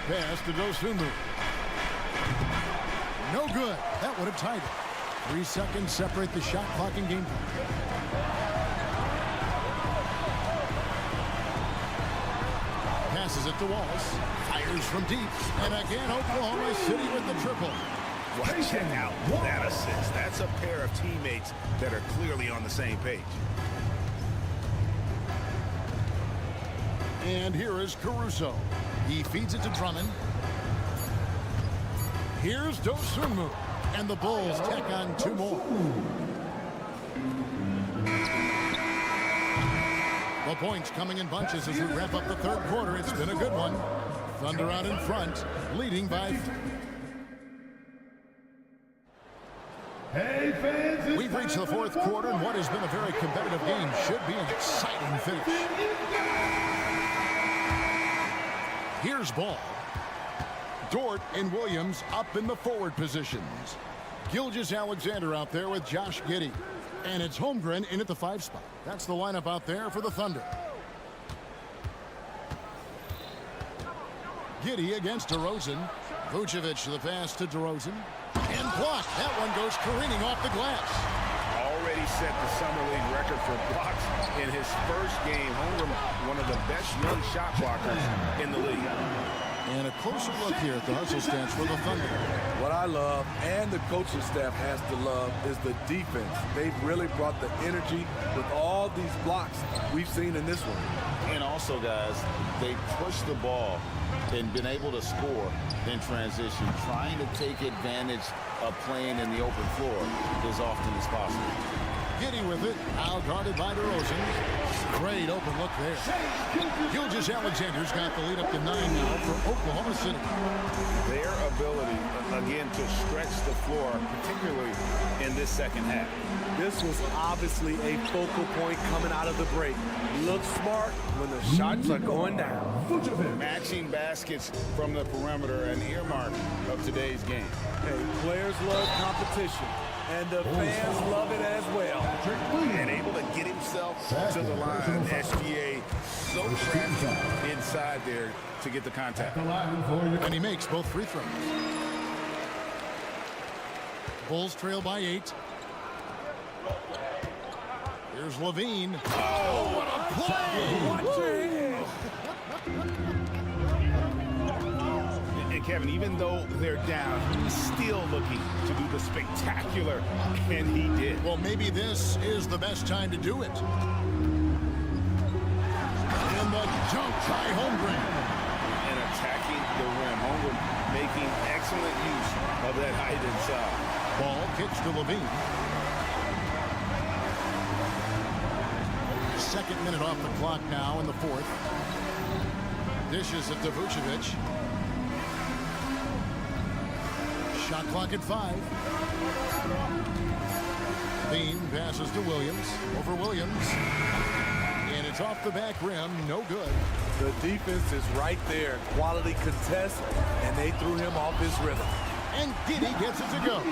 Pass to Dosunmu. No good. That would have tied it. 3 seconds separate the shot clock and game clock. Passes it to Wallace. Fires from deep. And again, Oklahoma City with the triple. Check out that assist. That's a pair of teammates that are clearly on the same page. And here is Caruso. He feeds it to Drummond. Here's Dosunmu. And the Bulls tack on 2 more. The points coming in bunches as we wrap up the third quarter. It's been a good one. Thunder out in front, leading by... Hey fans, we've reached the fourth quarter, and what has been a very competitive game should be an exciting finish. Here's ball. Dort and Williams up in the forward positions. Gilgeous-Alexander out there with Josh Giddey. And it's Holmgren in at the 5 spot. That's the lineup out there for the Thunder. Giddey against DeRozan. Vucevic the pass to DeRozan. And blocked. That one goes careening off the glass. already set the Summer League record for blocks in his first game. Holmgren, one of the best young shot blockers in the league. And a closer look here at the hustle stance for the Thunder. What I love, and the coaching staff has to love, is the defense. They've really brought the energy with all these blocks we've seen in this one. And also, guys, they push the ball and been able to score in transition, trying to take advantage of playing in the open floor as often as possible. Giddy with it, now guarded by DeRozan. Great open look there. Gilgeous-Alexander's got the lead up to 9 now for Oklahoma City. Their ability, again, to stretch the floor, particularly in this second half. This was obviously a focal point coming out of the break. Look smart when the shots are going down. Matching baskets from the perimeter, an earmark of today's game. Hey, players love competition, and the fans love it as well. And able to get himself to the line. SGA so crafty inside there to get the contact. And he makes both free throws. Bulls trail by 8. Here's Levine. Oh, what a play! And Kevin, even though they're down, he's still looking to do the spectacular, and he did. Well, maybe this is the best time to do it. And the jump by Holmgren. And attacking the rim. Holmgren making excellent use of that height inside. Ball kicks to Levine. Second minute off the clock now in the fourth. Dishes it to Vucevic. Shot clock at 5. Bean passes to Williams. Over Williams. And it's off the back rim. No good. The defense is right there. Quality contest, and they threw him off his rhythm. And Giddy gets it to go.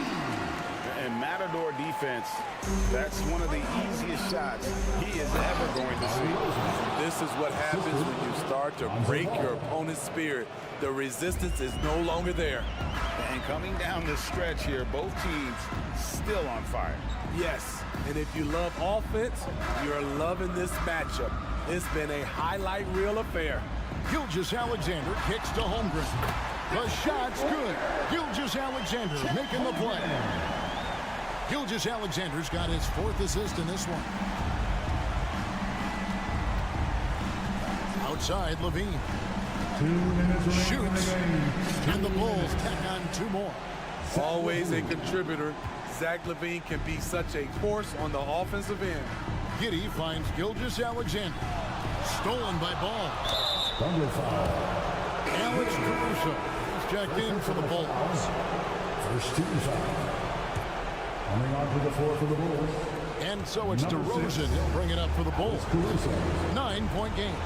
And Matador defense, that's one of the easiest shots he is ever going to see. This is what happens when you start to break your opponent's spirit. The resistance is no longer there. And coming down the stretch here, both teams still on fire. Yes, and if you love offense, you're loving this matchup. It's been a highlight reel affair. Gilgeous-Alexander kicks to Holmgren. The shot's good. Gilgeous-Alexander making the play. Gilgeous-Alexander's got his 4th assist in this one. Outside, Levine. 2 minutes Shoots. And the Bulls tack on 2 more. Always a contributor. Zach LaVine can be such a force on the offensive end. Giddy finds Gilgeous-Alexander. Stolen by Ball. Thunder foul. Alex Caruso is checked in for the Bulls. First team foul. Coming onto the floor for the Bulls. And so it's DeRozan. He'll bring it up for the Bulls. 9-point game.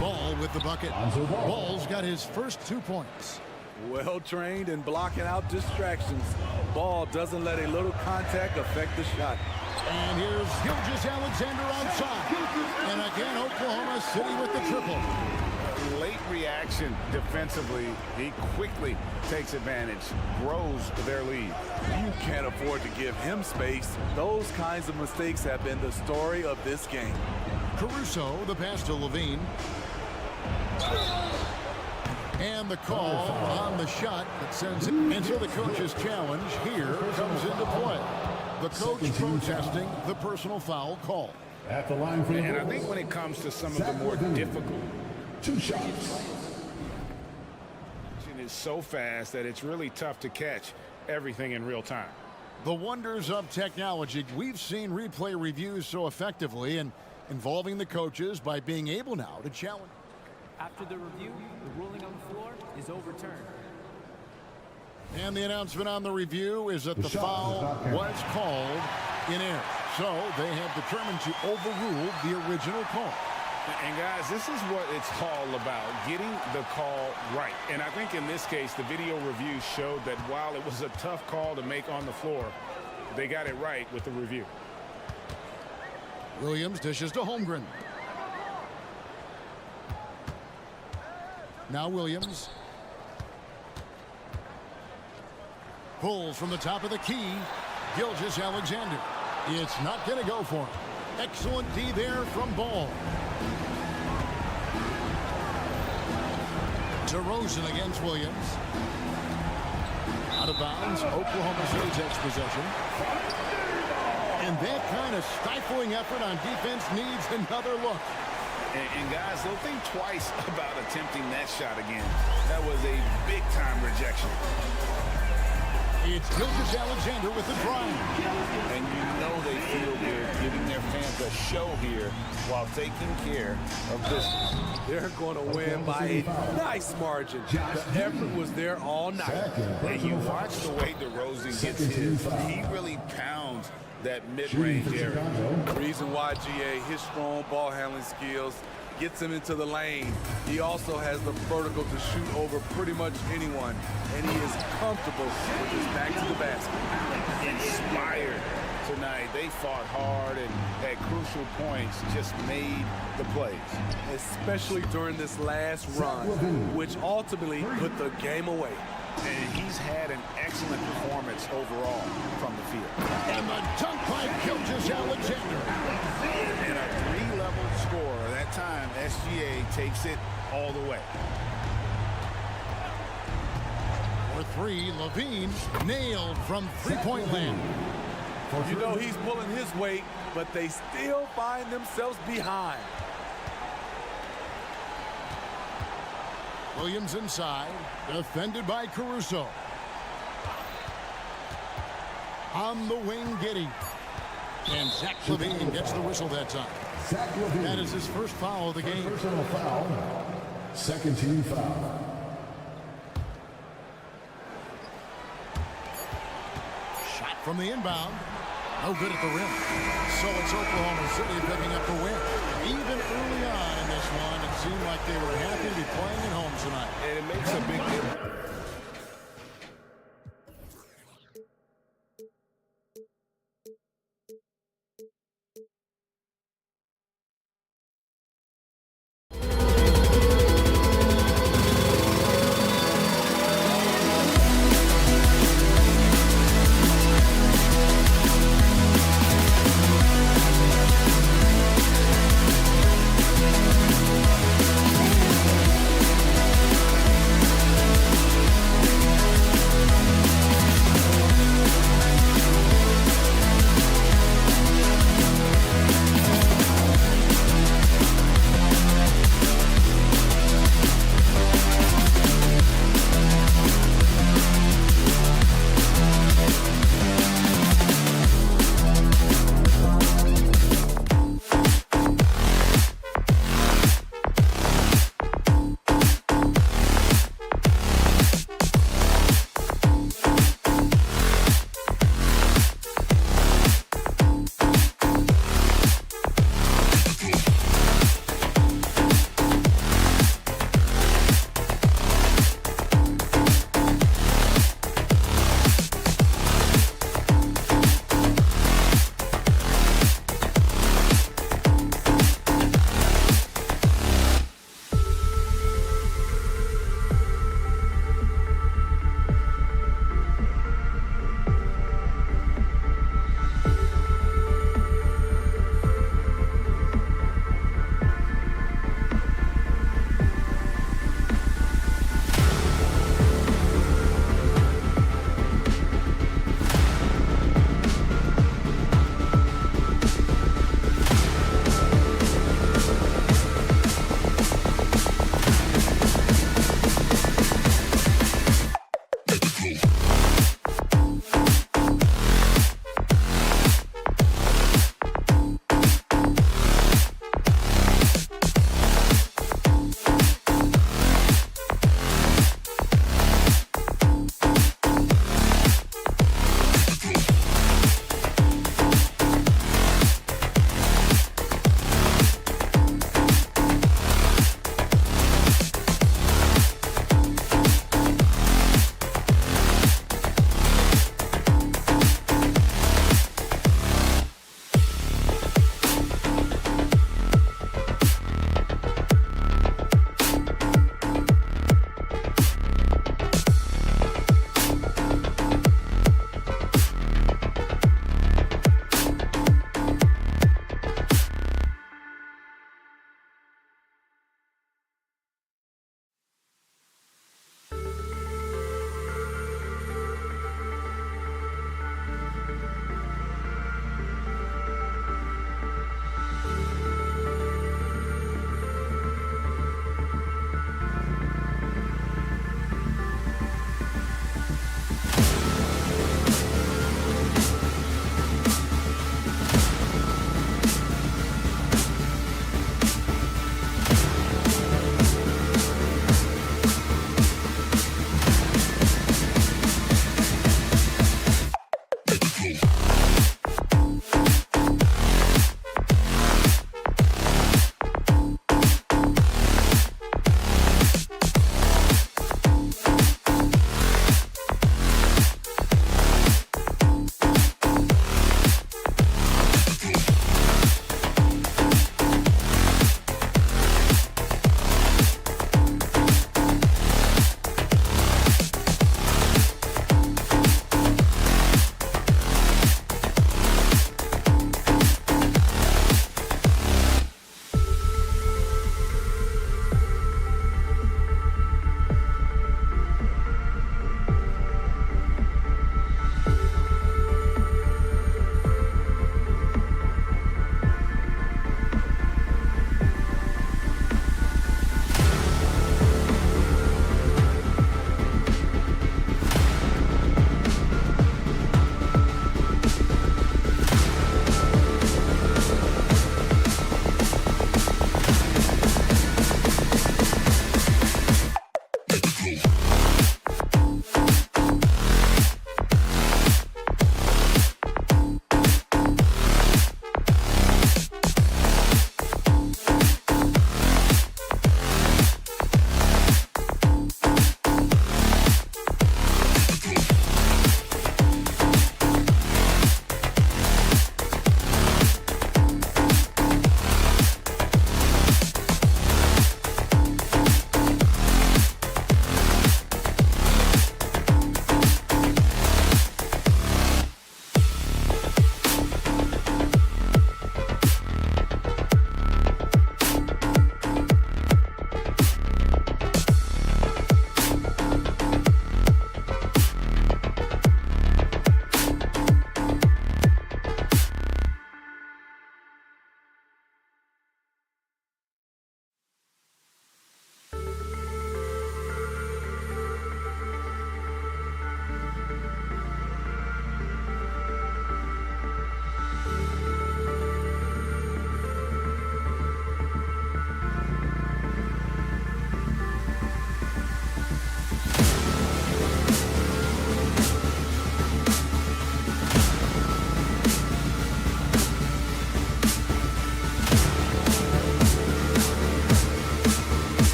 Ball with the bucket. Ball's got his first 2 points. Well trained in blocking out distractions. Ball doesn't let a little contact affect the shot. And here's Gilgeous-Alexander outside. And again, Oklahoma City with the triple. Late reaction defensively. He quickly takes advantage, grows their lead. You can't afford to give him space. Those kinds of mistakes have been the story of this game. Caruso, the pass to Levine. And the call on the shot that sends it into the coach's challenge here comes into play. The coach protesting the personal foul call. At the line for the And I Bulls. think when it comes to some of the more difficult, 2 shots. it is so fast that it's really tough to catch everything in real time. The wonders of technology. We've seen replay reviews so effectively and involving the coaches by being able now to challenge. After the review, the ruling on the floor is overturned. And the announcement on the review is that the foul was called in error. So they have determined to overrule the original call. And guys, this is what it's all about, getting the call right. And I think in this case, the video review showed that while it was a tough call to make on the floor, they got it right with the review. Williams dishes to Holmgren. Now Williams. Pulls from the top of the key. Gilgeous-Alexander. It's not going to go for him. Excellent D there from Ball. DeRozan against Williams. Out of bounds. Oklahoma City takes possession. And that kind of stifling effort on defense needs another look. And guys, don't think twice about attempting that shot again. That was a big-time rejection. It's Gilgeous-Alexander with the drive. And you know they feel good giving their fans a show here while taking care of business. They're going to win by a nice margin. The effort was there all night. And you watch the way DeRozan gets his. He really pounds that mid-range area. Reason why, GA, his strong ball handling skills gets him into the lane. He also has the vertical to shoot over pretty much anyone, and he is comfortable with his back to the basket. Inspired tonight. They fought hard and at crucial points just made the plays. Especially during this last run, which ultimately put the game away. And he's had an excellent performance overall from the field. And the dunk by Gilgeous-Alexander. And a three-level score. That time, SGA takes it all the way. For three, Levine nailed from three-point land. You know he's pulling his weight, but they still find themselves behind. Williams inside, defended by Caruso. On the wing, Giddey. And Zach LaVine gets the whistle that time. That is his first foul of the game. Personal foul. Second team foul. Shot from the inbound. No good at the rim. So it's Oklahoma City picking up the win. Even early on in this one, it seemed like they were happy to be playing at home tonight. And it makes a big difference.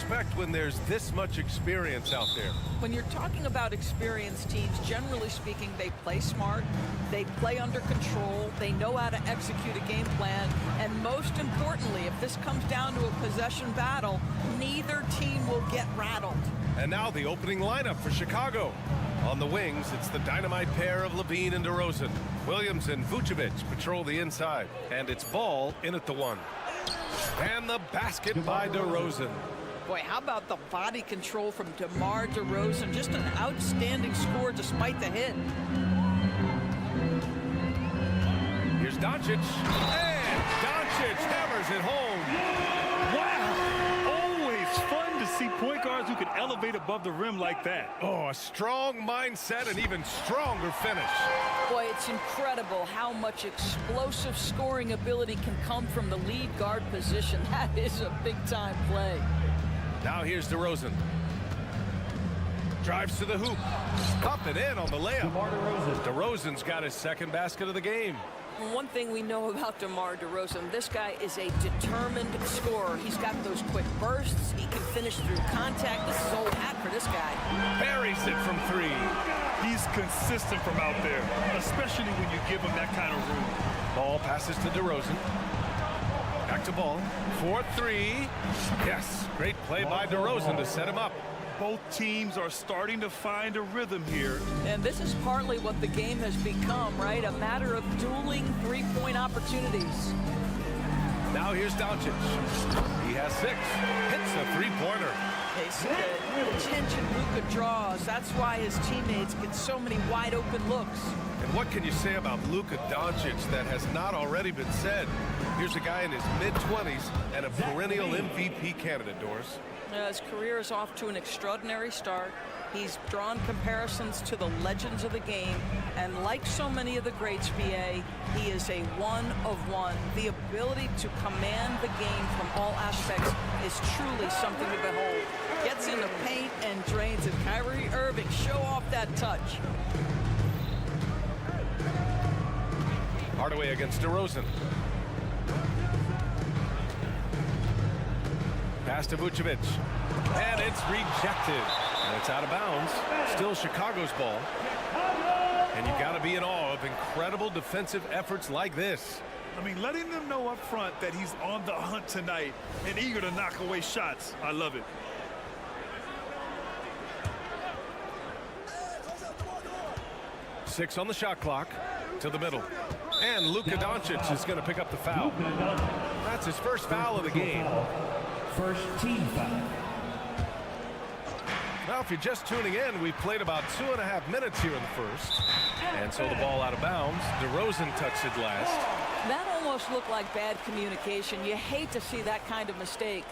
expect when there's this much experience out there? When you're talking about experienced teams, generally speaking, they play smart, they play under control, they know how to execute a game plan, and most importantly, if this comes down to a possession battle, neither team will get rattled. And now the opening lineup for Chicago. On the wings, it's the dynamite pair of Levine and DeRozan. Williams and Vucevic patrol the inside, and it's Ball in at the 1. And the basket by DeRozan. Boy, how about the body control from DeMar DeRozan? Just an outstanding score despite the hit. Here's Doncic. And Doncic hammers it home. Wow. Always fun to see point guards who can elevate above the rim like that. Oh, a strong mindset and even stronger finish. Boy, it's incredible how much explosive scoring ability can come from the lead guard position. That is a big-time play. Now here's DeRozan. Drives to the hoop. Up and in on the layup. DeRozan's got his second basket of the game. One thing we know about DeMar DeRozan, this guy is a determined scorer. He's got those quick bursts. He can finish through contact. This is old hat for this guy. Buries it from 3. He's consistent from out there, especially when you give him that kind of room. Ball passes to DeRozan. Back to Ball. 4-3. Yes, great play by DeRozan to set him up. Both teams are starting to find a rhythm here. And this is partly what the game has become, right? A matter of dueling three-point opportunities. Now here's Doncic. He has 6. Hits a three-pointer. They see the attention Luka draws. That's why his teammates get so many wide-open looks. And what can you say about Luka Doncic that has not already been said? Here's a guy in his mid-20s and a perennial MVP candidate, Doris. His career is off to an extraordinary start. He's drawn comparisons to the legends of the game, and like so many of the greats, B.A., he is a one-of-one. The ability to command the game from all aspects is truly something to behold. Gets in the paint and drains it. Kyrie Irving, show off that touch. Hardaway against DeRozan. Pass to Vucevic. And it's rejected. And it's out of bounds. Still Chicago's ball. And you got to be in awe of incredible defensive efforts like this. I mean, letting them know up front that he's on the hunt tonight and eager to knock away shots. I love it. Six on the shot clock. To the middle. And Luka Doncic is going to pick up the foul. That's his first foul of the game. First team foul. Now, if you're just tuning in, we've played about 2.5 minutes here in the first. And so the ball out of bounds. DeRozan touched it last. That almost looked like bad communication. You hate to see that kind of mistake.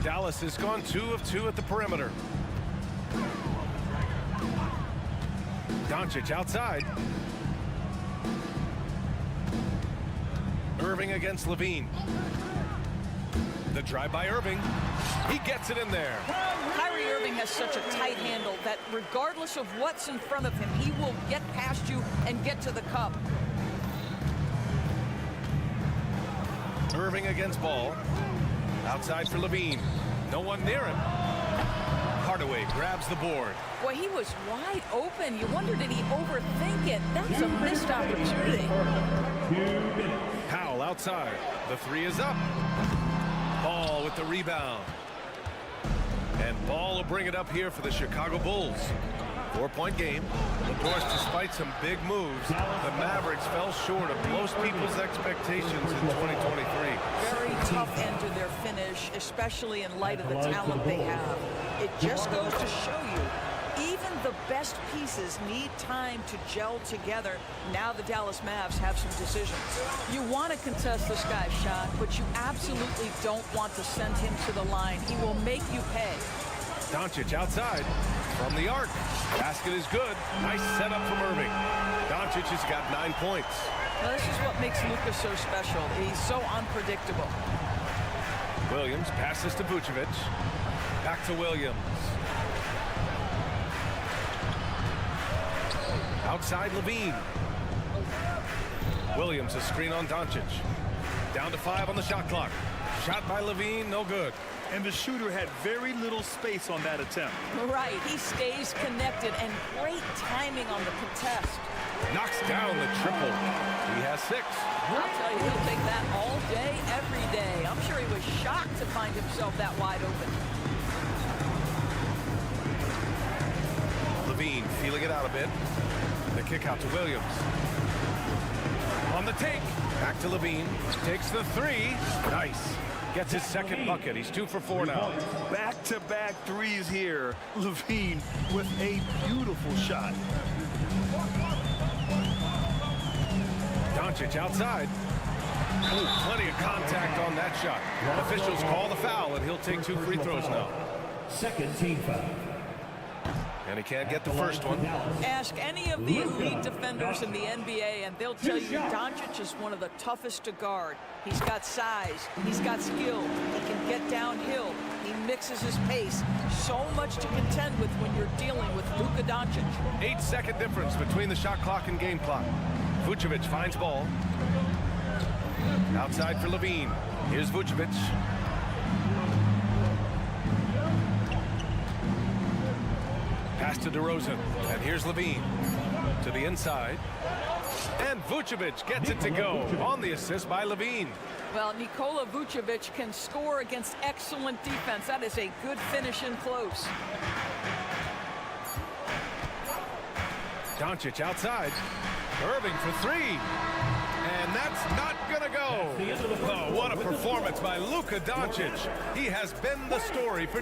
Dallas has gone 2 of 2 at the perimeter. Doncic outside. Irving against Levine. The drive by Irving. He gets it in there. Kyrie Irving has such a tight handle that regardless of what's in front of him, he will get past you and get to the cup. Irving against Ball. Outside for Levine. No one near him. Hardaway grabs the board. Boy, he was wide open. You wonder, did he overthink it? That's a missed opportunity. Powell outside. The 3 is up. Ball with the rebound. And Ball will bring it up here for the Chicago Bulls. 4-point game. Of course, despite some big moves, the Mavericks fell short of most people's expectations in 2023. Very tough end to their finish, especially in light of the talent they have. It just goes to show you, even the best pieces need time to gel together. Now the Dallas Mavs have some decisions. You want to contest this guy's shot, but you absolutely don't want to send him to the line. He will make you pay. Doncic outside from the arc. Basket is good. Nice setup from Irving. Doncic has got 9 points. Now, this is what makes Luka so special. He's so unpredictable. Williams passes to Vucevic. Back to Williams. Outside Levine. Williams a screen on Doncic. Down to 5 on the shot clock. Shot by Levine, no good. And the shooter had very little space on that attempt. Right, he stays connected, and great timing on the contest. Knocks down the triple. He has 6. I'll tell you, he'll take that all day, every day. I'm sure he was shocked to find himself that wide open. Levine feeling it out a bit. The kick out to Williams. On the take. Back to Levine. Takes the 3. Nice. Gets his second bucket. He's 2 for 4 now. Back-to-back threes here. Levine with a beautiful shot. Doncic outside. Ooh, plenty of contact on that shot. Officials call the foul, and he'll take 2 free throws now. Second team foul. And he can't get the first one. Ask any of the elite defenders in the NBA, and they'll tell you Doncic is one of the toughest to guard. He's got size. He's got skill. He can get downhill. He mixes his pace. So much to contend with when you're dealing with Luka Doncic. 8-second difference between the shot clock and game clock. Vucevic finds ball. Outside for Levine. Here's Vucevic. Pass to DeRozan. And here's Levine. To the inside. And Vucevic gets it to go on the assist by Levine. Well, Nikola Vucevic can score against excellent defense. That is a good finish in close. Doncic outside. Irving for 3. And that's not gonna go. Oh, what a performance by Luka Doncic. He has been the story for...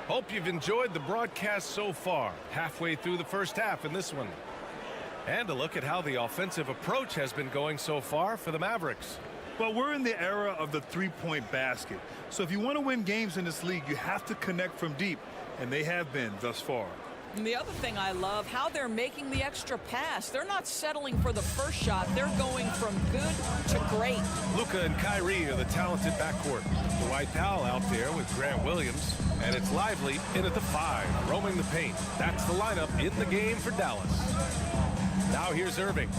Hope you've enjoyed the broadcast so far. Halfway through the first half in this one. And a look at how the offensive approach has been going so far for the Mavericks. Well, we're in the era of the three-point basket. So if you want to win games in this league, you have to connect from deep. And they have been thus far. And the other thing I love, how they're making the extra pass. They're not settling for the first shot. They're going from good to great. Luka and Kyrie are the talented backcourt. Dwight Powell out there with Grant Williams. And it's Lively in at the 5, roaming the paint. That's the lineup in the game for Dallas. Now here's Irving.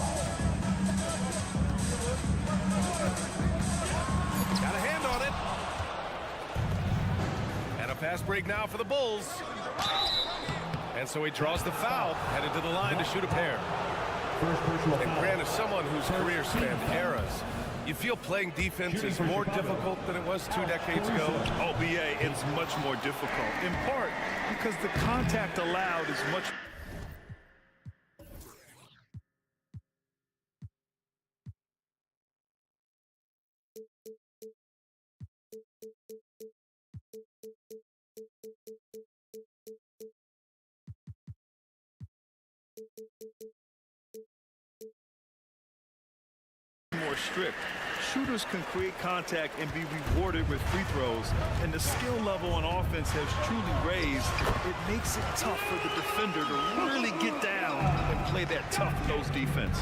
Got a hand on it. And a fast break now for the Bulls. And so he draws the foul, headed to the line to shoot a pair. And Grant is someone whose career spanned eras. You feel playing defense is more difficult than it was 2 decades ago? Oh, B.A., it's much more difficult. In part because the contact allowed is much... more strict. Shooters can create contact and be rewarded with free throws, and the skill level on offense has truly raised. It makes it tough for the defender to really get down and play that tough nose defense.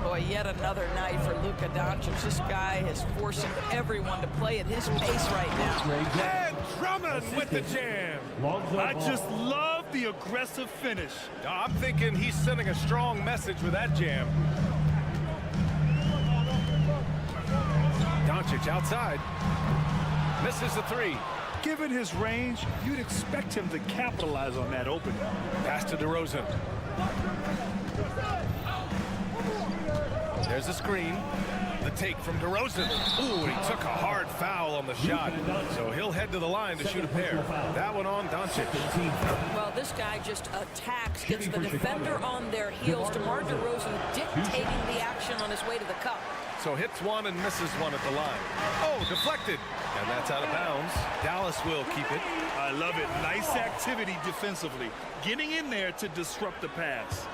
Boy, yet another night for Luka Doncic. This guy is forcing everyone to play at his pace right now. And Drummond with the jam. I just love the aggressive finish. I'm thinking he's sending a strong message with that jam. Doncic outside. Misses the 3. Given his range, you'd expect him to capitalize on that opening. Pass to DeRozan. There's a screen. The take from DeRozan. Ooh, he took a hard foul on the shot. So he'll head to the line to shoot a pair. That one on Doncic. Well, this guy just attacks, gets the defender on their heels. DeMar DeRozan dictating the action on his way to the cup. So hits one and misses one at the line. Oh, deflected. And that's out of bounds. Dallas will keep it. I love it. Nice activity defensively. Getting in there to disrupt the pass.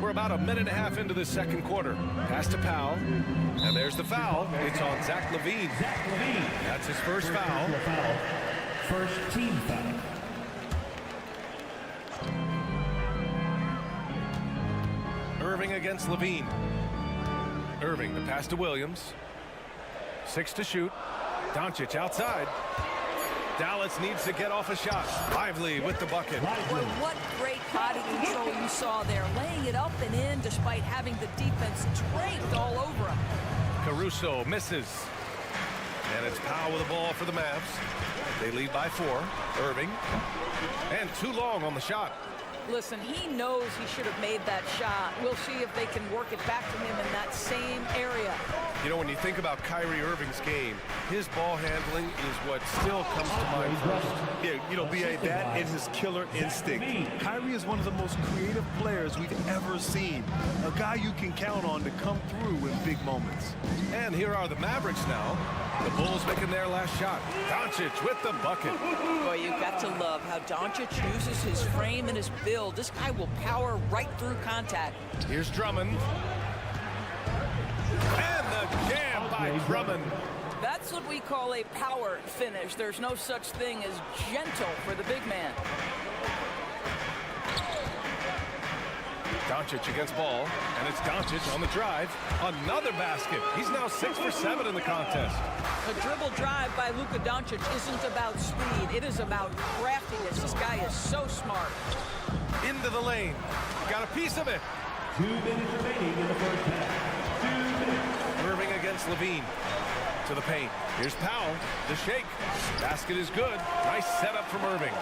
We're about a minute and a half into the second quarter. Pass to Powell. And there's the foul. It's on Zach LaVine. That's his first foul. First team foul. Irving against Levine. Irving, the pass to Williams. 6 to shoot. Doncic outside. Dallas Giannis needs to get off a shot. Lively with the bucket. Boy, what great body control you saw there, laying it up and in despite having the defense draped all over him. Caruso misses. And it's Powell with the ball for the Mavs. They lead by 4. Irving. And too long on the shot. Listen, he knows he should have made that shot. We'll see if they can work it back to him in that same area. You know, when you think about Kyrie Irving's game, his ball handling is what still comes to mind first. Yeah, you know, B.I., that and his killer instinct. Kyrie is one of the most creative players we've ever seen. A guy you can count on to come through in big moments. And here are the Mavericks now. The Bulls making their last shot. Doncic with the bucket. Boy, you've got to love how Doncic uses his frame and his build. This guy will power right through contact. Here's Drummond. And the jam by Drummond. That's what we call a power finish. There's no such thing as gentle for the big man. Doncic against Ball, and it's Doncic on the drive. Another basket. He's now 6 for 7 in the contest. A dribble drive by Luka Doncic isn't about speed. It is about craftiness. This guy is so smart. Into the lane. Got a piece of it. 2 minutes remaining in the first half. 2 minutes. Irving against Levine. To the paint. Here's Powell. The shake. Basket is good. Nice setup from Irving.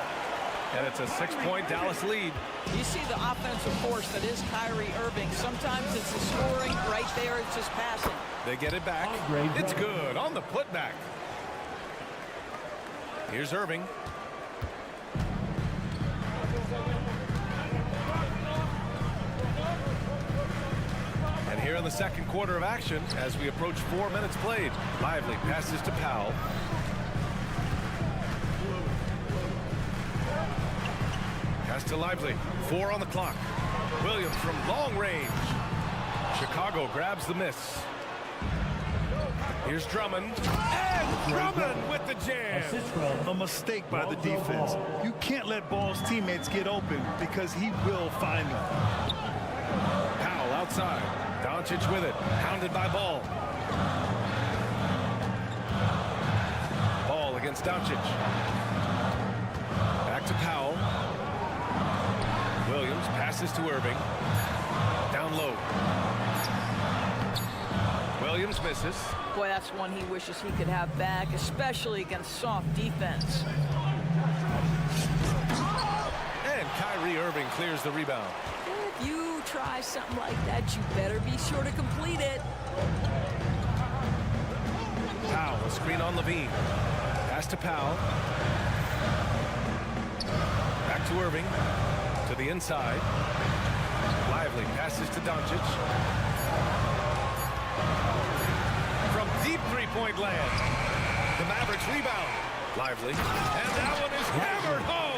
And it's a 6-point Dallas lead. You see the offensive force that is Kyrie Irving. Sometimes it's the scoring. Right there, it's just passing. They get it back. It's good on the putback. Here's Irving. And here in the second quarter of action, as we approach 4 minutes played, Lively passes to Powell. Pass to Lively. 4 on the clock. Williams from long range. Chicago grabs the miss. Here's Drummond. And Drummond with the jam. A mistake by the defense. You can't let Ball's teammates get open because he will find them. Powell outside. Doncic with it. Hounded by Ball. Ball against Doncic. Back to Powell. Williams passes to Irving. Down low. Williams misses. Boy, that's one he wishes he could have back, especially against soft defense. And Kyrie Irving clears the rebound. If you try something like that, you better be sure to complete it. Powell, a screen on Levine. Pass to Powell. Back to Irving. To the inside. Lively passes to Doncic. From deep three-point land. The Mavericks rebound. Lively. And that one is hammered home.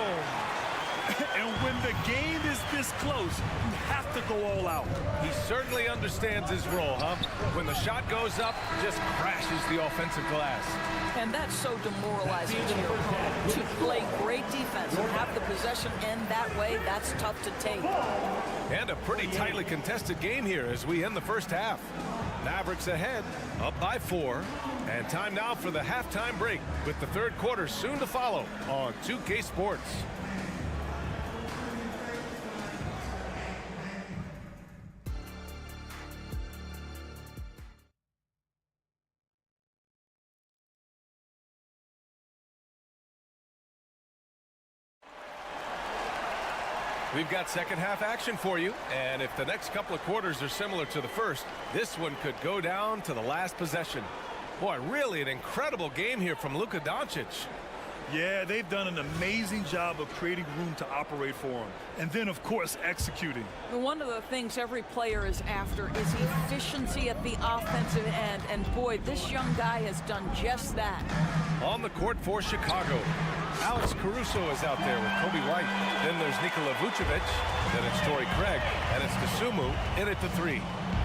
And when the game is this close, you have to go all out. He certainly understands his role, huh? When the shot goes up, just crashes the offensive glass. And that's so demoralizing to your opponent. To play great defense and have the possession end that way, that's tough to take. And a pretty tightly contested game here as we end the first half. Mavericks ahead, up by 4. And time now for the halftime break with the third quarter soon to follow on 2K Sports. We've got second half action for you, and if the next couple of quarters are similar to the first, this one could go down to the last possession. Boy, really an incredible game here from Luka Doncic. Yeah, they've done an amazing job of creating room to operate for him. And then, of course, executing. One of the things every player is after is efficiency at the offensive end. And boy, this young guy has done just that. On the court for Chicago, Alex Caruso is out there with Kobe White. Then there's Nikola Vucevic. Then it's Torrey Craig. And it's Dosunmu in at the 3.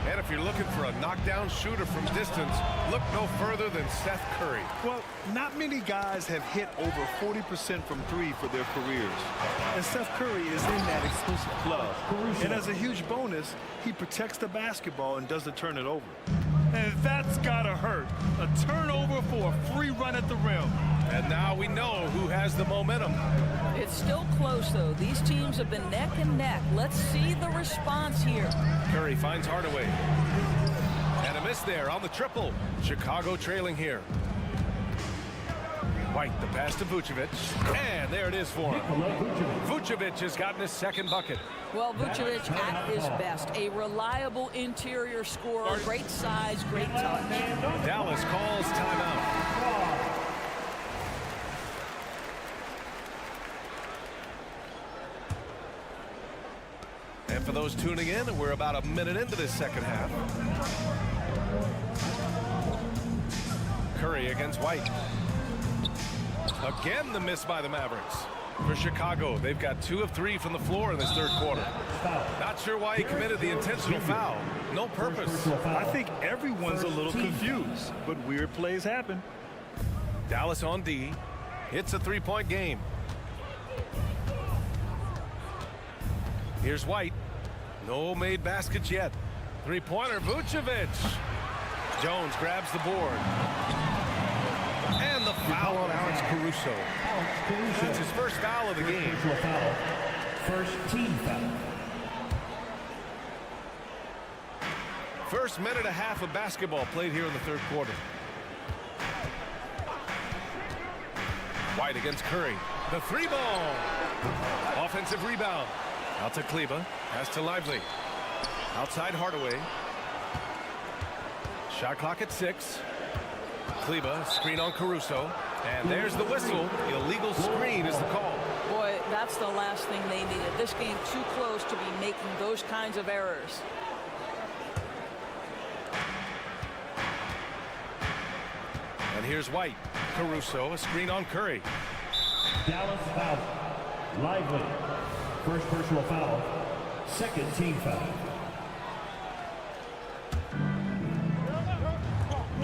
And if you're looking for a knockdown shooter from distance, look no further than Steph Curry. Well, not many guys have hit over 40% from 3 for their careers. And Steph Curry is in that exclusive club. And as a huge bonus, he protects the basketball and doesn't turn it over. And that's gotta hurt. A turnover for a free run at the rim. And now we know who has the momentum. It's still close, though. These teams have been neck and neck. Let's see the response here. Curry finds Hardaway. And a miss there on the triple. Chicago trailing here. White, the pass to Vucevic. And there it is for him. Vucevic has gotten his second bucket. Well, Vucevic at his best. A reliable interior scorer. Great size, great touch. Dallas calls timeout. And for those tuning in, we're about a minute into this second half. Curry against White. Again, the miss by the Mavericks. For Chicago, they've got 2 of 3 from the floor in this third quarter. Not sure why he committed the intentional foul. No purpose. I think everyone's a little confused, but weird plays happen. Dallas on D. It's a 3-point game. Here's White. No made baskets yet. 3-pointer, Vucevic. Jones grabs the board. And the foul on Alex Caruso. That's his first foul of the game. First team foul. First minute and a half of basketball played here in the third quarter. White against Curry. The 3-ball. Offensive rebound. Out to Kleber. Pass to Lively. Outside Hardaway. Shot clock at 6. Kleber, screen on Caruso. And there's the whistle. Illegal screen is the call. Boy, that's the last thing they needed. This game too close to be making those kinds of errors. And here's White. Caruso, a screen on Curry. Dallas foul. Lively. First personal foul. Second team foul.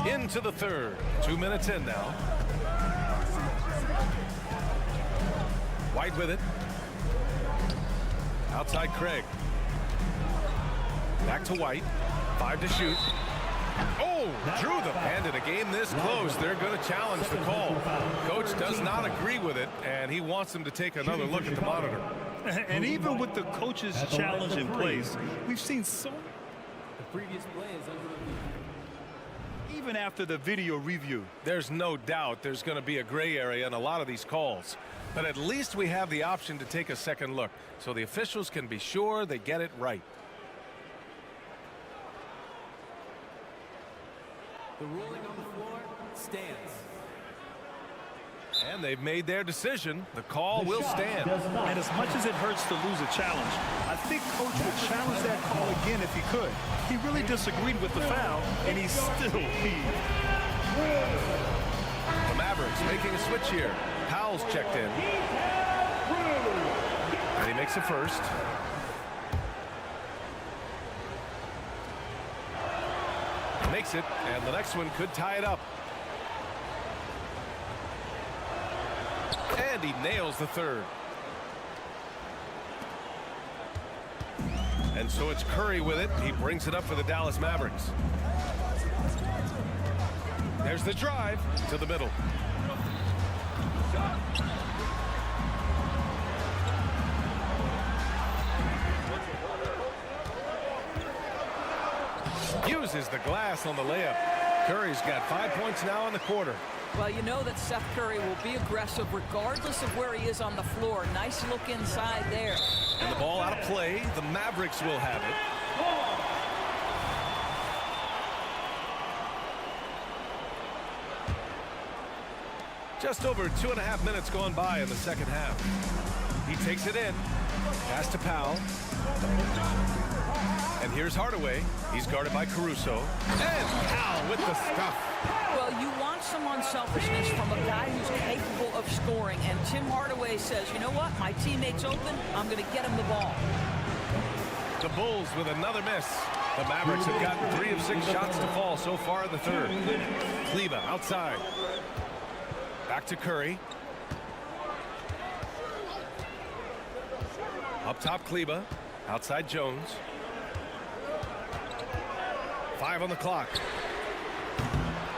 Into the third. 2 minutes in now. White with it. Outside Craig. Back to White. 5 to shoot. Oh, drew them. And in a game this close, they're going to challenge the call. Coach does not agree with it, and he wants them to take another look at the monitor. And even with the coach's challenge in place, we've seen so... The previous play is under review. Even after the video review. There's no doubt there's going to be a gray area in a lot of these calls. But at least we have the option to take a second look, so the officials can be sure they get it right. The ruling on the floor stands. And they've made their decision. The call will stand. And as much as it hurts to lose a challenge, I think Coach would challenge that call again if he could. He really disagreed with the foul, and he still heaved. The Mavericks making a switch here. Powell's checked in. And he makes a first. Makes it, and the next one could tie it up. And he nails the third. And so it's Curry with it. He brings it up for the Dallas Mavericks. There's the drive to the middle. Uses the glass on the layup. Curry's got 5 points now in the quarter. Well, you know that Seth Curry will be aggressive regardless of where he is on the floor. Nice look inside there. And the ball out of play. The Mavericks will have it. Just over 2.5 minutes gone by in the second half. He takes it in. Pass to Powell. And here's Hardaway. He's guarded by Caruso. And Powell with the stuff. Well, you want some unselfishness from a guy who's capable of scoring. And Tim Hardaway says, you know what? My teammate's open. I'm going to get him the ball. The Bulls with another miss. The Mavericks have gotten 3 of 6 shots to fall so far in the third. Kleber outside. Back to Curry. Up top, Kleber. Outside Jones. 5 on the clock.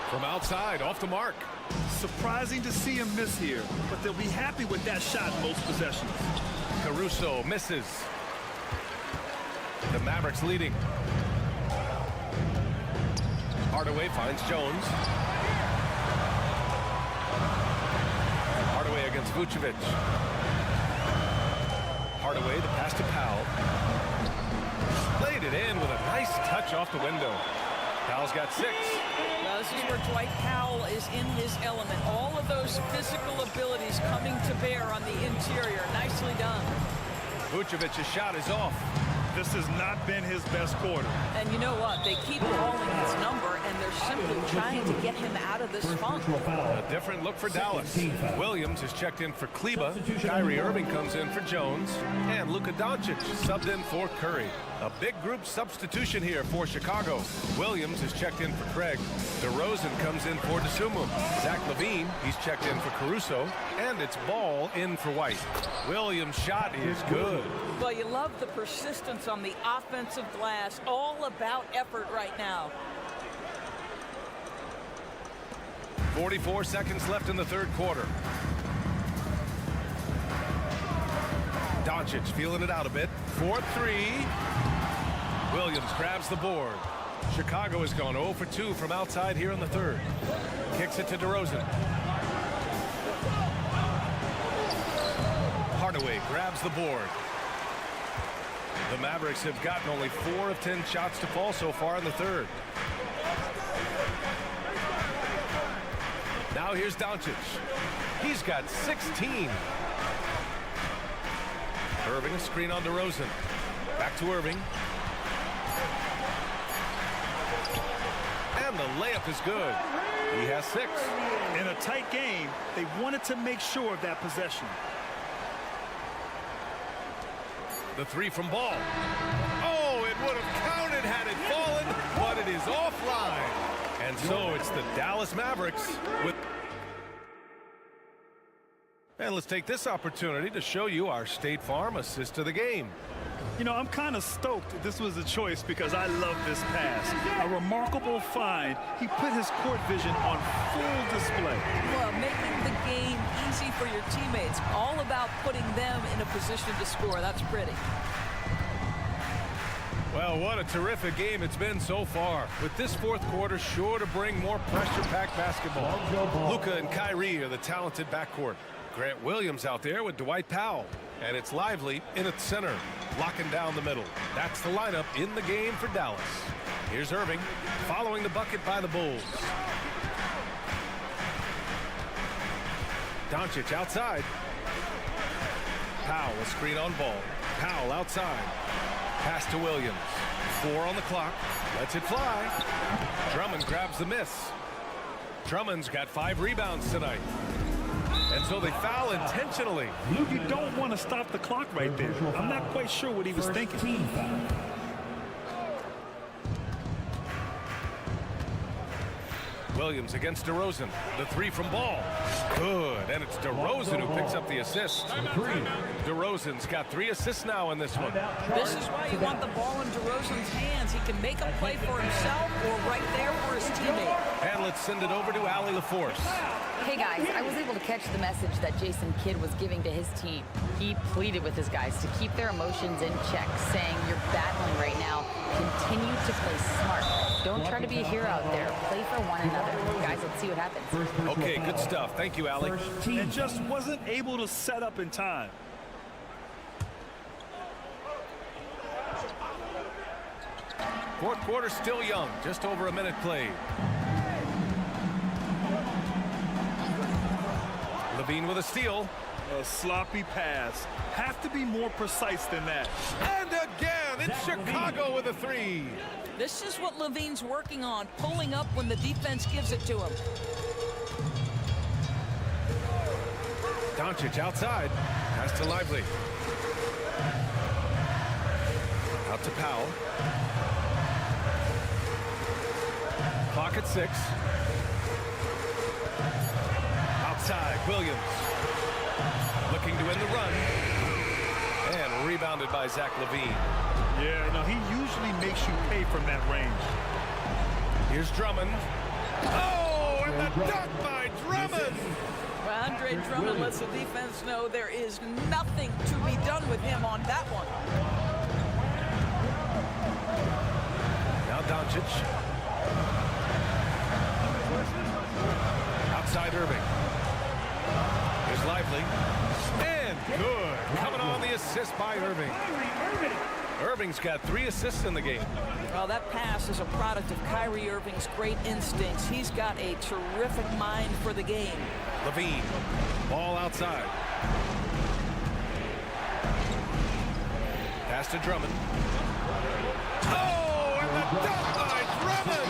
From outside, off the mark. Surprising to see him miss here, but they'll be happy with that shot in most possessions. Caruso misses. The Mavericks leading. Hardaway finds Jones. Hardaway against Vucevic. Hardaway, the pass to Powell. Played it in with a nice touch off the window. Powell's got 6. Now this is where Dwight Powell is in his element. All of those physical abilities coming to bear on the interior. Nicely done. Vucevic's shot is off. This has not been his best quarter. And you know what? They keep calling his number, and they're simply trying to get him out of this funk. A different look for Dallas. Williams is checked in for Kleba. Kyrie Irving comes in for Jones. And Luka Doncic subbed in for Curry. A big group substitution here for Chicago. Williams is checked in for Craig. DeRozan comes in for DeSumo. Zach LaVine, he's checked in for Caruso. And it's Ball in for White. Williams' shot is good. Well, you love the persistence on the offensive glass. All about effort right now. 44 seconds left in the third quarter. Doncic feeling it out a bit. 4-3. Williams grabs the board. Chicago has gone 0 for 2 from outside here in the third. Kicks it to DeRozan. Hardaway grabs the board. The Mavericks have gotten only 4 of 10 shots to fall so far in the third. Now here's Doncic. He's got 16. Irving, screen on DeRozan. Back to Irving. And the layup is good. He has 6. In a tight game, they wanted to make sure of that possession. The 3 from Ball. Oh, it would have counted had it fallen, but it is offline. And so it's the Dallas Mavericks with... And let's take this opportunity to show you our State Farm assist of the game. You know, I'm kind of stoked this was a choice because I love this pass. A remarkable find. He put his court vision on full display. Well, making the game easy for your teammates. All about putting them in a position to score. That's pretty. Well, what a terrific game it's been so far. With this fourth quarter sure to bring more pressure-packed basketball. Luka and Kyrie are the talented backcourt. Grant Williams out there with Dwight Powell. And it's Lively in its center, locking down the middle. That's the lineup in the game for Dallas. Here's Irving, following the bucket by the Bulls. Doncic outside. Powell, a screen on Ball. Powell outside. Pass to Williams. 4 on the clock. Lets it fly. Drummond grabs the miss. Drummond's got 5 rebounds tonight. And so they foul intentionally. You don't want to stop the clock right there. I'm not quite sure what he was thinking. Williams against DeRozan. The 3 from Ball. Good. And it's DeRozan who picks up the assist. DeRozan's got 3 assists now in this one. This is why you want the ball in DeRozan's hands. He can make a play for himself or right there for his teammate. And let's send it over to Allie LaForce. Hey guys, I was able to catch the message that Jason Kidd was giving to his team. He pleaded with his guys to keep their emotions in check, saying, you're battling right now. Continue to play smart. Don't try to be a hero out there. Play for one another. Guys, let's see what happens. Okay, good stuff. Thank you, Allie. And just wasn't able to set up in time. Fourth quarter still young. Just over a minute played. LaVine with a steal. A sloppy pass. Have to be more precise than that. And again, it's Chicago with a 3. This is what LaVine's working on, pulling up when the defense gives it to him. Doncic outside. Pass to Lively. Out to Powell. Clock at 6. Outside, Williams. Looking to end the run. And rebounded by Zach LaVine. Yeah, no, he usually makes you pay from that range. Here's Drummond. Oh, and the dunk by Drummond! Well, Andre Drummond lets the defense know there is nothing to be done with him on that one. Now Doncic. Outside Irving. Here's Lively. And good. Coming on the assist by Irving. Irving's got 3 assists in the game. Well, that pass is a product of Kyrie Irving's great instincts. He's got a terrific mind for the game. Levine. Ball outside. Pass to Drummond. Oh, and the dunk by Drummond!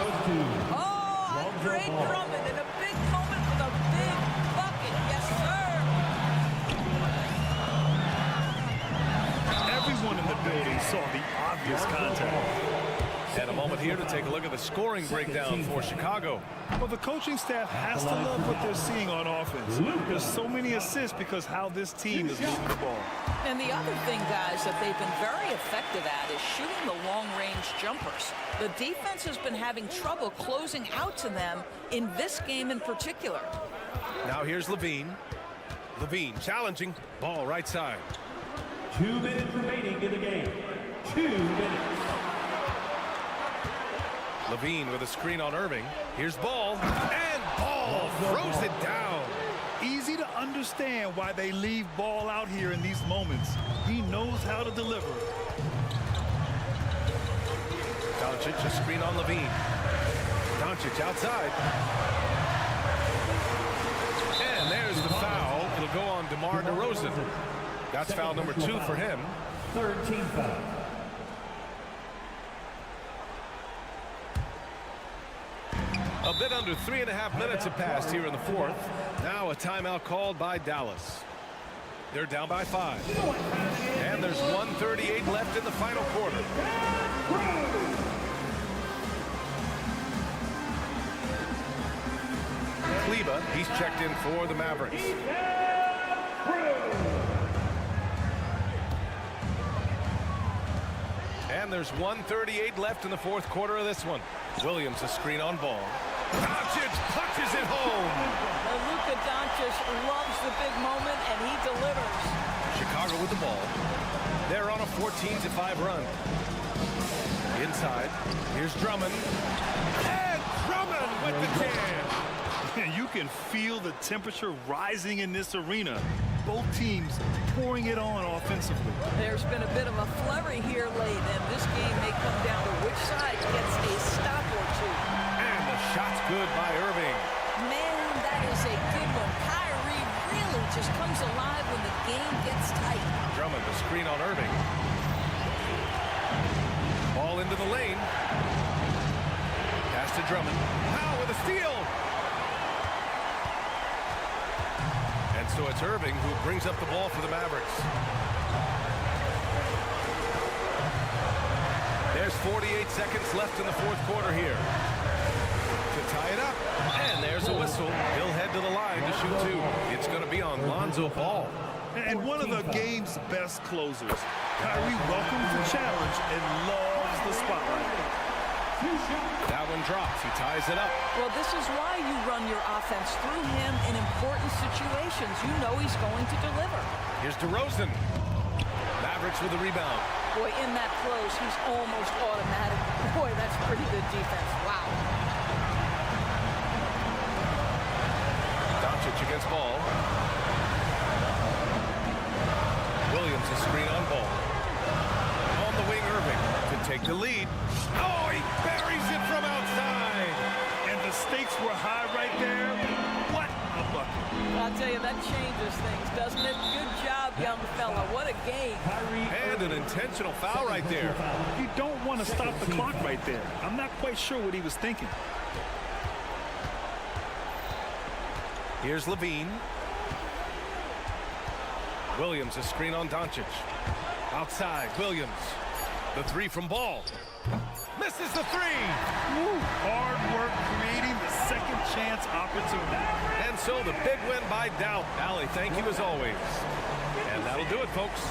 Oh, Andre Drummond in a big moment with a big bucket. Yes, sir. Everyone in the building saw the obvious contact. And a moment here to take a look at the scoring breakdown for Chicago. Well, the coaching staff has to love what they're seeing on offense. There's so many assists because how this team is moving the ball. And the other thing, guys, that they've been very effective at is shooting the long-range jumpers. The defense has been having trouble closing out to them in this game in particular. Now here's Levine. Levine challenging. Ball right side. 2 minutes remaining in the game. 2 minutes. Levine with a screen on Irving. Here's Ball. And Ball throws it down. Easy to understand why they leave Ball out here in these moments. He knows how to deliver. Doncic, a screen on Levine. Doncic outside. And there's the foul. It'll go on DeMar DeRozan. That's foul number 2 for him. 3rd team foul. A bit under 3.5 minutes have passed here in the 4th. Now a timeout called by Dallas. They're down by 5. And there's 1:38 left in the final quarter. Kleba, he's checked in for the Mavericks. And there's 1:38 left in the 4th quarter of this one. Williams a screen on Ball. Doncic punches it home. Luka Doncic loves the big moment, and he delivers. Chicago with the ball. They're on a 14-5 run. Inside. Here's Drummond. And Drummond with the jam. You can feel the temperature rising in this arena. Both teams pouring it on offensively. There's been a bit of a flurry here late, and this game may come down to which side gets a stop or 2. And the shot's good by Irving. Man, that is a good one. Kyrie really just comes alive when the game gets tight. Drummond, the screen on Irving. Ball into the lane. Pass to Drummond. Powell with a steal. And so it's Irving who brings up the ball for the Mavericks. There's 48 seconds left in the 4th quarter here. To tie it up. And there's a whistle. He'll head to the line to shoot 2. It's going to be on Lonzo Ball. And one of the game's best closers. Kyrie welcomes the challenge and loves the spotlight. That one drops. He ties it up. Well, this is why you run your offense through him in important situations. You know he's going to deliver. Here's DeRozan. Mavericks with the rebound. Boy, in that close, he's almost automatic. Boy, that's pretty good defense. Wow. Doncic against Ball. Williams a screen on Ball. On the wing, Irving to take the lead. Oh, he buries it from outside. And the stakes were high right there. What a bucket. I'll tell you, that changes things, doesn't it? Good job, young fella. What a game. And an intentional foul right there. You don't want to stop the clock right there. I'm not quite sure what he was thinking. Here's Levine. Williams a screen on Doncic. Outside, Williams. The 3 from Ball. Misses the 3. Woo. Hard work creating the second chance opportunity. And so the big win by Dow. Allie, thank you as always. And that'll do it, folks.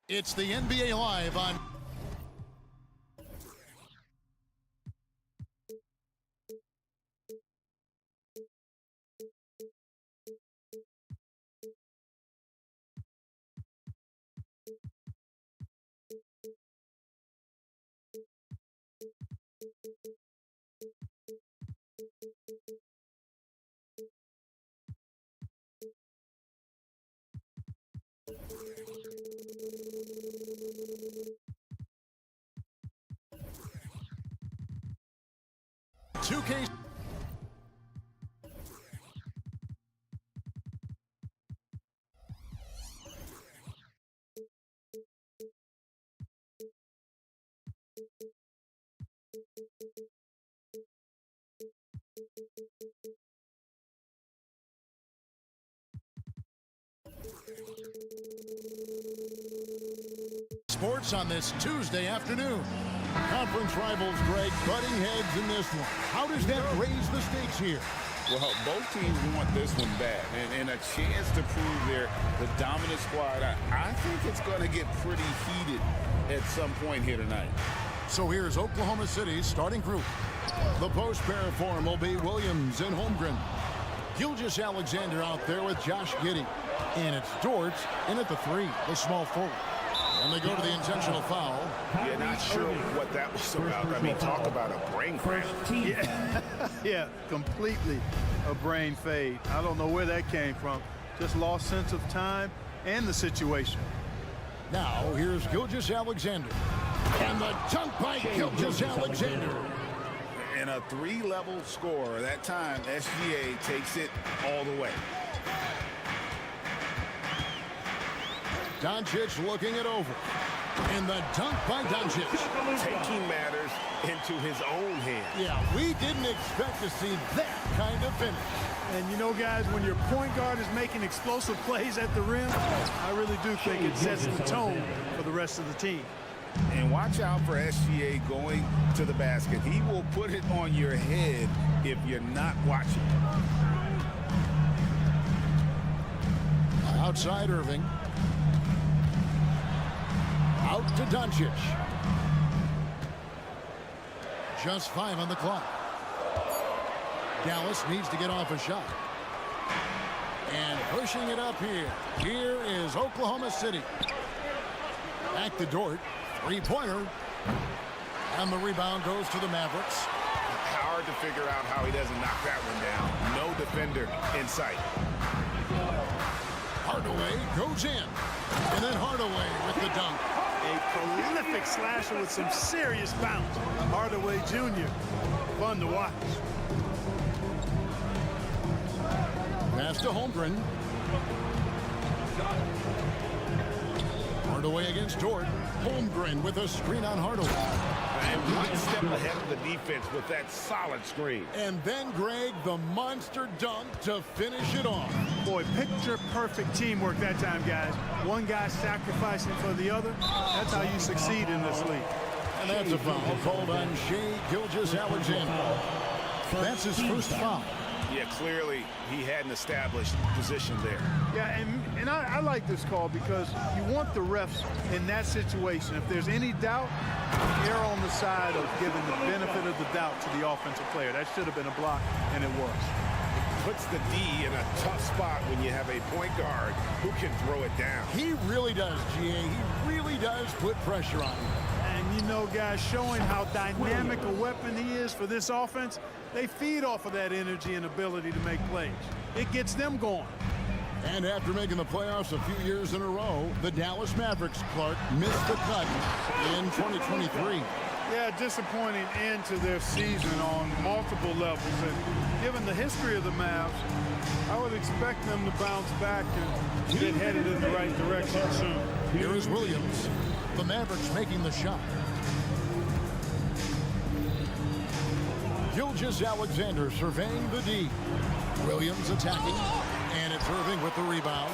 It's the NBA Live on... Sports on this Tuesday afternoon. Conference rivals, Greg, butting heads in this one. How does that raise the stakes here? Well, both teams want this one bad, and a chance to prove they're the dominant squad. I think it's going to get pretty heated at some point here tonight. So here's Oklahoma City's starting group. The post pair form will be Williams and Holmgren. Gilgeous-Alexander out there with Josh Giddey. And it's Dort in at the 3, the small forward. And they go to the intentional foul. Yeah, not sure what that was about. I mean, talk about a brain cramp. Yeah, completely a brain fade. I don't know where that came from. Just lost sense of time and the situation. Now, here's Gilgeous-Alexander. And the dunk by Gilgeous-Alexander. And a 3-level score. That time, SGA takes it all the way. Doncic looking it over. And the dunk by Doncic. Taking matters into his own hands. Yeah, we didn't expect to see that kind of finish. And you know, guys, when your point guard is making explosive plays at the rim, I really do think it sets the tone for the rest of the team. And watch out for SGA going to the basket. He will put it on your head if you're not watching. Outside Irving. Out to Doncic. Just 5 on the clock. Dallas needs to get off a shot. And pushing it up here. Here is Oklahoma City. Back to Dort. 3-pointer. And the rebound goes to the Mavericks. Hard to figure out how he doesn't knock that one down. No defender in sight. Hardaway goes in. And then Hardaway with the dunk. A prolific slasher with some serious bounce. Hardaway Jr. Fun to watch. Pass to Holmgren. Hardaway against Dort. Holmgren with a screen on Hardaway. And one step ahead of the defense with that solid screen. And then, Greg, the monster dunk to finish it off. Boy, picture-perfect teamwork that time, guys. One guy sacrificing for the other. That's how you succeed in this league. And that's a foul called on Shai Gilgeous-Alexander. That's his first foul. Yeah, clearly he had an established position there. Yeah, and I like this call because you want the refs in that situation. If there's any doubt, err on the side of giving the benefit of the doubt to the offensive player. That should have been a block, and it was. Puts the D in a tough spot when you have a point guard who can throw it down. He really does, GA. He really does put pressure on him. And you know, guys, showing how dynamic a weapon he is for this offense, they feed off of that energy and ability to make plays. It gets them going. And after making the playoffs a few years in a row, the Dallas Mavericks, Clark, missed the cut in 2023. Yeah, disappointing end to their season on multiple levels. And given the history of the Mavs, I would expect them to bounce back and get headed in the right direction soon. Here is Williams. The Mavericks making the shot. Gilgeous-Alexander surveying the D. Williams attacking, and it's Irving with the rebound.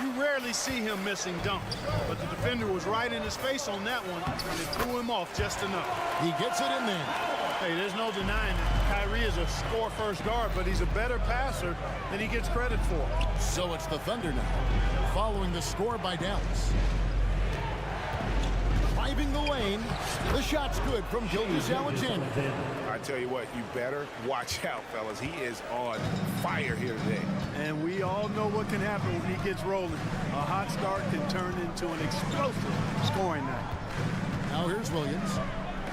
You rarely see him missing dunks, but the defender was right in his face on that one, and it threw him off just enough. He gets it in there. Hey, there's no denying it. Kyrie is a score-first guard, but he's a better passer than he gets credit for. So it's the Thunder now, following the score by Dallas. driving the lane. The shot's good from Gilgeous-Alexander. I tell you what, you better watch out, fellas. He is on fire here today. And we all know what can happen when he gets rolling. A hot start can turn into an explosive scoring night. Now here's Williams.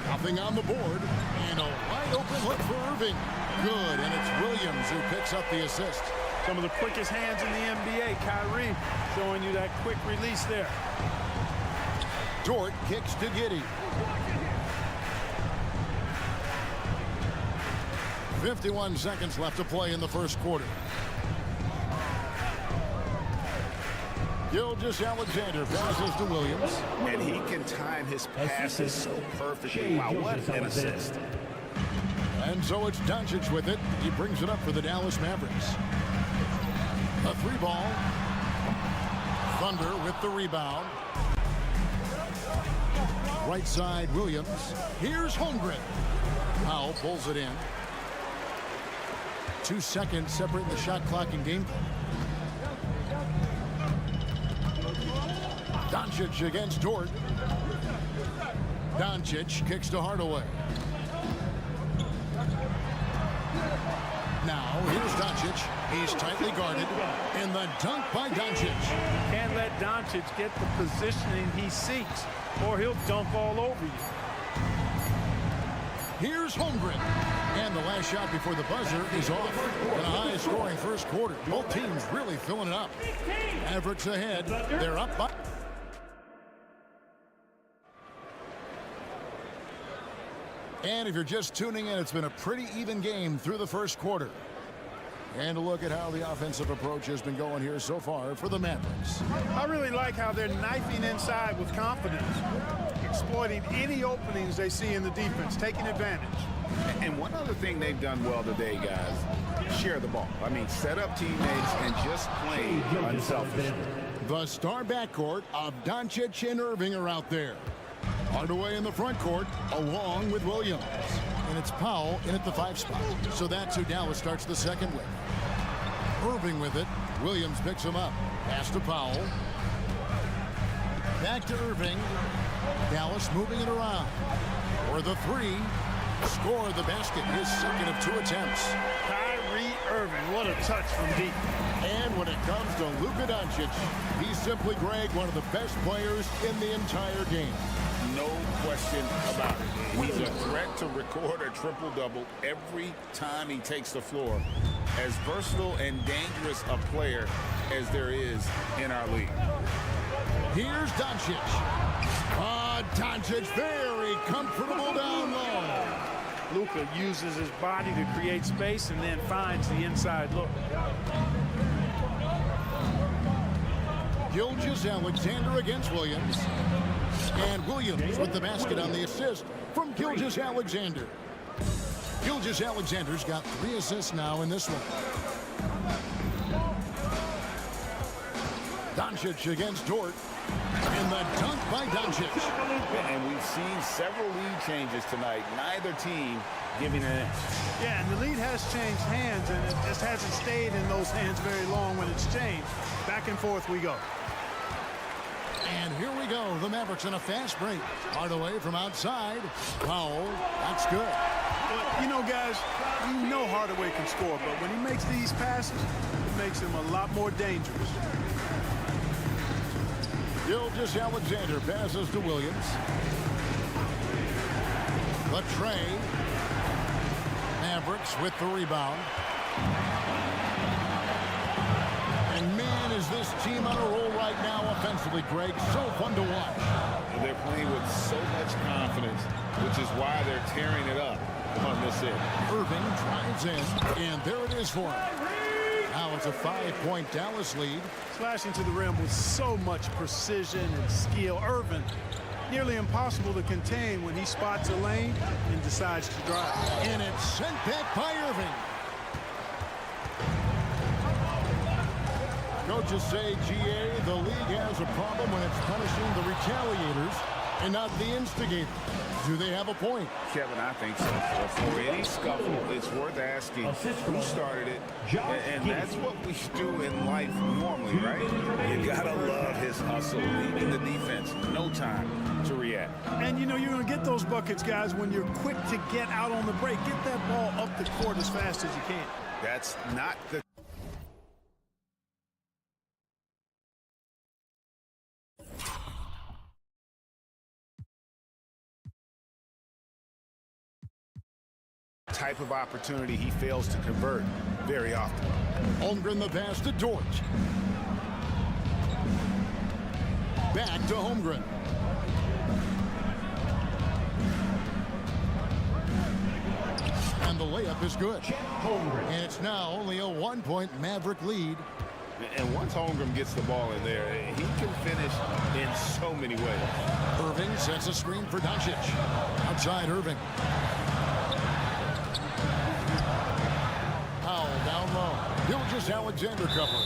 Nothing on the board. And a wide open look for Irving. Good, and it's Williams who picks up the assist. Some of the quickest hands in the NBA. Kyrie showing you that quick release there. Dort kicks to Giddey. 51 seconds left to play in the first quarter. Gilgeous-Alexander passes to Williams. And he can time his passes so perfectly. Wow, what an assist. And so it's Doncic with it. He brings it up for the Dallas Mavericks. A three ball. Thunder with the rebound. Right side, Williams. Here's Holmgren. Powell pulls it in. 2 seconds separating the shot clock and game clock. Doncic against Dort. Doncic kicks to Hardaway. Now, here's Doncic. He's tightly guarded. And the dunk by Doncic. Can't let Doncic get the positioning he seeks, or he'll dunk all over you. Here's Holmgren. And the last shot before the buzzer is off. In a high-scoring first quarter. Both teams really filling it up. Mavericks ahead. They're up by... And if you're just tuning in, it's been a pretty even game through the first quarter. And a look at how the offensive approach has been going here so far for the Mavericks. I really like how they're knifing inside with confidence, exploiting any openings they see in the defense, taking advantage. And one other thing they've done well today, guys, share the ball. I mean, set up teammates and just play unselfishly. The star backcourt of Doncic and Irving are out there. Hardaway in the front court, along with Williams. And it's Powell in at the 5 spot. So that's who Dallas starts the second with. Irving with it. Williams picks him up. Pass to Powell. Back to Irving. Dallas moving it around. For the 3. Score the basket. His second of 2 attempts. Kyrie Irving, what a touch from deep. And when it comes to Luka Doncic, he's simply, Greg, one of the best players in the entire game. No question about it. He's a threat to record a triple-double every time he takes the floor. As versatile and dangerous a player as there is in our league. Here's Doncic. Doncic very comfortable down low. Luka uses his body to create space and then finds the inside look. Gilgeous-Alexander against Williams. And Williams with the basket on the assist from Gilgeous-Alexander. Gilgeous-Alexander's got 3 assists now in this one. Doncic against Dort. And the dunk by Doncic. And we've seen several lead changes tonight. Neither team giving an inch. Yeah, and the lead has changed hands, and it just hasn't stayed in those hands very long when it's changed. Back and forth we go. And here we go. The Mavericks in a fast break. Hardaway from outside. Powell. That's good. But, you know, guys, we know Hardaway can score, but when he makes these passes, it makes him a lot more dangerous. Gilgeous-Alexander passes to Williams. Latrey. Mavericks with the rebound. And man, is this team on a roll right now offensively, Greg. So fun to watch. And they're playing with so much confidence, which is why they're tearing it up on this end. Irving drives in, and there it is for him. Now it's a 5-point Dallas lead. Slashing to the rim with so much precision and skill. Irving, nearly impossible to contain when he spots a lane and decides to drive. And it's sent back by Irving. Coaches say, GA, the league has a problem when it's punishing the retaliators and not the instigator. Do they have a point? Kevin, I think so. For any scuffle, it's worth asking who started it, and that's what we do in life normally, right? You gotta love his hustle, leaving the defense no time to react. And you know you're going to get those buckets, guys, when you're quick to get out on the break. Get that ball up the court as fast as you can. That's not the type of opportunity he fails to convert very often. Holmgren the pass to Dort. Back to Holmgren. And the layup is good. And it's now only a 1-point Maverick lead. And once Holmgren gets the ball in there, he can finish in so many ways. Irving sets a screen for Doncic. Outside Irving. Powell down low. Gilgeous-Alexander cover.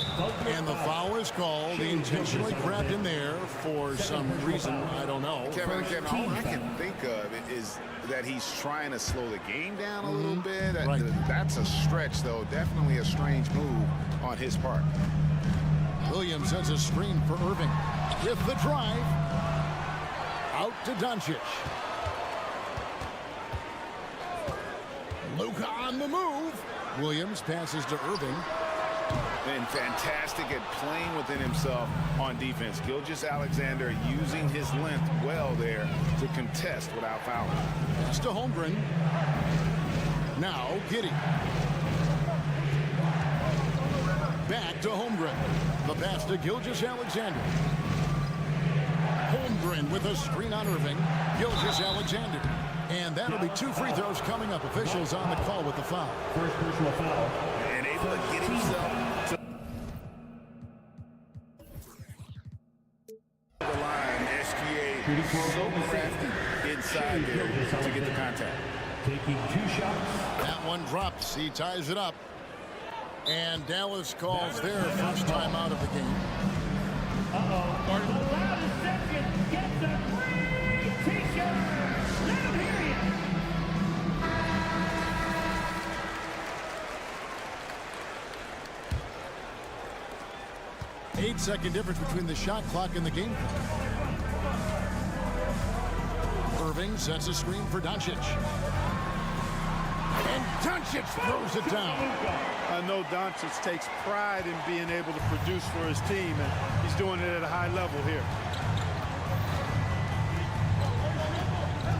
And the foul is called. He intentionally grabbed in there for some reason, I don't know. Kevin, all I can think of is that he's trying to slow the game down a little bit. Right. That's a stretch, though. Definitely a strange move on his part. Williams sends a screen for Irving. With the drive. Out to Doncic. Luka on the move. Williams passes to Irving. And fantastic at playing within himself on defense. Gilgeous-Alexander using his length well there to contest without fouling. Pass to Holmgren. Now Giddey. Back to Holmgren. The pass to Gilgeous-Alexander. Holmgren with a screen on Irving. Gilgeous-Alexander. And that'll be 2 free throws coming up. Officials on the call with the foul. First personal foul. And able to get himself to the line. SGA so crafty inside there to get the contact. Taking 2 shots. That one drops. He ties it up. And Dallas calls their first time out of the game. Uh-oh. The loudest section gets a free t-shirt. Let him hear you. 8-second difference between the shot clock and the game clock. Irving sets a screen for Doncic. And Doncic throws it down. I know Doncic takes pride in being able to produce for his team, and he's doing it at a high level here.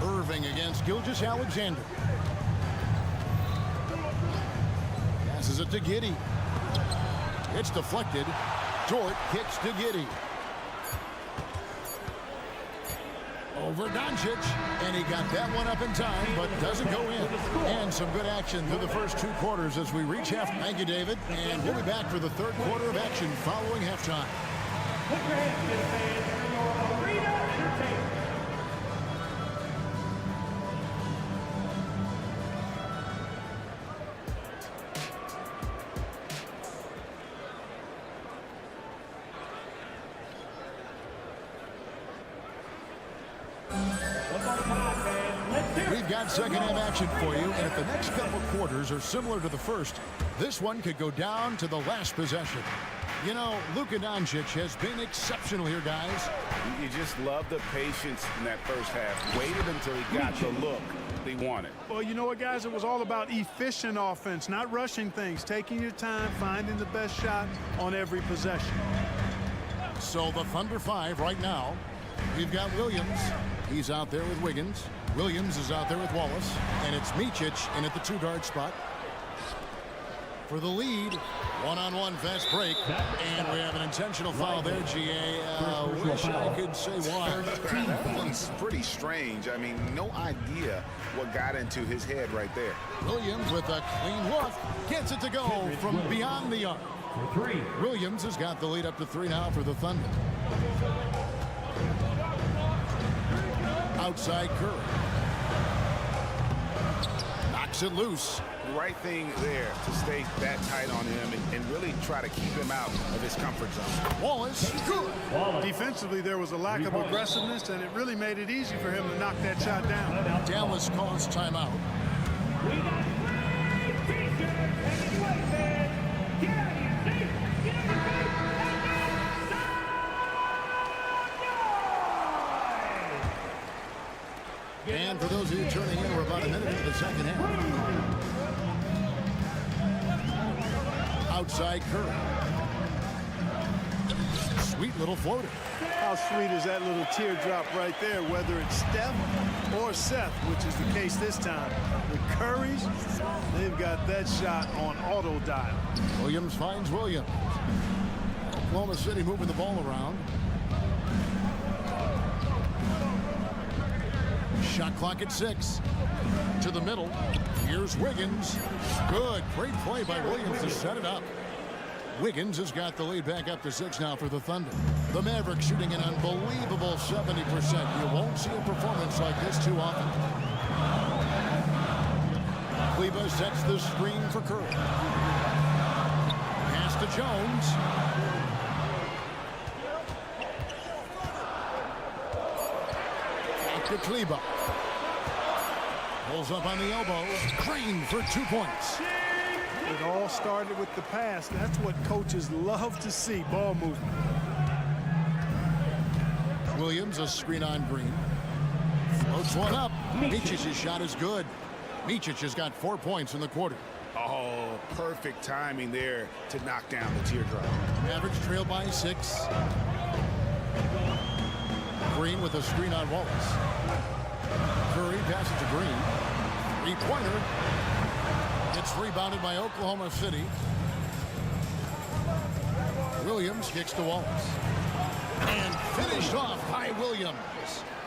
Irving against Gilgeous-Alexander. Passes it to Giddey. It's deflected. Dort kicks to Giddey. Over Doncic, and he got that one up in time, but doesn't go in. And some good action through the first 2 quarters as we reach half. Thank you, David. And we'll be back for the 3rd quarter of action following halftime. Put your hands to the fans for your arena entertainment. We've got second half action for you, and if the next couple quarters are similar to the first, this one could go down to the last possession. You know, Luka Doncic has been exceptional here, guys. You just love the patience in that first half. Waited until he got the look they wanted. Well, you know what, guys? It was all about efficient offense, not rushing things, taking your time, finding the best shot on every possession. So the Thunder 5 right now. We've got Williams. He's out there with Wiggins. Williams is out there with Wallace. And it's Micic in at the 2-guard spot. For the lead, one-on-one fast break. And we have an intentional foul there, GA. Wish I could say why. That one's pretty strange. I mean, no idea what got into his head right there. Williams with a clean look. Gets it to go from beyond the arc. For 3. Williams has got the lead up to 3 now for the Thunder. Outside Curry. Knocks Kicks it loose. The right thing there to stay that tight on him and really try to keep him out of his comfort zone. Wallace, good. Defensively, there was a lack of aggressiveness, and it really made it easy for him to knock that shot down. Dallas calls timeout. We got free t-shirts and white fans. Get out of your seat. Get out of your seat. And for those of you turning in, we're about a minute into the second half. Outside Curry. Sweet little floater. How sweet is that little teardrop right there, whether it's Steph or Seth, which is the case this time. The Currys, they've got that shot on auto dial. Williams finds Williams. Oklahoma City moving the ball around. Shot clock at 6. To the middle. Here's Wiggins. Good. Great play by Williams to set it up. Wiggins has got the lead back up to 6 now for the Thunder. The Mavericks shooting an unbelievable 70%. You won't see a performance like this too often. Kleba sets the screen for Curry. Pass to Jones. Back to Kleba. Pulls up on the elbow. Green for 2 points. It all started with the pass. That's what coaches love to see, ball movement. Williams, a screen on Green. Floats one up. Micic's shot is good. Micic has got 4 points in the quarter. Oh, perfect timing there to knock down the teardrop. Mavericks trail by 6. Green with a screen on Wallace. Curry passes to Green. Three-pointer. It's rebounded by Oklahoma City. Williams kicks to Wallace. And finished off by Williams.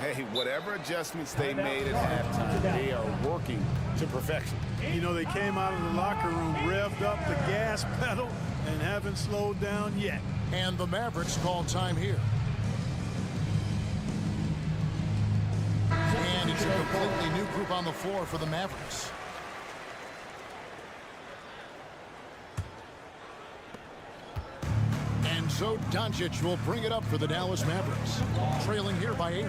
Hey, whatever adjustments they made at halftime, they are working to perfection. You know, they came out of the locker room, revved up the gas pedal, and haven't slowed down yet. And the Mavericks call time here. And it's a completely new group on the floor for the Mavericks. And so Doncic will bring it up for the Dallas Mavericks, trailing here by 8.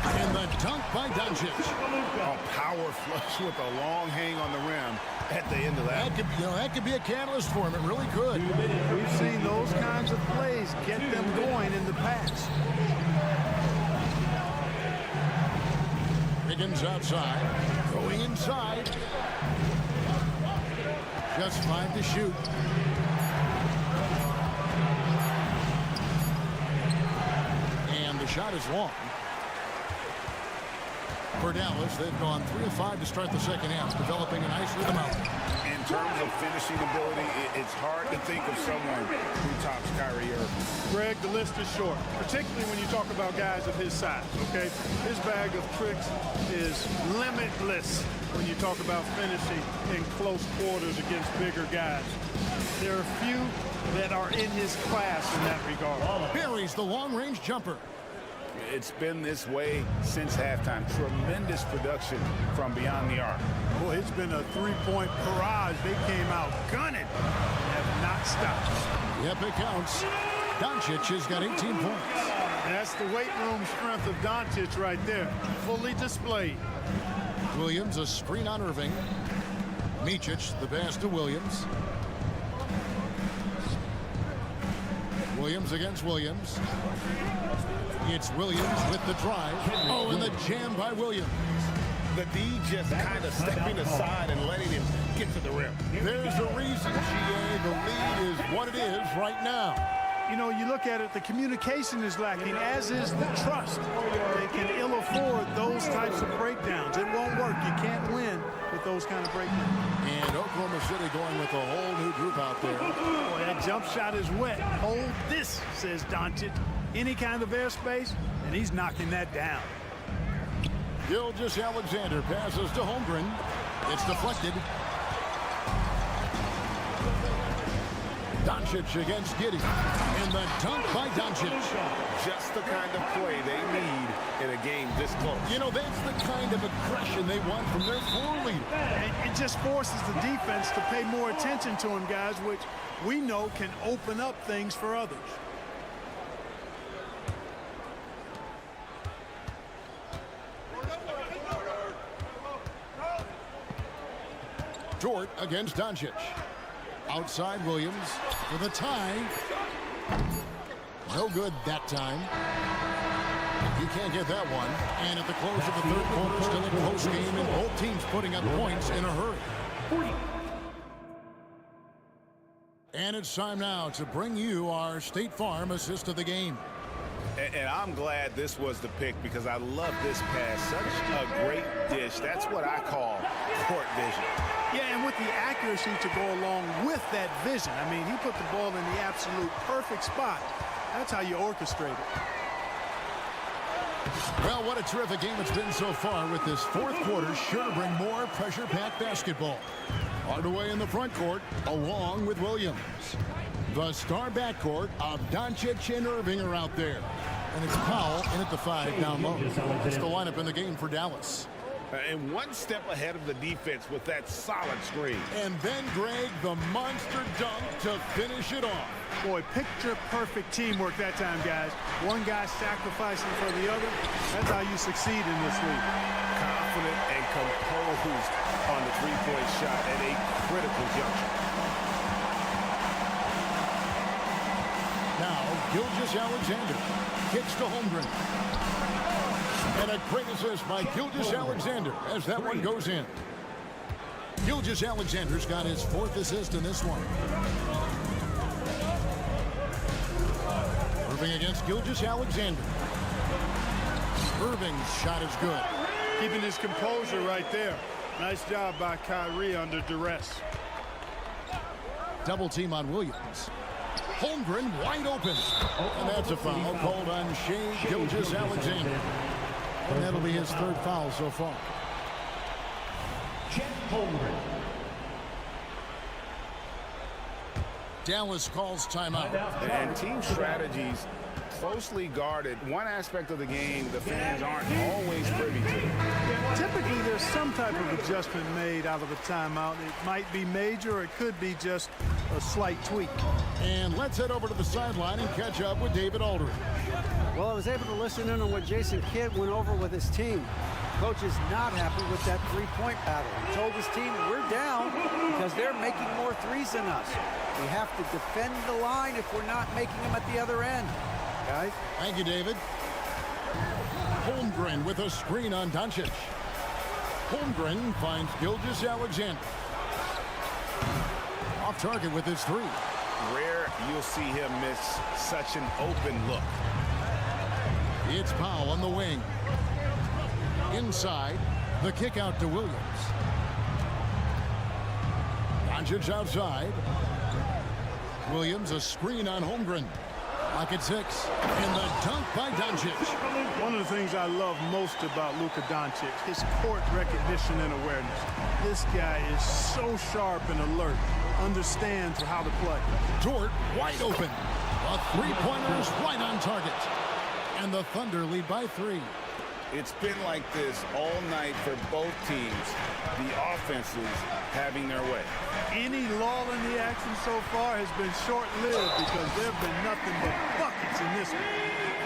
And the dunk by Doncic. A power flush with a long hang on the rim at the end of that. That could be a catalyst for him. It really could. We've seen those kinds of plays get them going in the past. Wiggins outside, going inside. Just 5 to shoot. And the shot is long. For Dallas, they've gone 3 of 5 to start the second half, developing a nice rhythm out. In terms of finishing ability, it's hard to think of someone who tops Kyrie Irving. Greg, the list is short, particularly when you talk about guys of his size, okay? His bag of tricks is limitless when you talk about finishing in close quarters against bigger guys. There are few that are in his class in that regard. Buries the long-range jumper. It's been this way since halftime. Tremendous production from beyond the arc. Boy, it's been a three-point barrage. They came out gunning and have not stopped. Yep, it counts. Doncic has got 18 points. That's the weight room strength of Doncic right there, fully displayed. Williams, a screen on Irving. Micic, the pass to Williams. Williams against Williams. It's Williams with the drive. Oh, and the jam by Williams. The D just kind of stepping aside and letting him get to the rim. There's a reason, GA. The lead is what it is right now. You know, you look at it, the communication is lacking, as is the trust. They can ill afford those types of breakdowns. It won't work. You can't win with those kind of breakdowns. And Oklahoma City going with a whole new group out there. Boy, that jump shot is wet. Hold this, says Doncic. Any kind of airspace, and he's knocking that down. Gilgeous-Alexander passes to Holmgren. It's deflected. Doncic against Giddey. And the dunk by Doncic. Just the kind of play they need in a game this close. You know, that's the kind of aggression they want from their floor leader. It just forces the defense to pay more attention to him, guys, which we know can open up things for others. Dort against Doncic. Outside Williams for the tie. No good that time. He can't get that one. And at the close of the third quarter, still a close game, and both teams putting up points in a hurry. And it's time now to bring you our State Farm assist of the game. And I'm glad this was the pick because I love this pass. Such a great dish. That's what I call court vision. Yeah, and with the accuracy to go along with that vision. I mean, he put the ball in the absolute perfect spot. That's how you orchestrate it. Well, what a terrific game it's been so far, with this fourth quarter sure to bring more pressure-packed basketball. Hardaway in the front court, along with Williams. The star backcourt of Doncic and Irving are out there. And it's Powell in at the 5 down low. It's the lineup in the game for Dallas. And one step ahead of the defense with that solid screen. And then, Greg, the monster dunk to finish it off. Boy, picture-perfect teamwork that time, guys. One guy sacrificing for the other. That's how you succeed in this league. Confident and composed on the three-point shot at a critical juncture. Now, Gilgeous-Alexander kicks to Holmgren. And a great assist by Gilgeous-Alexander as that one goes in. Gilgeous-Alexander's got his 4th assist in this one. Irving against Gilgeous-Alexander. Irving's shot is good. Keeping his composure right there. Nice job by Kyrie under duress. Double team on Williams. Holmgren wide open. And that's a foul called on Shai Gilgeous-Alexander. And that'll be his 3rd foul so far. Dallas calls timeout. And team strategies closely guarded. One aspect of the game the fans aren't always privy to. Typically, there's some type of adjustment made out of a timeout. It might be major, or it could be just a slight tweak. And let's head over to the sideline and catch up with David Aldridge. Well, I was able to listen in on what Jason Kidd went over with his team. Coach is not happy with that three-point battle. He told his team, we're down because they're making more threes than us. We have to defend the line if we're not making them at the other end. Guys? Thank you, David. Holmgren with a screen on Doncic. Holmgren finds Gilgeous-Alexander. Off target with his 3. Rare you'll see him miss such an open look. It's Powell on the wing. Inside, the kick out to Williams. Doncic outside. Williams a screen on Holmgren. Lock at 6. And the dunk by Doncic. One of the things I love most about Luka Doncic, his court recognition and awareness. This guy is so sharp and alert. Understands how to play. Dort wide open. A three-pointer's right on target. And the Thunder lead by 3. It's been like this all night for both teams. The offenses having their way. Any lull in the action so far has been short-lived because there have been nothing but buckets in this one.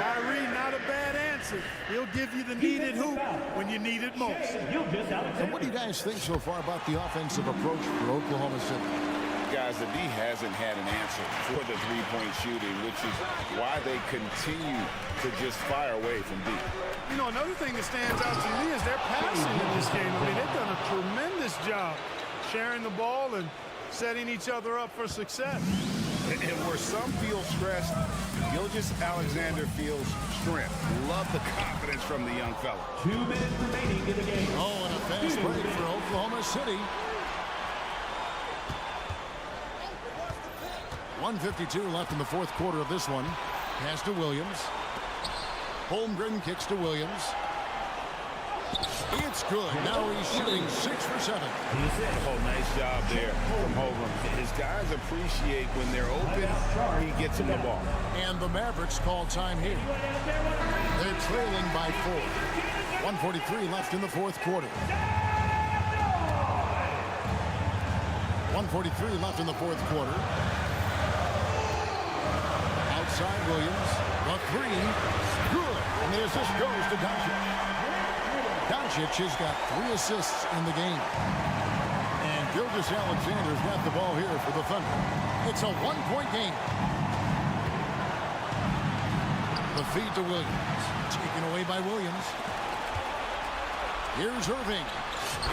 Kyrie, not a bad answer. He'll give you the needed hoop when you need it most. And what do you guys think so far about the offensive approach for Oklahoma City? Guys, the D hasn't had an answer for the three-point shooting, which is why they continue to just fire away from deep. You know, another thing that stands out to me is their passing in this game. I mean, they've done a tremendous job sharing the ball and setting each other up for success. And where some feel stressed, Gilgeous-Alexander feels strength. Love the confidence from the young fella. 2 minutes remaining in the game. Oh, and a fast break for Oklahoma City. 1:52 left in the fourth quarter of this one. Pass to Williams. Holmgren kicks to Williams. It's good. Now he's shooting 6 for 7. Oh, nice job there from Holgram. His guys appreciate when they're open, he gets them the ball. And the Mavericks call time here. They're trailing by 4. 1:43 left in the fourth quarter. 1:43 left in the fourth quarter. Outside Williams. The 3. Good. And the assist goes to Doncic. Doncic has got 3 assists in the game. And Gilgeous-Alexander's got the ball here for the Thunder. It's a 1-point game. The feed to Williams. Taken away by Williams. Here's Irving.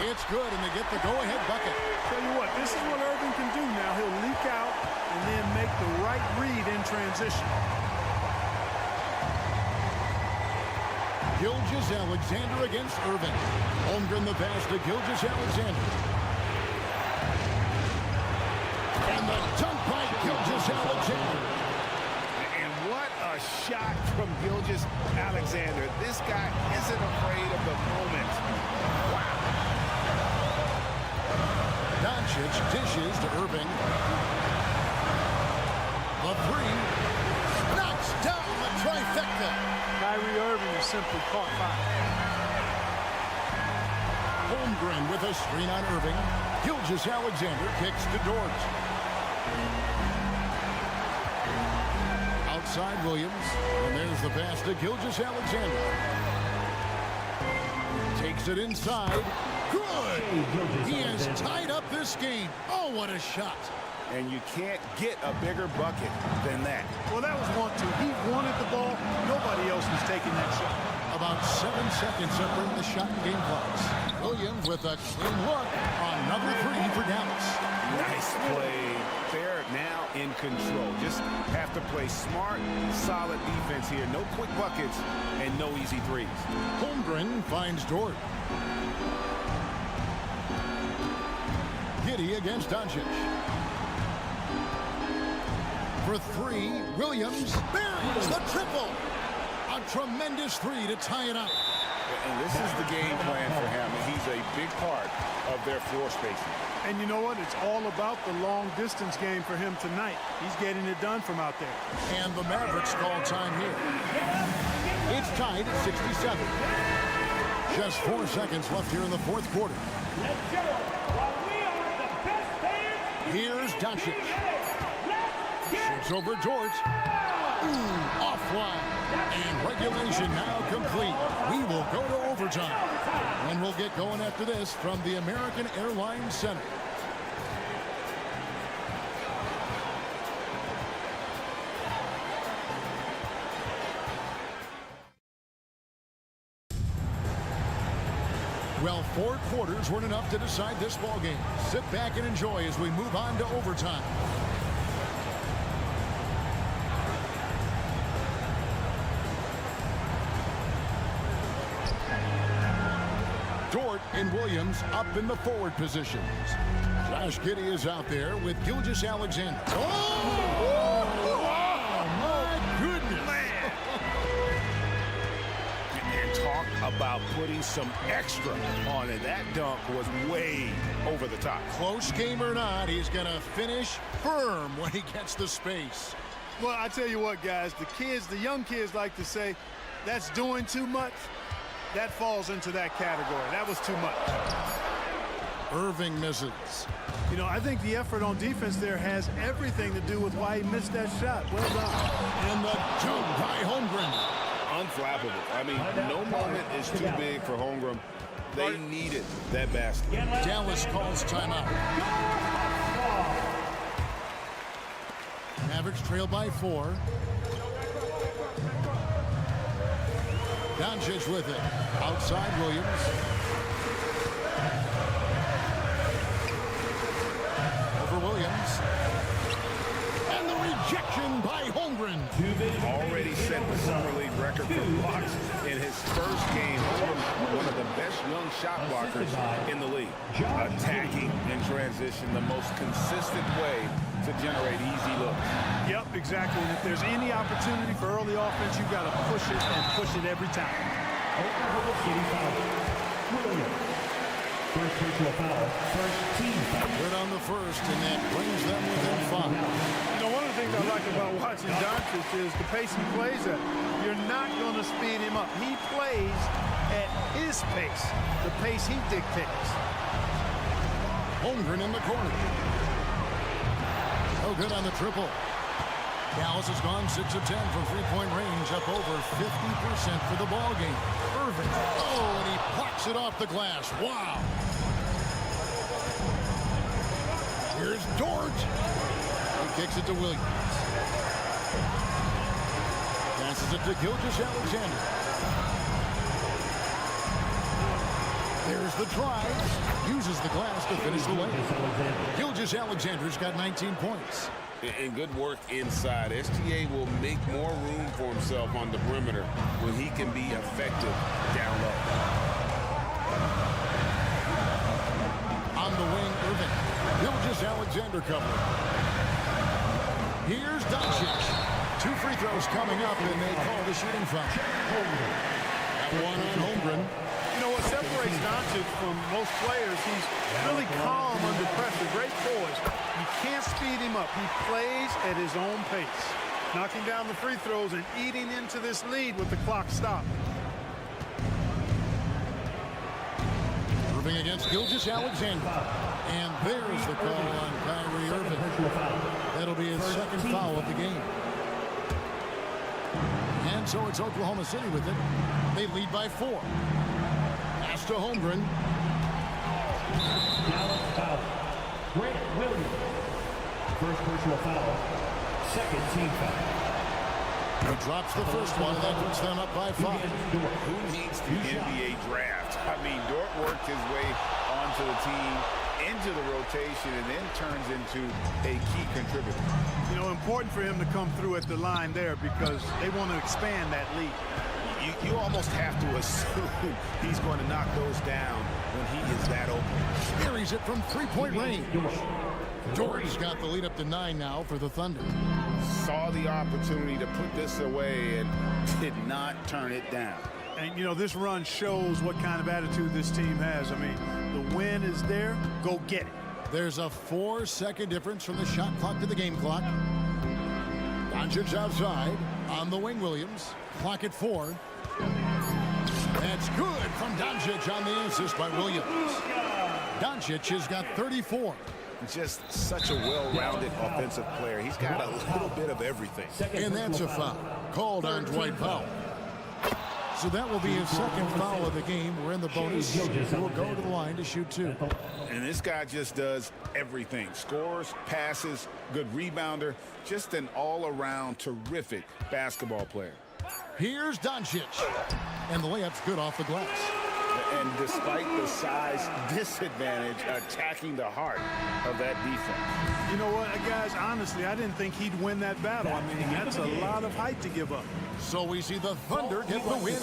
It's good, and they get the go-ahead bucket. Tell you what, this is what Irving can do now. He'll leak out and then make the right read in transition. Gilgeous-Alexander against Irving. Holmgren the pass to Gilgeous-Alexander. And the dunk by Gilgeous-Alexander. And what a shot from Gilgeous-Alexander. This guy isn't afraid of the moment. Wow. Doncic dishes to Irving. The 3. Knocks down the trifecta. Kyrie Irving is simply caught fire. Holmgren with a screen on Irving. Gilgeous-Alexander kicks to Dort. Outside Williams. And there's the pass to Gilgeous-Alexander. Takes it inside. Good! He has tied up this game. Oh, what a shot. And you can't get a bigger bucket than that. Well, that was 1-2. He wanted the ball. Nobody else was taking that shot. About 7 seconds separating the shot and game clocks. Williams with a clean look. Another 3 for Dallas. Nice play. They're now in control. Just have to play smart, solid defense here. No quick buckets and no easy threes. Holmgren finds Dort. Giddey against Doncic. For 3, Williams buries the triple. A tremendous 3 to tie it up. And this is the game plan for him, and he's a big part of their floor spacing. And you know what? It's all about the long-distance game for him tonight. He's getting it done from out there. And the Mavericks call time here. It's tied at 67. Just 4 seconds left here in the fourth quarter. Let's go. While we are the best fans. Here's Doncic. Shoots over Dort. Ooh, offline. And regulation now complete. We will go to overtime. And we'll get going after this from the American Airlines Center. Well, 4 quarters weren't enough to decide this ball game. Sit back and enjoy as we move on to overtime. Dort and Williams up in the forward positions. Josh Giddey is out there with Gilgeous-Alexander. Oh! My goodness! And talk about putting some extra on it. That dunk was way over the top. Close game or not, he's going to finish firm when he gets the space. Well, I tell you what, guys, the young kids like to say, that's doing too much. That falls into that category. That was too much. Irving misses. You know, I think the effort on defense there has everything to do with why he missed that shot. Well done. And the jump by Holmgren. Unflappable. I mean, no moment is too big for Holmgren. They needed that basket. Dallas calls timeout. Mavericks trail by 4. Doncic with it. Outside Williams. Over Williams. And the rejection by Holmgren. Already set the summer league record for blocks in his first game. Holmgren, one of the best young shot blockers in the league. Attacking in transition, the most consistent way to generate easy looks. Yep, exactly. And if there's any opportunity for early offense, you've got to push it and push it every time. First personal foul, first team foul. Good on the first, and that brings them within 5. You know, one of the things I like about watching Doncic is the pace he plays at. You're not going to speed him up. He plays at his pace, the pace he dictates. Holmgren in the corner. No good on the triple. Dallas has gone 6 of 10 from three-point range, up over 50% for the ball game. Irving. Oh, and he plucks it off the glass. Wow. Here's Dort. He kicks it to Williams. Passes it to Gilgeous-Alexander. There's the drive. Uses the glass to finish the layup. Gilgeous-Alexander's got 19 points. And good work inside. SGA will make more room for himself on the perimeter when he can be effective down low. On the wing, Irving. Gilgeous-Alexander cover. Here's Doncic. 2 free throws coming up, and they call the shooting foul. That one on Holmgren. You know what separates Doncic from most players? He's really calm under pressure. Great poise. You can't speed him up. He plays at his own pace, knocking down the free throws and eating into this lead with the clock stopped. Irving against Gilgeous-Alexander. And there's the call on Kyrie Irving. That'll be his second foul of the game. And so it's Oklahoma City with it. They lead by 4. Pass to Holmgren. Dallas foul. Grant Williams. First personal foul, second team foul. He drops the first one, and that puts them up by 5. Who needs the NBA draft? I mean, Dort worked his way onto the team, into the rotation, and then turns into a key contributor. You know, important for him to come through at the line there because they want to expand that lead. You almost have to assume he's going to knock those down when he is that open. Carries it from three-point range. Dort's got the lead up to 9 now for the Thunder. Saw the opportunity to put this away and did not turn it down. And, you know, this run shows what kind of attitude this team has. I mean, the win is there. Go get it. There's a 4-second difference from the shot clock to the game clock. Doncic outside. On the wing, Williams. Clock at 4. That's good from Doncic on the assist by Williams. Doncic has got 34. Just such a well-rounded offensive player. He's got a little bit of everything. And that's a foul called on Dwight Powell. So that will be his second foul of the game. We're in the bonus. We'll go to the line to shoot 2. And this guy just does everything. Scores, passes, good rebounder. Just an all-around terrific basketball player. Here's Doncic. And the layup's good off the glass. And despite the size disadvantage, attacking the heart of that defense. You know what, guys, honestly, I didn't think he'd win that battle. I mean, that's a lot of height to give up. So we see the Thunder get the win.